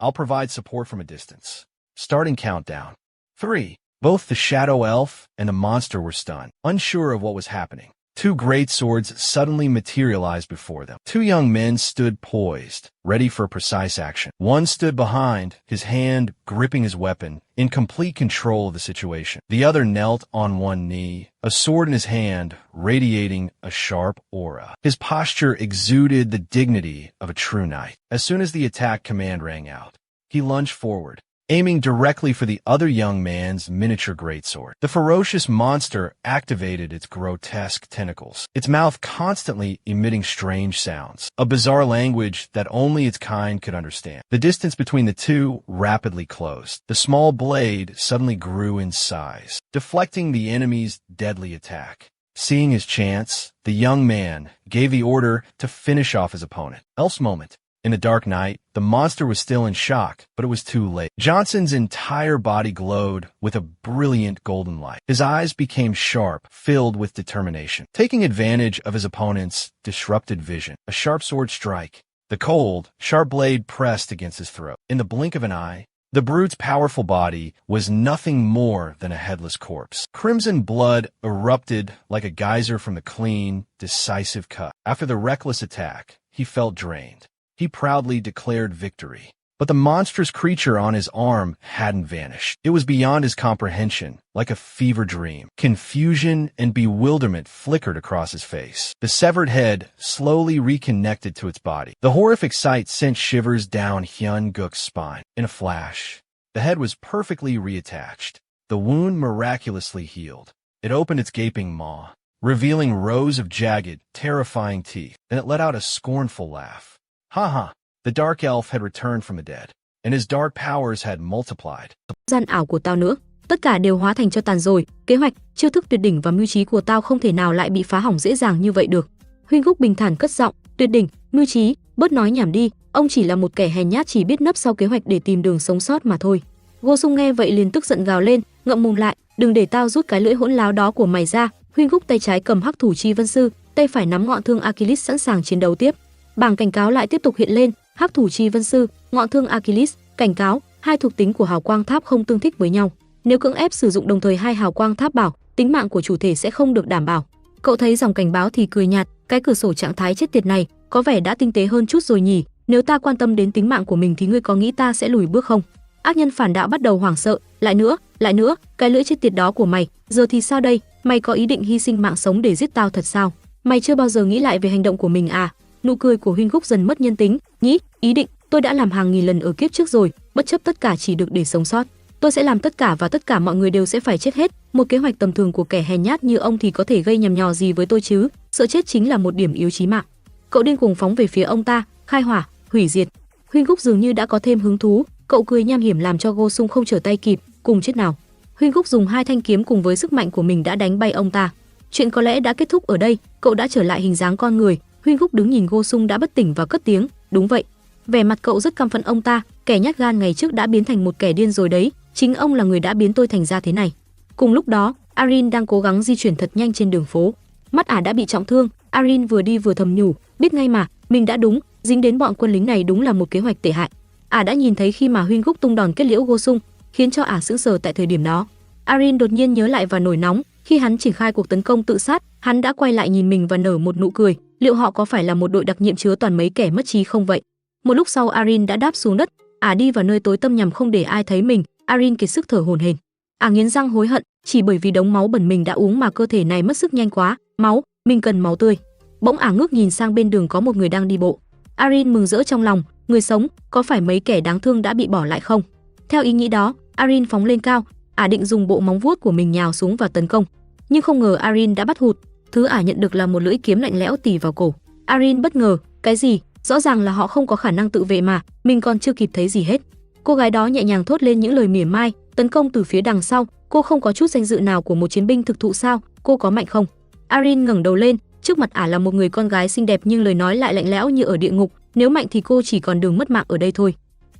I'll provide support from a distance. Starting countdown. 3. Both the shadow elf and the monster were stunned, unsure of what was happening. Two great swords suddenly materialized before them. Two young men stood poised, ready for precise action. One stood behind, his hand gripping his weapon, in complete control of the situation. The other knelt on one knee, a sword in his hand, radiating a sharp aura. His posture exuded the dignity of a true knight. As soon as the attack command rang out, he lunged forward, aiming directly for the other young man's miniature greatsword. The ferocious monster activated its grotesque tentacles, its mouth constantly emitting strange sounds, a bizarre language that only its kind could understand. The distance between the two rapidly closed. The small blade suddenly grew in size, deflecting the enemy's deadly attack. Seeing his chance, the young man gave the order to finish off his opponent. Elf's moment. In the dark night, the monster was still in shock, but it was too late. Johnson's entire body glowed with a brilliant golden light. His eyes became sharp, filled with determination. Taking advantage of his opponent's disrupted vision, a sharp sword strike. The cold, sharp blade pressed against his throat. In the blink of an eye, the brute's powerful body was nothing more than a headless corpse. Crimson blood erupted like a geyser from the clean, decisive cut. After the reckless attack, he felt drained. He proudly declared victory. But the monstrous creature on his arm hadn't vanished. It was beyond his comprehension, like a fever dream. Confusion and bewilderment flickered across his face. The severed head slowly reconnected to its body. The horrific sight sent shivers down Hyun Guk's spine. In a flash, the head was perfectly reattached. The wound miraculously healed. It opened its gaping maw, revealing rows of jagged, terrifying teeth. Then it let out a scornful laugh. Ha! The dark elf had returned from the dead, and his dark powers had multiplied. Gian ảo của tao nữa, tất cả đều hóa thành cho tàn rồi. Kế hoạch, chiêu thức tuyệt đỉnh và mưu trí của tao không thể nào lại bị phá hỏng dễ dàng như vậy được. Huynh Gúc bình thản cất giọng, tuyệt đỉnh, mưu trí, bớt nói nhảm đi. Ông chỉ là một kẻ hèn nhát chỉ biết nấp sau kế hoạch để tìm đường sống sót mà thôi. Go Sung nghe vậy liền tức giận gào lên, ngậm mồm lại, đừng để tao rút cái lưỡi hỗn láo đó của mày ra. Huynh Gúc tay trái cầm hắc thủ chi vân sư, tay phải nắm ngọn thương Achilles sẵn sàng chiến đấu tiếp. Bảng cảnh cáo lại tiếp tục hiện lên. Hắc thủ chi vân sư, ngọn thương Achilles, cảnh cáo, hai thuộc tính của hào quang tháp không tương thích với nhau. Nếu cưỡng ép sử dụng đồng thời hai hào quang tháp bảo, tính mạng của chủ thể sẽ không được đảm bảo. Cậu thấy dòng cảnh báo thì cười nhạt, cái cửa sổ trạng thái chết tiệt này có vẻ đã tinh tế hơn chút rồi nhỉ. Nếu ta quan tâm đến tính mạng của mình thì ngươi có nghĩ ta sẽ lùi bước không? Ác nhân phản đạo bắt đầu hoảng sợ, lại nữa, cái lưỡi chết tiệt đó của mày, giờ thì sao đây? Mày có ý định hy sinh mạng sống để giết tao thật sao? Mày chưa bao giờ nghĩ lại về hành động của mình à? Nụ cười của Huynh Gúc dần mất nhân tính. Nhĩ, ý định, tôi đã làm hàng nghìn lần ở kiếp trước rồi, bất chấp tất cả chỉ được để sống sót. Tôi sẽ làm tất cả và tất cả mọi người đều sẽ phải chết hết. Một kế hoạch tầm thường của kẻ hèn nhát như ông thì có thể gây nhầm nhò gì với tôi chứ? Sợ chết chính là một điểm yếu chí mạng. Cậu điên cuồng phóng về phía ông ta, khai hỏa, hủy diệt. Huynh Gúc dường như đã có thêm hứng thú, cậu cười nham hiểm làm cho Go Sung không trở tay kịp, cùng chết nào. Huynh Gúc dùng hai thanh kiếm cùng với sức mạnh của mình đã đánh bay ông ta. Chuyện có lẽ đã kết thúc ở đây, cậu đã trở lại hình dáng con người. Huynh Gúc đứng nhìn Go Sung đã bất tỉnh và cất tiếng, đúng vậy. Vẻ mặt cậu rất căm phẫn ông ta, kẻ nhát gan ngày trước đã biến thành một kẻ điên rồi đấy, chính ông là người đã biến tôi thành ra thế này. Cùng lúc đó, Arin đang cố gắng di chuyển thật nhanh trên đường phố. Mắt ả đã bị trọng thương, Arin vừa đi vừa thầm nhủ, biết ngay mà, mình đã đúng, dính đến bọn quân lính này đúng là một kế hoạch tệ hại. Ả đã nhìn thấy khi mà Huynh Gúc tung đòn kết liễu Go Sung, khiến cho ả sững sờ tại thời điểm đó. Arin đột nhiên nhớ lại và nổi nóng, khi hắn triển khai cuộc tấn công tự sát, hắn đã quay lại nhìn mình và nở một nụ cười, liệu họ có phải là một đội đặc nhiệm chứa toàn mấy kẻ mất trí không vậy? Một lúc sau Arin đã đáp xuống đất, ả đi vào nơi tối tăm nhằm không để ai thấy mình. Arin kiệt sức thở hổn hển. Ả nghiến răng hối hận, chỉ bởi vì đống máu bẩn mình đã uống mà cơ thể này mất sức nhanh quá, máu, mình cần máu tươi. Bỗng ả ngước nhìn sang bên đường có một người đang đi bộ. Arin mừng rỡ trong lòng, người sống, có phải mấy kẻ đáng thương đã bị bỏ lại không? Theo ý nghĩ đó, Arin phóng lên cao, ả định dùng bộ móng vuốt của mình nhào xuống và tấn công. Nhưng không ngờ Arin đã bắt hụt, thứ ả nhận được là một lưỡi kiếm lạnh lẽo tì vào cổ. Arin bất ngờ, cái gì? Rõ ràng là họ không có khả năng tự vệ mà, mình còn chưa kịp thấy gì hết. Cô gái đó nhẹ nhàng thốt lên những lời mỉa mai, tấn công từ phía đằng sau, cô không có chút danh dự nào của một chiến binh thực thụ sao, cô có mạnh không? Arin ngẩng đầu lên, trước mặt ả là một người con gái xinh đẹp nhưng lời nói lại lạnh lẽo như ở địa ngục, nếu mạnh thì cô chỉ còn đường mất mạng ở đây thôi.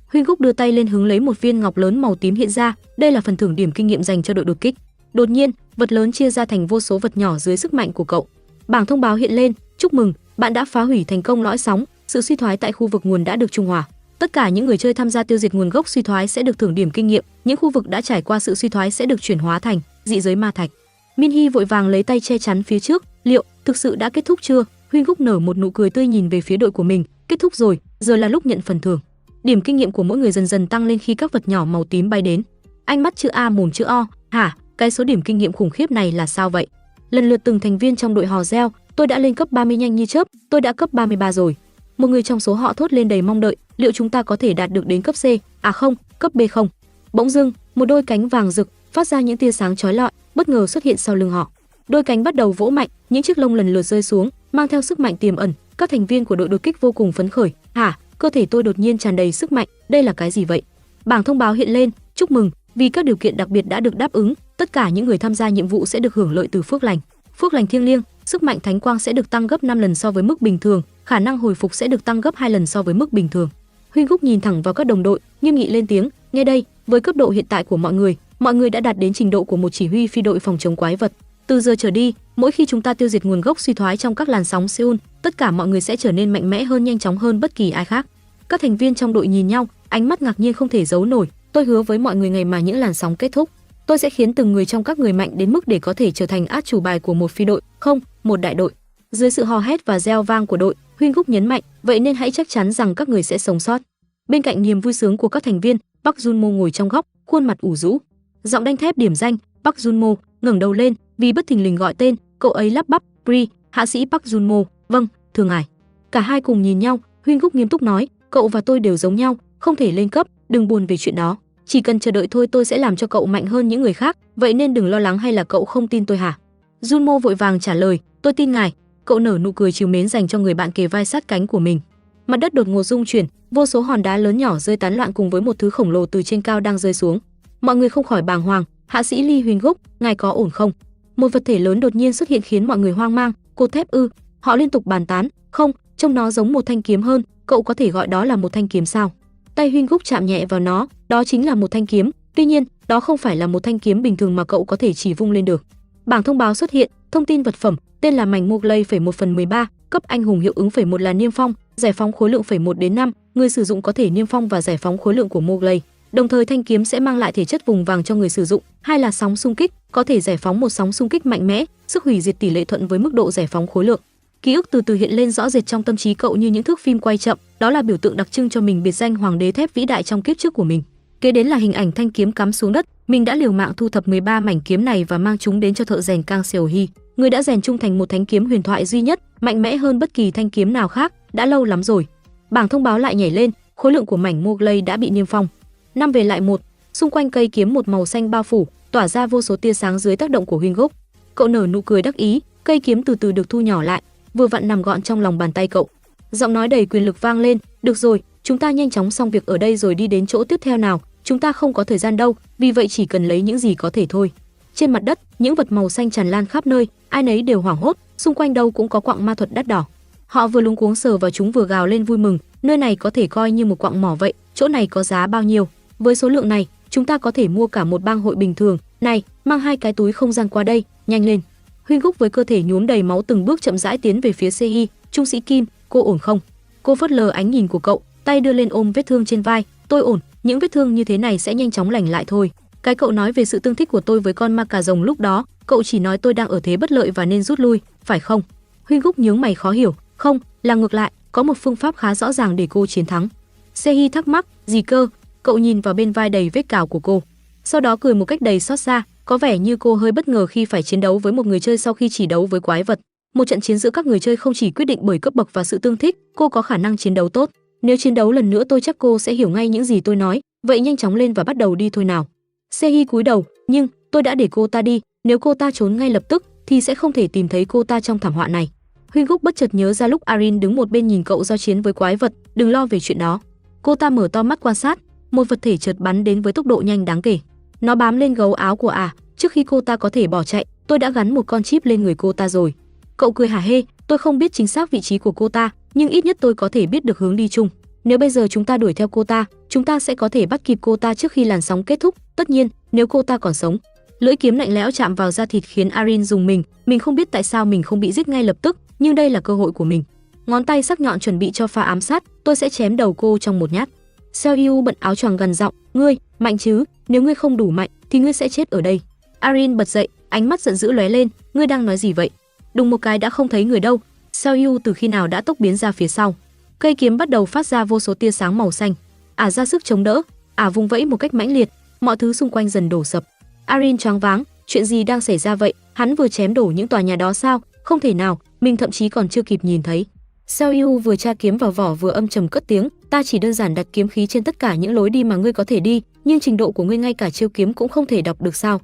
Huynh Gúc đưa tay lên hứng lấy một viên ngọc lớn màu tím hiện ra, đây là phần thưởng điểm kinh nghiệm dành cho đội đột kích. Đột nhiên, vật lớn chia ra thành vô số vật nhỏ dưới sức mạnh của cậu. Bảng thông báo hiện lên, chúc mừng, bạn đã phá hủy thành công lõi sóng, sự suy thoái tại khu vực nguồn đã được trung hòa. Tất cả những người chơi tham gia tiêu diệt nguồn gốc suy thoái sẽ được thưởng điểm kinh nghiệm, những khu vực đã trải qua sự suy thoái sẽ được chuyển hóa thành dị giới ma thạch. Minhy vội vàng lấy tay che chắn phía trước, liệu thực sự đã kết thúc chưa? Huynh Gúc nở một nụ cười tươi nhìn về phía đội của mình, kết thúc rồi, giờ là lúc nhận phần thưởng. Điểm kinh nghiệm của mỗi người dần dần tăng lên khi các vật nhỏ màu tím bay đến. Anh mắt chữ A mồm chữ O, hả? Cái số điểm kinh nghiệm khủng khiếp này là sao vậy? Lần lượt từng thành viên trong đội hò reo, tôi đã lên cấp 30 nhanh như chớp, tôi đã cấp 33 rồi. Một người trong số họ thốt lên đầy mong đợi, liệu chúng ta có thể đạt được đến cấp C? À không, cấp B không. Bỗng dưng, một đôi cánh vàng rực phát ra những tia sáng chói lọi, bất ngờ xuất hiện sau lưng họ. Đôi cánh bắt đầu vỗ mạnh, những chiếc lông lần lượt rơi xuống, mang theo sức mạnh tiềm ẩn. Các thành viên của đội đột kích vô cùng phấn khởi. Hả? Cơ thể tôi đột nhiên tràn đầy sức mạnh, đây là cái gì vậy? Bảng thông báo hiện lên, chúc mừng, vì các điều kiện đặc biệt đã được đáp ứng, tất cả những người tham gia nhiệm vụ sẽ được hưởng lợi từ phước lành. Phước lành thiêng liêng, sức mạnh thánh quang sẽ được tăng gấp 5 lần so với mức bình thường, khả năng hồi phục sẽ được tăng gấp 2 lần so với mức bình thường. Huynh Gúc nhìn thẳng vào các đồng đội, nghiêm nghị lên tiếng, nghe đây, với cấp độ hiện tại của mọi người đã đạt đến trình độ của một chỉ huy phi đội phòng chống quái vật. Từ giờ trở đi, mỗi khi chúng ta tiêu diệt nguồn gốc suy thoái trong các làn sóng Seoul, tất cả mọi người sẽ trở nên mạnh mẽ hơn, nhanh chóng hơn bất kỳ ai khác. Các thành viên trong đội nhìn nhau, ánh mắt ngạc nhiên không thể giấu nổi. Tôi hứa với mọi người ngày mà những làn sóng kết thúc, tôi sẽ khiến từng người trong các người mạnh đến mức để có thể trở thành át chủ bài của một phi đội, không, một đại đội. Dưới sự hò hét và reo vang của đội, Huynh Gúc nhấn mạnh, vậy nên hãy chắc chắn rằng các người sẽ sống sót. Bên cạnh niềm vui sướng của các thành viên, Park Junmo ngồi trong góc, khuôn mặt ủ rũ. Giọng đanh thép điểm danh, Park Junmo ngẩng đầu lên, vì bất thình lình gọi tên, cậu ấy lắp bắp, "Pri, hạ sĩ Park Junmo, vâng, thưa ngài." Cả hai cùng nhìn nhau, Huynh Gúc nghiêm túc nói, cậu và tôi đều giống nhau, không thể lên cấp, đừng buồn về chuyện đó. Chỉ cần chờ đợi thôi, tôi sẽ làm cho cậu mạnh hơn những người khác, vậy nên đừng lo lắng. Hay là cậu không tin tôi hả? Junmo vội vàng trả lời, tôi tin ngài. Cậu nở nụ cười trìu mến dành cho người bạn kề vai sát cánh của mình. Mặt đất đột ngột rung chuyển, vô số hòn đá lớn nhỏ rơi tán loạn cùng với một thứ khổng lồ từ trên cao đang rơi xuống. Mọi người không khỏi bàng hoàng, hạ sĩ Lee Huynh Gúc, ngài có ổn không? Một vật thể lớn đột nhiên xuất hiện khiến mọi người hoang mang, cột thép ư? Họ liên tục bàn tán, không, trông nó giống một thanh kiếm hơn, cậu có thể gọi đó là một thanh kiếm sao? Tay Huynh Gúc chạm nhẹ vào nó, đó chính là một thanh kiếm, tuy nhiên, đó không phải là một thanh kiếm bình thường mà cậu có thể chỉ vung lên được. Bảng thông báo xuất hiện, thông tin vật phẩm, tên là mảnh Mowgli phẩy 1/13, cấp anh hùng hiệu ứng phẩy 1 là niêm phong, giải phóng khối lượng phẩy 1 đến 5, người sử dụng có thể niêm phong và giải phóng khối lượng của Mowgli. Đồng thời thanh kiếm sẽ mang lại thể chất vùng vàng cho người sử dụng, hay là sóng xung kích, có thể giải phóng một sóng xung kích mạnh mẽ, sức hủy diệt tỷ lệ thuận với mức độ giải phóng khối lượng. Ký ức từ từ hiện lên rõ rệt trong tâm trí cậu như những thước phim quay chậm, đó là biểu tượng đặc trưng cho mình biệt danh hoàng đế thép vĩ đại trong kiếp trước của mình. Kế đến là hình ảnh thanh kiếm cắm xuống đất, mình đã liều mạng thu thập 13 mảnh kiếm này và mang chúng đến cho thợ rèn Kang Seo Hee. Người đã rèn chung thành một thánh kiếm huyền thoại duy nhất, mạnh mẽ hơn bất kỳ thanh kiếm nào khác, đã lâu lắm rồi. Bảng thông báo lại nhảy lên, khối lượng của mảnh Mowgli đã bị niêm phong. 5 về lại 1, xung quanh cây kiếm một màu xanh bao phủ, tỏa ra vô số tia sáng dưới tác động của Huynh Gúc. Cậu nở nụ cười đắc ý, cây kiếm từ từ được thu nhỏ lại, vừa vặn nằm gọn trong lòng bàn tay cậu. Giọng nói đầy quyền lực vang lên, được rồi, chúng ta nhanh chóng xong việc ở đây rồi đi đến chỗ tiếp theo nào, chúng ta không có thời gian đâu, vì vậy chỉ cần lấy những gì có thể thôi. Trên mặt đất, những vật màu xanh tràn lan khắp nơi, ai nấy đều hoảng hốt, xung quanh đâu cũng có quặng ma thuật đắt đỏ. Họ vừa luống cuống sờ vào chúng vừa gào lên vui mừng, Nơi này có thể coi như một quặng mỏ vậy, chỗ này có giá bao nhiêu? Với số lượng này, chúng ta có thể mua cả một bang hội bình thường. Này, mang 2 cái túi không gian qua đây, nhanh lên. Huynh Gúc với cơ thể nhuốm đầy máu từng bước chậm rãi tiến về phía Sehi. Trung sĩ Kim, cô ổn không? Cô phớt lờ ánh nhìn của cậu, tay đưa lên ôm vết thương trên vai. Tôi ổn, những vết thương như thế này sẽ nhanh chóng lành lại thôi. Cái cậu nói về sự tương thích của tôi với con ma cà rồng lúc đó, cậu chỉ nói tôi đang ở thế bất lợi và nên rút lui, phải không? Huynh Gúc nhướng mày khó hiểu. Không, là ngược lại, có một phương pháp khá rõ ràng để cô chiến thắng. Sehi thắc mắc, gì cơ? Cậu nhìn vào bên vai đầy vết cào của cô, sau đó cười một cách đầy xót xa, có vẻ như cô hơi bất ngờ khi phải chiến đấu với một người chơi sau khi chỉ đấu với quái vật. Một trận chiến giữa các người chơi không chỉ quyết định bởi cấp bậc và sự tương thích, cô có khả năng chiến đấu tốt. Nếu chiến đấu lần nữa tôi chắc cô sẽ hiểu ngay những gì tôi nói, vậy nhanh chóng lên và bắt đầu đi thôi nào. Sehi cúi đầu, nhưng tôi đã để cô ta đi, nếu cô ta trốn ngay lập tức thì sẽ không thể tìm thấy cô ta trong thảm họa này. Huynh Gúc bất chợt nhớ ra lúc Arin đứng một bên nhìn cậu giao chiến với quái vật, đừng lo về chuyện đó. Cô ta mở to mắt quan sát, một vật thể chợt bắn đến với tốc độ nhanh đáng kể. Nó bám lên gấu áo của trước khi cô ta có thể bỏ chạy, tôi đã gắn một con chip lên người cô ta rồi. Cậu cười hả hê, tôi không biết chính xác vị trí của cô ta, nhưng ít nhất tôi có thể biết được hướng đi chung. Nếu bây giờ chúng ta đuổi theo cô ta, chúng ta sẽ có thể bắt kịp cô ta trước khi làn sóng kết thúc, tất nhiên, nếu cô ta còn sống. Lưỡi kiếm lạnh lẽo chạm vào da thịt khiến Arin rùng mình không biết tại sao mình không bị giết ngay lập tức, nhưng đây là cơ hội của mình. Ngón tay sắc nhọn chuẩn bị cho pha ám sát, tôi sẽ chém đầu cô trong một nhát. Seo Yu bận áo choàng gần giọng, ngươi, mạnh chứ, nếu ngươi không đủ mạnh thì ngươi sẽ chết ở đây. Arin bật dậy, ánh mắt giận dữ lóe lên, ngươi đang nói gì vậy? Đùng một cái đã không thấy người đâu. Seo Yu từ khi nào đã tốc biến ra phía sau. Cây kiếm bắt đầu phát ra vô số tia sáng màu xanh. Ra sức chống đỡ, vung vẫy một cách mãnh liệt, mọi thứ xung quanh dần đổ sập. Arin choáng váng, chuyện gì đang xảy ra vậy? Hắn vừa chém đổ những tòa nhà đó sao? Không thể nào, mình thậm chí còn chưa kịp nhìn thấy. Seo Yu vừa tra kiếm vào vỏ vừa âm trầm cất tiếng, ta chỉ đơn giản đặt kiếm khí trên tất cả những lối đi mà ngươi có thể đi, nhưng trình độ của ngươi ngay cả chiêu kiếm cũng không thể đọc được sao?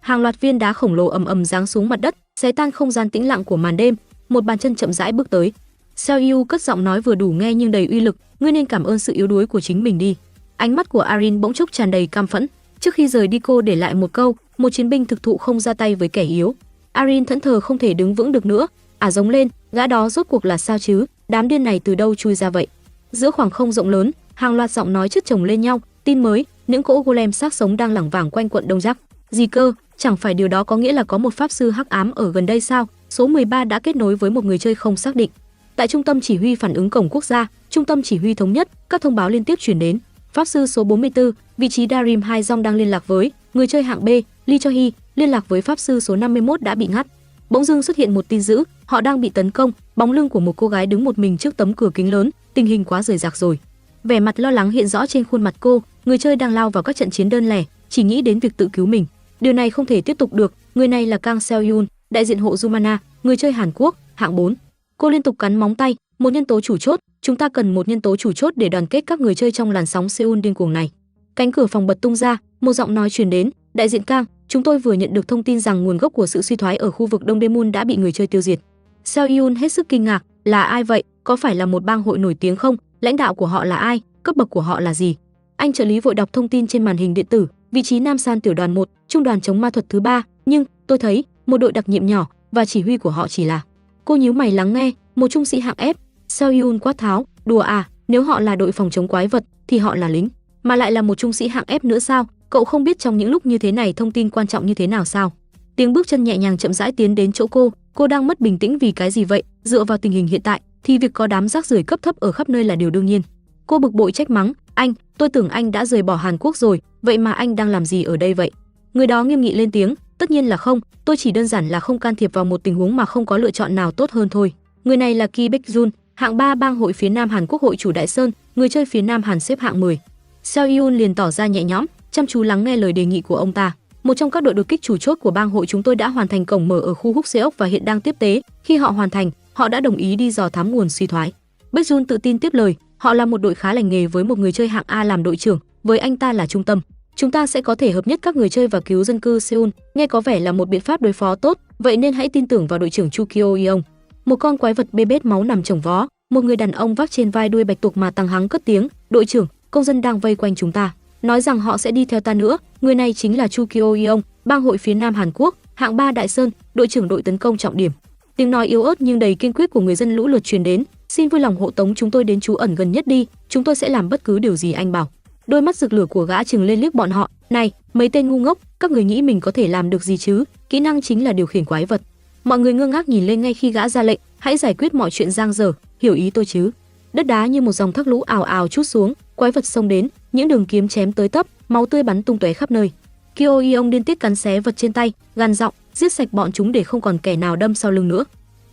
Hàng loạt viên đá khổng lồ ầm ầm giáng xuống mặt đất, xé tan không gian tĩnh lặng của màn đêm. Một bàn chân chậm rãi bước tới. Seo Yu cất giọng nói vừa đủ nghe nhưng đầy uy lực, ngươi nên cảm ơn sự yếu đuối của chính mình đi. Ánh mắt của Arin bỗng chốc tràn đầy căm phẫn. Trước khi rời đi cô để lại một câu, một chiến binh thực thụ không ra tay với kẻ yếu. Arin thẫn thờ không thể đứng vững được nữa, giống lên, gã đó rốt cuộc là sao chứ? Đám điên này từ đâu chui ra vậy? Giữa khoảng không rộng lớn, hàng loạt giọng nói chất chồng lên nhau. Tin mới, những cỗ golem xác sống đang lẳng vảng quanh quận Đông Giác. Gì cơ? Chẳng phải điều đó có nghĩa là có một pháp sư hắc ám ở gần đây sao? Số 13 đã kết nối với một người chơi không xác định. Tại trung tâm chỉ huy phản ứng cổng quốc gia, trung tâm chỉ huy thống nhất, các thông báo liên tiếp truyền đến. Pháp sư số 44, vị trí Darim 2 Dong đang liên lạc với người chơi hạng B, Lee Cho Hee, liên lạc với pháp sư số 51 đã bị ngắt. Bỗng dưng xuất hiện một tin dữ, họ đang bị tấn công, bóng lưng của một cô gái đứng một mình trước tấm cửa kính lớn, tình hình quá rời rạc rồi. Vẻ mặt lo lắng hiện rõ trên khuôn mặt cô, người chơi đang lao vào các trận chiến đơn lẻ, chỉ nghĩ đến việc tự cứu mình. Điều này không thể tiếp tục được, người này là Kang Seo Yoon, đại diện hộ Jumana, người chơi Hàn Quốc, hạng 4. Cô liên tục cắn móng tay, một nhân tố chủ chốt, chúng ta cần một nhân tố chủ chốt để đoàn kết các người chơi trong làn sóng Seoul điên cuồng này. Cánh cửa phòng bật tung ra, một giọng nói truyền đến, đại diện Kang, chúng tôi vừa nhận được thông tin rằng nguồn gốc của sự suy thoái ở khu vực Đông Daemun đã bị người chơi tiêu diệt. Seo Yoon hết sức kinh ngạc, là ai vậy? Có phải là một bang hội nổi tiếng không? Lãnh đạo của họ là ai? Cấp bậc của họ là gì? Anh trợ lý vội đọc thông tin trên màn hình điện tử, vị trí Nam San tiểu đoàn 1, trung đoàn chống ma thuật thứ 3, nhưng tôi thấy một đội đặc nhiệm nhỏ và chỉ huy của họ chỉ là. Cô nhíu mày lắng nghe, một trung sĩ hạng F. Seo Yoon quát tháo, đùa nếu họ là đội phòng chống quái vật thì họ là lính, mà lại là một trung sĩ hạng F nữa sao? Cậu không biết trong những lúc như thế này thông tin quan trọng như thế nào sao? Tiếng bước chân nhẹ nhàng chậm rãi tiến đến chỗ cô đang mất bình tĩnh vì cái gì vậy? Dựa vào tình hình hiện tại thì việc có đám rác rưởi cấp thấp ở khắp nơi là điều đương nhiên. Cô bực bội trách mắng, anh, tôi tưởng anh đã rời bỏ Hàn Quốc rồi, vậy mà anh đang làm gì ở đây vậy? Người đó nghiêm nghị lên tiếng, tất nhiên là không, tôi chỉ đơn giản là không can thiệp vào một tình huống mà không có lựa chọn nào tốt hơn thôi. Người này là Ki Baek-jun, hạng 3 bang hội phía Nam Hàn Quốc hội chủ Đại Sơn, người chơi phía Nam Hàn xếp hạng 10. Seo Yoon liền tỏ ra nhẹ nhõm, chăm chú lắng nghe lời đề nghị của ông ta. Một trong các đội đột kích chủ chốt của bang hội chúng tôi đã hoàn thành cổng mở ở khu húc Seok và hiện đang tiếp tế. Khi họ hoàn thành, họ đã đồng ý đi dò thám nguồn suy thoái. Baek-jun tự tin tiếp lời, họ là một đội khá lành nghề với một người chơi hạng A làm đội trưởng, với anh ta là trung tâm. Chúng ta sẽ có thể hợp nhất các người chơi và cứu dân cư Seoul, nghe có vẻ là một biện pháp đối phó tốt, vậy nên hãy tin tưởng vào đội trưởng Chu Kyo-yeong. Một con quái vật bê bết máu nằm chồng vó, một người đàn ông vác trên vai đuôi bạch tuộc mà tăng hắng cất tiếng, đội trưởng, công dân đang vây quanh chúng ta, nói rằng họ sẽ đi theo ta nữa. Người này chính là Chu Kyo-yeong, bang hội phía Nam Hàn Quốc, hạng 3 Đại Sơn, đội trưởng đội tấn công trọng điểm. Tiếng nói yếu ớt nhưng đầy kiên quyết của người dân lũ lượt truyền đến, Xin vui lòng hộ tống chúng tôi đến trú ẩn gần nhất đi, chúng tôi sẽ làm bất cứ điều gì anh bảo. Đôi mắt rực lửa của gã trừng lên liếc bọn họ. Này, mấy tên ngu ngốc, các người nghĩ mình có thể làm được gì chứ? Kỹ năng chính là điều khiển quái vật. Mọi người ngơ ngác nhìn lên ngay khi gã ra lệnh, hãy giải quyết mọi chuyện giang dở, hiểu ý tôi chứ? Đất đá như một dòng thác lũ ào ào trút xuống, quái vật xông đến, những đường kiếm chém tới tấp, máu tươi bắn tung tóe khắp nơi. Kyo Yeong điên tiết cắn xé vật trên tay, gằn giọng, giết sạch bọn chúng để không còn kẻ nào đâm sau lưng nữa.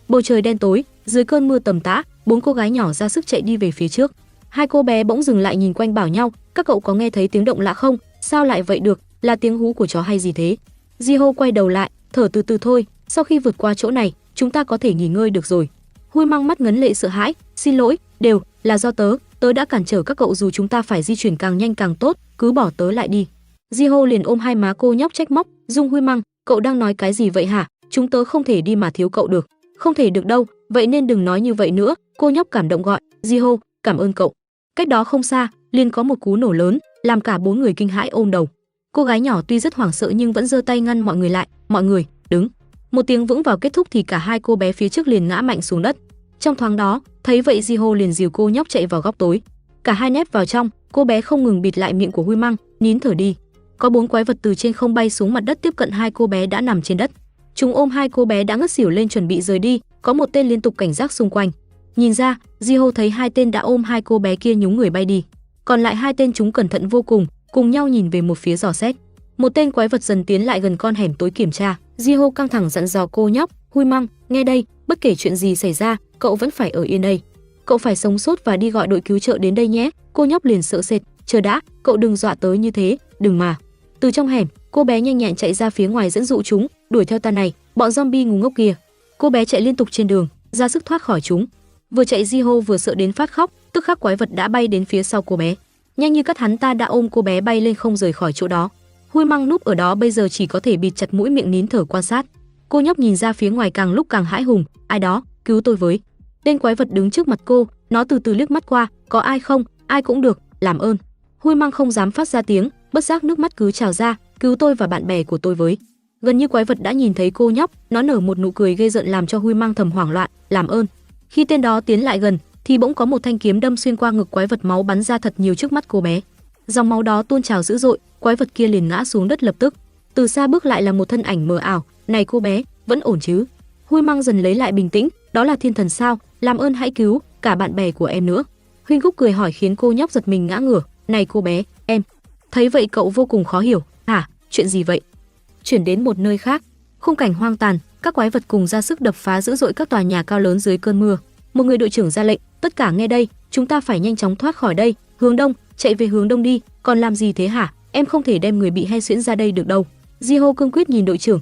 Bầu trời đen tối, dưới cơn mưa tầm tã, 4 cô gái nhỏ ra sức chạy đi về phía trước. Hai cô bé bỗng dừng lại nhìn quanh bảo nhau, các cậu có nghe thấy tiếng động lạ không? Sao lại vậy được, là tiếng hú của chó hay gì thế? Jiho quay đầu lại, thở từ từ thôi, sau khi vượt qua chỗ này, chúng ta có thể nghỉ ngơi được rồi. Hui Măng mắt ngấn lệ sợ hãi, xin lỗi, đều là do tớ đã cản trở các cậu, dù chúng ta phải di chuyển càng nhanh càng tốt, cứ bỏ tớ lại đi. Jiho liền ôm hai má cô nhóc trách móc, Dung Hui Măng, cậu đang nói cái gì vậy hả? Chúng tớ không thể đi mà thiếu cậu được. Không thể được đâu, vậy nên đừng nói như vậy nữa. Cô nhóc cảm động gọi, Jiho, cảm ơn cậu. Cách đó không xa, liền có một cú nổ lớn, làm cả 4 người kinh hãi ôm đầu. Cô gái nhỏ tuy rất hoảng sợ nhưng vẫn giơ tay ngăn mọi người lại, mọi người, đứng. Một tiếng vững vào kết thúc thì cả hai cô bé phía trước liền ngã mạnh xuống đất. Trong thoáng đó, thấy vậy Jiho liền dìu cô nhóc chạy vào góc tối. Cả hai nép vào trong, cô bé không ngừng bịt lại miệng của Hui Măng, nín thở đi. Có 4 quái vật từ trên không bay xuống mặt đất tiếp cận hai cô bé đã nằm trên đất. Chúng ôm hai cô bé đã ngất xỉu lên chuẩn bị rời đi, có một tên liên tục cảnh giác xung quanh. Nhìn ra, Jiho thấy hai tên đã ôm hai cô bé kia nhúng người bay đi. Còn lại hai tên chúng cẩn thận vô cùng nhau nhìn về một phía dò xét. Một tên quái vật dần tiến lại gần con hẻm tối kiểm tra. Jiho căng thẳng dặn dò cô nhóc, Hui Măng, nghe đây, bất kể chuyện gì xảy ra, cậu vẫn phải ở yên đây. Cậu phải sống sót và đi gọi đội cứu trợ đến đây nhé. Cô nhóc liền sợ sệt, chờ đã, cậu đừng dọa tớ như thế, đừng mà. Từ trong hẻm, cô bé nhanh nhẹn chạy ra phía ngoài dẫn dụ chúng, đuổi theo ta này, bọn zombie ngu ngốc kia. Cô bé chạy liên tục trên đường, ra sức thoát khỏi chúng. Vừa chạy Jiho vừa sợ đến phát khóc, tức khắc quái vật đã bay đến phía sau cô bé. Nhanh như cắt hắn ta đã ôm cô bé bay lên không rời khỏi chỗ đó. Hui Măng núp ở đó bây giờ chỉ có thể bịt chặt mũi miệng nín thở quan sát. Cô nhóc nhìn ra phía ngoài càng lúc càng hãi hùng, ai đó, cứu tôi với. Tên quái vật đứng trước mặt cô, nó từ từ liếc mắt qua, có ai không, ai cũng được, làm ơn. Hui Măng không dám phát ra tiếng, bất giác nước mắt cứ trào ra, cứu tôi và bạn bè của tôi với. Gần như quái vật đã nhìn thấy cô nhóc, nó nở một nụ cười ghê rợn làm cho Hui Măng thầm hoảng loạn, làm ơn. Khi tên đó tiến lại gần, thì bỗng có một thanh kiếm đâm xuyên qua ngực quái vật, máu bắn ra thật nhiều trước mắt cô bé. Dòng máu đó tuôn trào dữ dội, quái vật kia liền ngã xuống đất lập tức. Từ xa bước lại là một thân ảnh mờ ảo, này cô bé, vẫn ổn chứ? Hui Măng dần lấy lại bình tĩnh, đó là thiên thần sao, làm ơn hãy cứu cả bạn bè của em nữa. Huynh Gúc cười hỏi khiến cô nhóc giật mình ngã ngửa, này cô bé, em. Thấy vậy cậu vô cùng khó hiểu, hả, chuyện gì vậy? Chuyển đến một nơi khác, khung cảnh hoang tàn, các quái vật cùng ra sức đập phá dữ dội các tòa nhà cao lớn dưới cơn mưa. Một người đội trưởng ra lệnh, tất cả nghe đây, chúng ta phải nhanh chóng thoát khỏi đây, hướng đông, chạy về hướng đông đi, còn làm gì thế hả? Em không thể đem người bị hay xuyễn ra đây được đâu. Jiho cương quyết nhìn đội trưởng,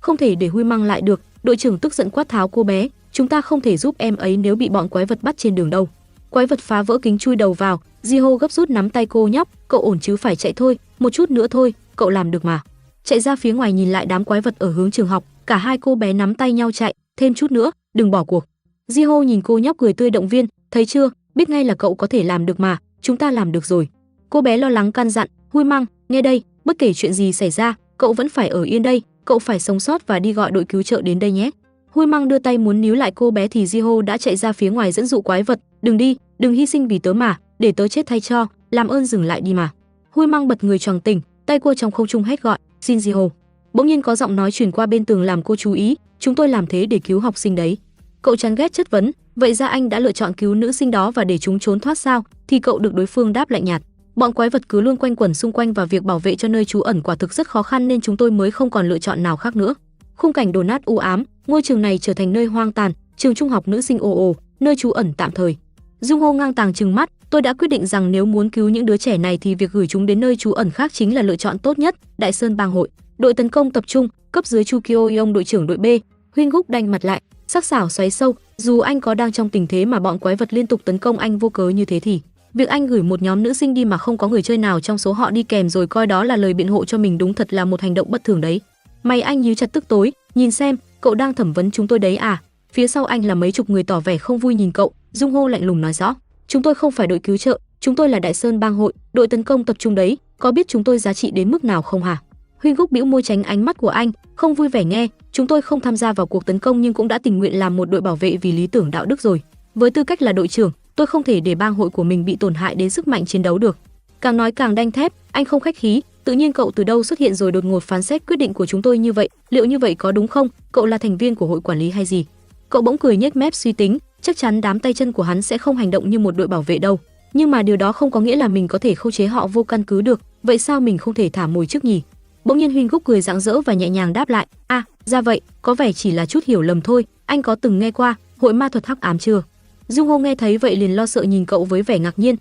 không thể để Hui Măng lại được. Đội trưởng tức giận quát tháo cô bé, chúng ta không thể giúp em ấy nếu bị bọn quái vật bắt trên đường đâu. Quái vật phá vỡ kính chui đầu vào, Jiho gấp rút nắm tay cô nhóc, cậu ổn chứ, phải chạy thôi, một chút nữa thôi, cậu làm được mà. Chạy ra phía ngoài nhìn lại đám quái vật ở hướng trường học, cả hai cô bé nắm tay nhau chạy, thêm chút nữa, đừng bỏ cuộc. Jiho nhìn cô nhóc cười tươi động viên, thấy chưa, biết ngay là cậu có thể làm được mà, chúng ta làm được rồi. Cô bé lo lắng căn dặn, Hui Măng, nghe đây, bất kể chuyện gì xảy ra, cậu vẫn phải ở yên đây, cậu phải sống sót và đi gọi đội cứu trợ đến đây nhé. Hui Măng đưa tay muốn níu lại cô bé thì Jiho đã chạy ra phía ngoài dẫn dụ quái vật, đừng đi, đừng hy sinh vì tớ mà, để tớ chết thay cho, làm ơn dừng lại đi mà. Hui Măng bật người choàng tỉnh, tay cua trong không trung hét gọi, xin Jiho. Bỗng nhiên có giọng nói truyền qua bên tường làm cô chú ý, chúng tôi làm thế để cứu học sinh đấy. Cậu chán ghét chất vấn, vậy ra anh đã lựa chọn cứu nữ sinh đó và để chúng trốn thoát sao? Thì cậu được đối phương đáp lạnh nhạt. Bọn quái vật cứ luôn quanh quẩn xung quanh và việc bảo vệ cho nơi trú ẩn quả thực rất khó khăn nên chúng tôi mới không còn lựa chọn nào khác nữa. Khung cảnh đổ nát u ám, ngôi trường này trở thành nơi hoang tàn, trường trung học nữ sinh ồ, nơi trú ẩn tạm thời. Dung Hô ngang tàng trừng mắt, tôi đã quyết định rằng nếu muốn cứu những đứa trẻ này thì việc gửi chúng đến nơi trú ẩn khác chính là lựa chọn tốt nhất. Đại Sơn bang hội, đội tấn công tập trung, cấp dưới Chu Kyo Yeong đội trưởng đội B. Huynh Gúc đanh mặt lại, sắc sảo xoáy sâu, dù anh có đang trong tình thế mà bọn quái vật liên tục tấn công anh vô cớ như thế thì việc anh gửi một nhóm nữ sinh đi mà không có người chơi nào trong số họ đi kèm rồi coi đó là lời biện hộ cho mình đúng thật là một hành động bất thường đấy. Mày anh nhíu chặt tức tối, nhìn xem, cậu đang thẩm vấn chúng tôi đấy à? Phía sau anh là mấy chục người tỏ vẻ không vui nhìn cậu. Dung Hô lạnh lùng nói rõ, chúng tôi không phải đội cứu trợ, chúng tôi là Đại Sơn bang hội, đội tấn công tập trung đấy, có biết chúng tôi giá trị đến mức nào không hả? Huynh Gúc bĩu môi tránh ánh mắt của anh, không vui vẻ nghe, chúng tôi không tham gia vào cuộc tấn công nhưng cũng đã tình nguyện làm một đội bảo vệ vì lý tưởng đạo đức rồi. Với tư cách là đội trưởng, tôi không thể để bang hội của mình bị tổn hại đến sức mạnh chiến đấu được. Càng nói càng đanh thép, anh không khách khí, tự nhiên cậu từ đâu xuất hiện rồi đột ngột phán xét quyết định của chúng tôi như vậy, liệu như vậy có đúng không? Cậu là thành viên của hội quản lý hay gì? Cậu bỗng cười nhếch mép suy tính, chắc chắn đám tay chân của hắn sẽ không hành động như một đội bảo vệ đâu. Nhưng mà điều đó không có nghĩa là mình có thể khống chế họ vô căn cứ được, vậy sao mình không thể thả mồi trước nhỉ? Bỗng nhiên Huynh Gúc cười rạng rỡ và nhẹ nhàng đáp lại, ra vậy, có vẻ chỉ là chút hiểu lầm thôi, anh có từng nghe qua hội ma thuật hắc ám chưa? Dung Hô nghe thấy vậy liền lo sợ nhìn cậu với vẻ ngạc nhiên,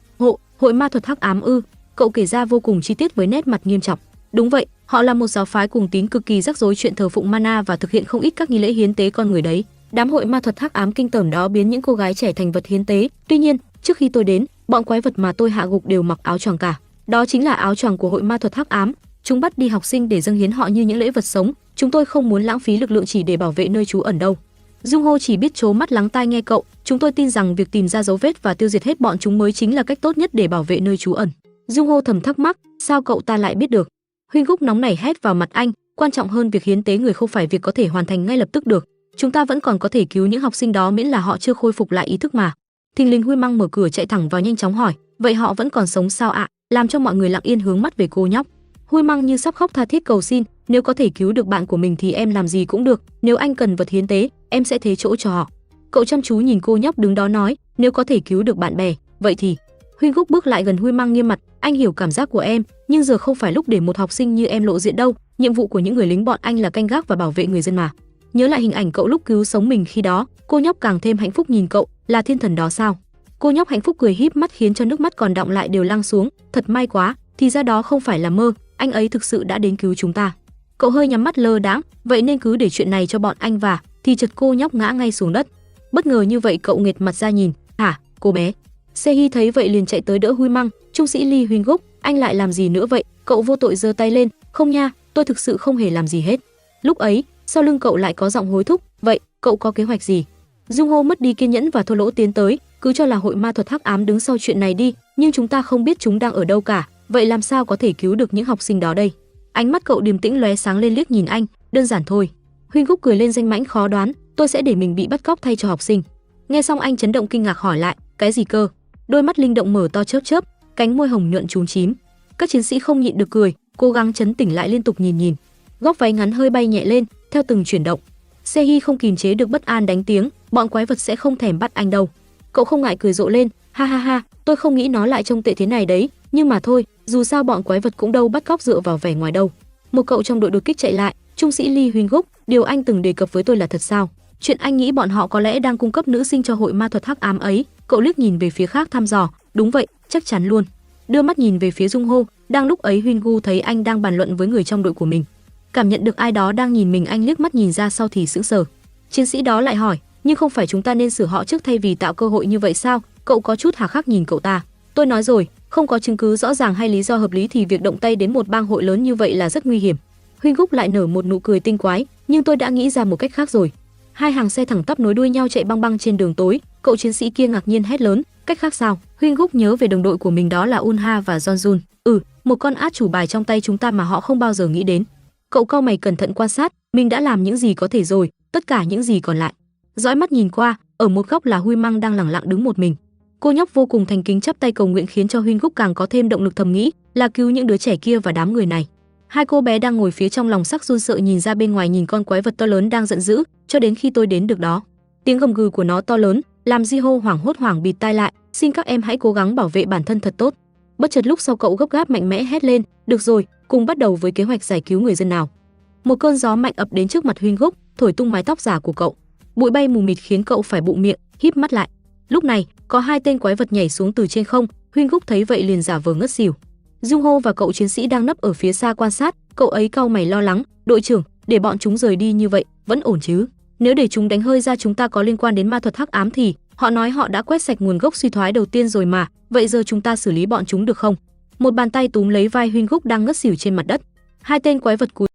hội ma thuật hắc ám ư? Cậu kể ra vô cùng chi tiết với nét mặt nghiêm trọng. Đúng vậy, họ là một giáo phái cuồng tín cực kỳ rắc rối chuyện thờ phụng mana và thực hiện không ít các nghi lễ hiến tế con người đấy. Đám hội ma thuật hắc ám kinh tởm đó biến những cô gái trẻ thành vật hiến tế. Tuy nhiên, trước khi tôi đến, bọn quái vật mà tôi hạ gục đều mặc áo choàng cả. Đó chính là áo choàng của hội ma thuật hắc ám. Chúng bắt đi học sinh để dâng hiến họ như những lễ vật sống. Chúng tôi không muốn lãng phí lực lượng chỉ để bảo vệ nơi trú ẩn đâu. Dung Hô chỉ biết trố mắt lắng tai nghe cậu. Chúng tôi tin rằng việc tìm ra dấu vết và tiêu diệt hết bọn chúng mới chính là cách tốt nhất để bảo vệ nơi trú ẩn. Dung Hô thầm thắc mắc, sao cậu ta lại biết được? Huynh Gúc nóng nảy hét vào mặt anh, quan trọng hơn việc hiến tế người không phải việc có thể hoàn thành ngay lập tức được. Chúng ta vẫn còn có thể cứu những học sinh đó miễn là họ chưa khôi phục lại ý thức mà. Thình lình Huy Măng mở cửa chạy thẳng vào nhanh chóng hỏi, vậy họ vẫn còn sống sao ạ? Làm cho mọi người lặng yên hướng mắt về cô nhóc. Huy Măng như sắp khóc tha thiết cầu xin, nếu có thể cứu được bạn của mình thì em làm gì cũng được, nếu anh cần vật hiến tế, em sẽ thế chỗ cho họ. Cậu chăm chú nhìn cô nhóc đứng đó nói, nếu có thể cứu được bạn bè, vậy thì Huy Gúc bước lại gần Huy Măng nghiêm mặt, anh hiểu cảm giác của em, nhưng giờ không phải lúc để một học sinh như em lộ diện đâu, nhiệm vụ của những người lính bọn anh là canh gác và bảo vệ người dân mà. Nhớ lại hình ảnh cậu lúc cứu sống mình khi đó, cô nhóc càng thêm hạnh phúc nhìn cậu, là thiên thần đó sao? Cô nhóc hạnh phúc cười híp mắt khiến cho nước mắt còn đọng lại đều lăn xuống, thật may quá, thì ra đó không phải là mơ, anh ấy thực sự đã đến cứu chúng ta. Cậu hơi nhắm mắt lơ đãng, vậy nên cứ để chuyện này cho bọn anh và, thì chợt cô nhóc ngã ngay xuống đất. Bất ngờ như vậy cậu nghệt mặt ra nhìn, hả, cô bé? Sehi thấy vậy liền chạy tới đỡ Huy Măng, trung sĩ Ly Huynh Gúc, anh lại làm gì nữa vậy? Cậu vô tội giơ tay lên, không nha, tôi thực sự không hề làm gì hết. Lúc ấy, sau lưng cậu lại có giọng hối thúc, vậy cậu có kế hoạch gì? Dung Hô mất đi kiên nhẫn và thô lỗ tiến tới, cứ cho là hội ma thuật hắc ám đứng sau chuyện này đi, nhưng chúng ta không biết chúng đang ở đâu cả, vậy làm sao có thể cứu được những học sinh đó đây? Ánh mắt cậu điềm tĩnh lóe sáng lên liếc nhìn anh, đơn giản thôi. Huynh Gúc cười lên danh mãnh khó đoán, tôi sẽ để mình bị bắt cóc thay cho học sinh. Nghe xong anh chấn động kinh ngạc hỏi lại, cái gì cơ? Đôi mắt linh động mở to chớp chớp, cánh môi hồng nhuận chúm chím. Các chiến sĩ không nhịn được cười, cố gắng trấn tĩnh lại liên tục nhìn. Góc váy ngắn hơi bay nhẹ lên, theo từng chuyển động. Sehi không kìm chế được bất an đánh tiếng, bọn quái vật sẽ không thèm bắt anh đâu. Cậu không ngại cười rộ lên, ha ha ha, tôi không nghĩ nó lại trông tệ thế này đấy, nhưng mà thôi, dù sao bọn quái vật cũng đâu bắt cóc dựa vào vẻ ngoài đâu. Một cậu trong đội đột kích chạy lại, trung sĩ Ly Huynh Gúc, điều anh từng đề cập với tôi là thật sao? Chuyện anh nghĩ bọn họ có lẽ đang cung cấp nữ sinh cho hội ma thuật hắc ám ấy. Cậu liếc nhìn về phía khác thăm dò, đúng vậy, chắc chắn luôn. Đưa mắt nhìn về phía Dung Hô, đang lúc ấy Huynh Gu thấy anh đang bàn luận với người trong đội của mình. Cảm nhận được ai đó đang nhìn mình, anh liếc mắt nhìn ra sau thì sững sờ. Chiến sĩ đó lại hỏi, nhưng không phải chúng ta nên xử họ trước thay vì tạo cơ hội như vậy sao? Cậu có chút hà khắc nhìn cậu ta. Tôi nói rồi, không có chứng cứ rõ ràng hay lý do hợp lý thì việc động tay đến một bang hội lớn như vậy là rất nguy hiểm. Huynh Gúc lại nở một nụ cười tinh quái, nhưng tôi đã nghĩ ra một cách khác rồi. Hai hàng xe thẳng tắp nối đuôi nhau chạy băng băng trên đường tối. Cậu chiến sĩ kia ngạc nhiên hét lớn, cách khác sao? Huynh Gúc nhớ về đồng đội của mình đó là Unha và Jonjun. Một con át chủ bài trong tay chúng ta mà họ không bao giờ nghĩ đến. Cậu cau mày cẩn thận quan sát, mình đã làm những gì có thể rồi, tất cả những gì còn lại. Dõi mắt nhìn qua, ở một góc là Huy Măng đang lẳng lặng đứng một mình. Cô nhóc vô cùng thành kính chắp tay cầu nguyện khiến cho Huynh Gúc càng có thêm động lực thầm nghĩ là cứu những đứa trẻ kia và đám người này. Hai cô bé đang ngồi phía trong lòng sắc run sợ nhìn ra bên ngoài nhìn con quái vật to lớn đang giận dữ, cho đến khi tôi đến được đó. Tiếng gầm gừ của nó to lớn, làm Ji-ho hoảng hốt hoảng bịt tai lại, xin các em hãy cố gắng bảo vệ bản thân thật tốt. Bất chợt lúc sau cậu gấp gáp mạnh mẽ hét lên, được rồi, cùng bắt đầu với kế hoạch giải cứu người dân nào. Một cơn gió mạnh ập đến trước mặt Huynh Gúc, thổi tung mái tóc giả của cậu. Bụi bay mù mịt khiến cậu phải bụng miệng, híp mắt lại. Lúc này, có hai tên quái vật nhảy xuống từ trên không, Huynh Gúc thấy vậy liền giả vờ ngất xỉu. Dung Hô và cậu chiến sĩ đang nấp ở phía xa quan sát, cậu ấy cau mày lo lắng, đội trưởng, để bọn chúng rời đi như vậy, vẫn ổn chứ? Nếu để chúng đánh hơi ra chúng ta có liên quan đến ma thuật hắc ám thì, họ nói họ đã quét sạch nguồn gốc suy thoái đầu tiên rồi mà, vậy giờ chúng ta xử lý bọn chúng được không? Một bàn tay túm lấy vai Huynh Gúc đang ngất xỉu trên mặt đất. Hai tên quái vật cúi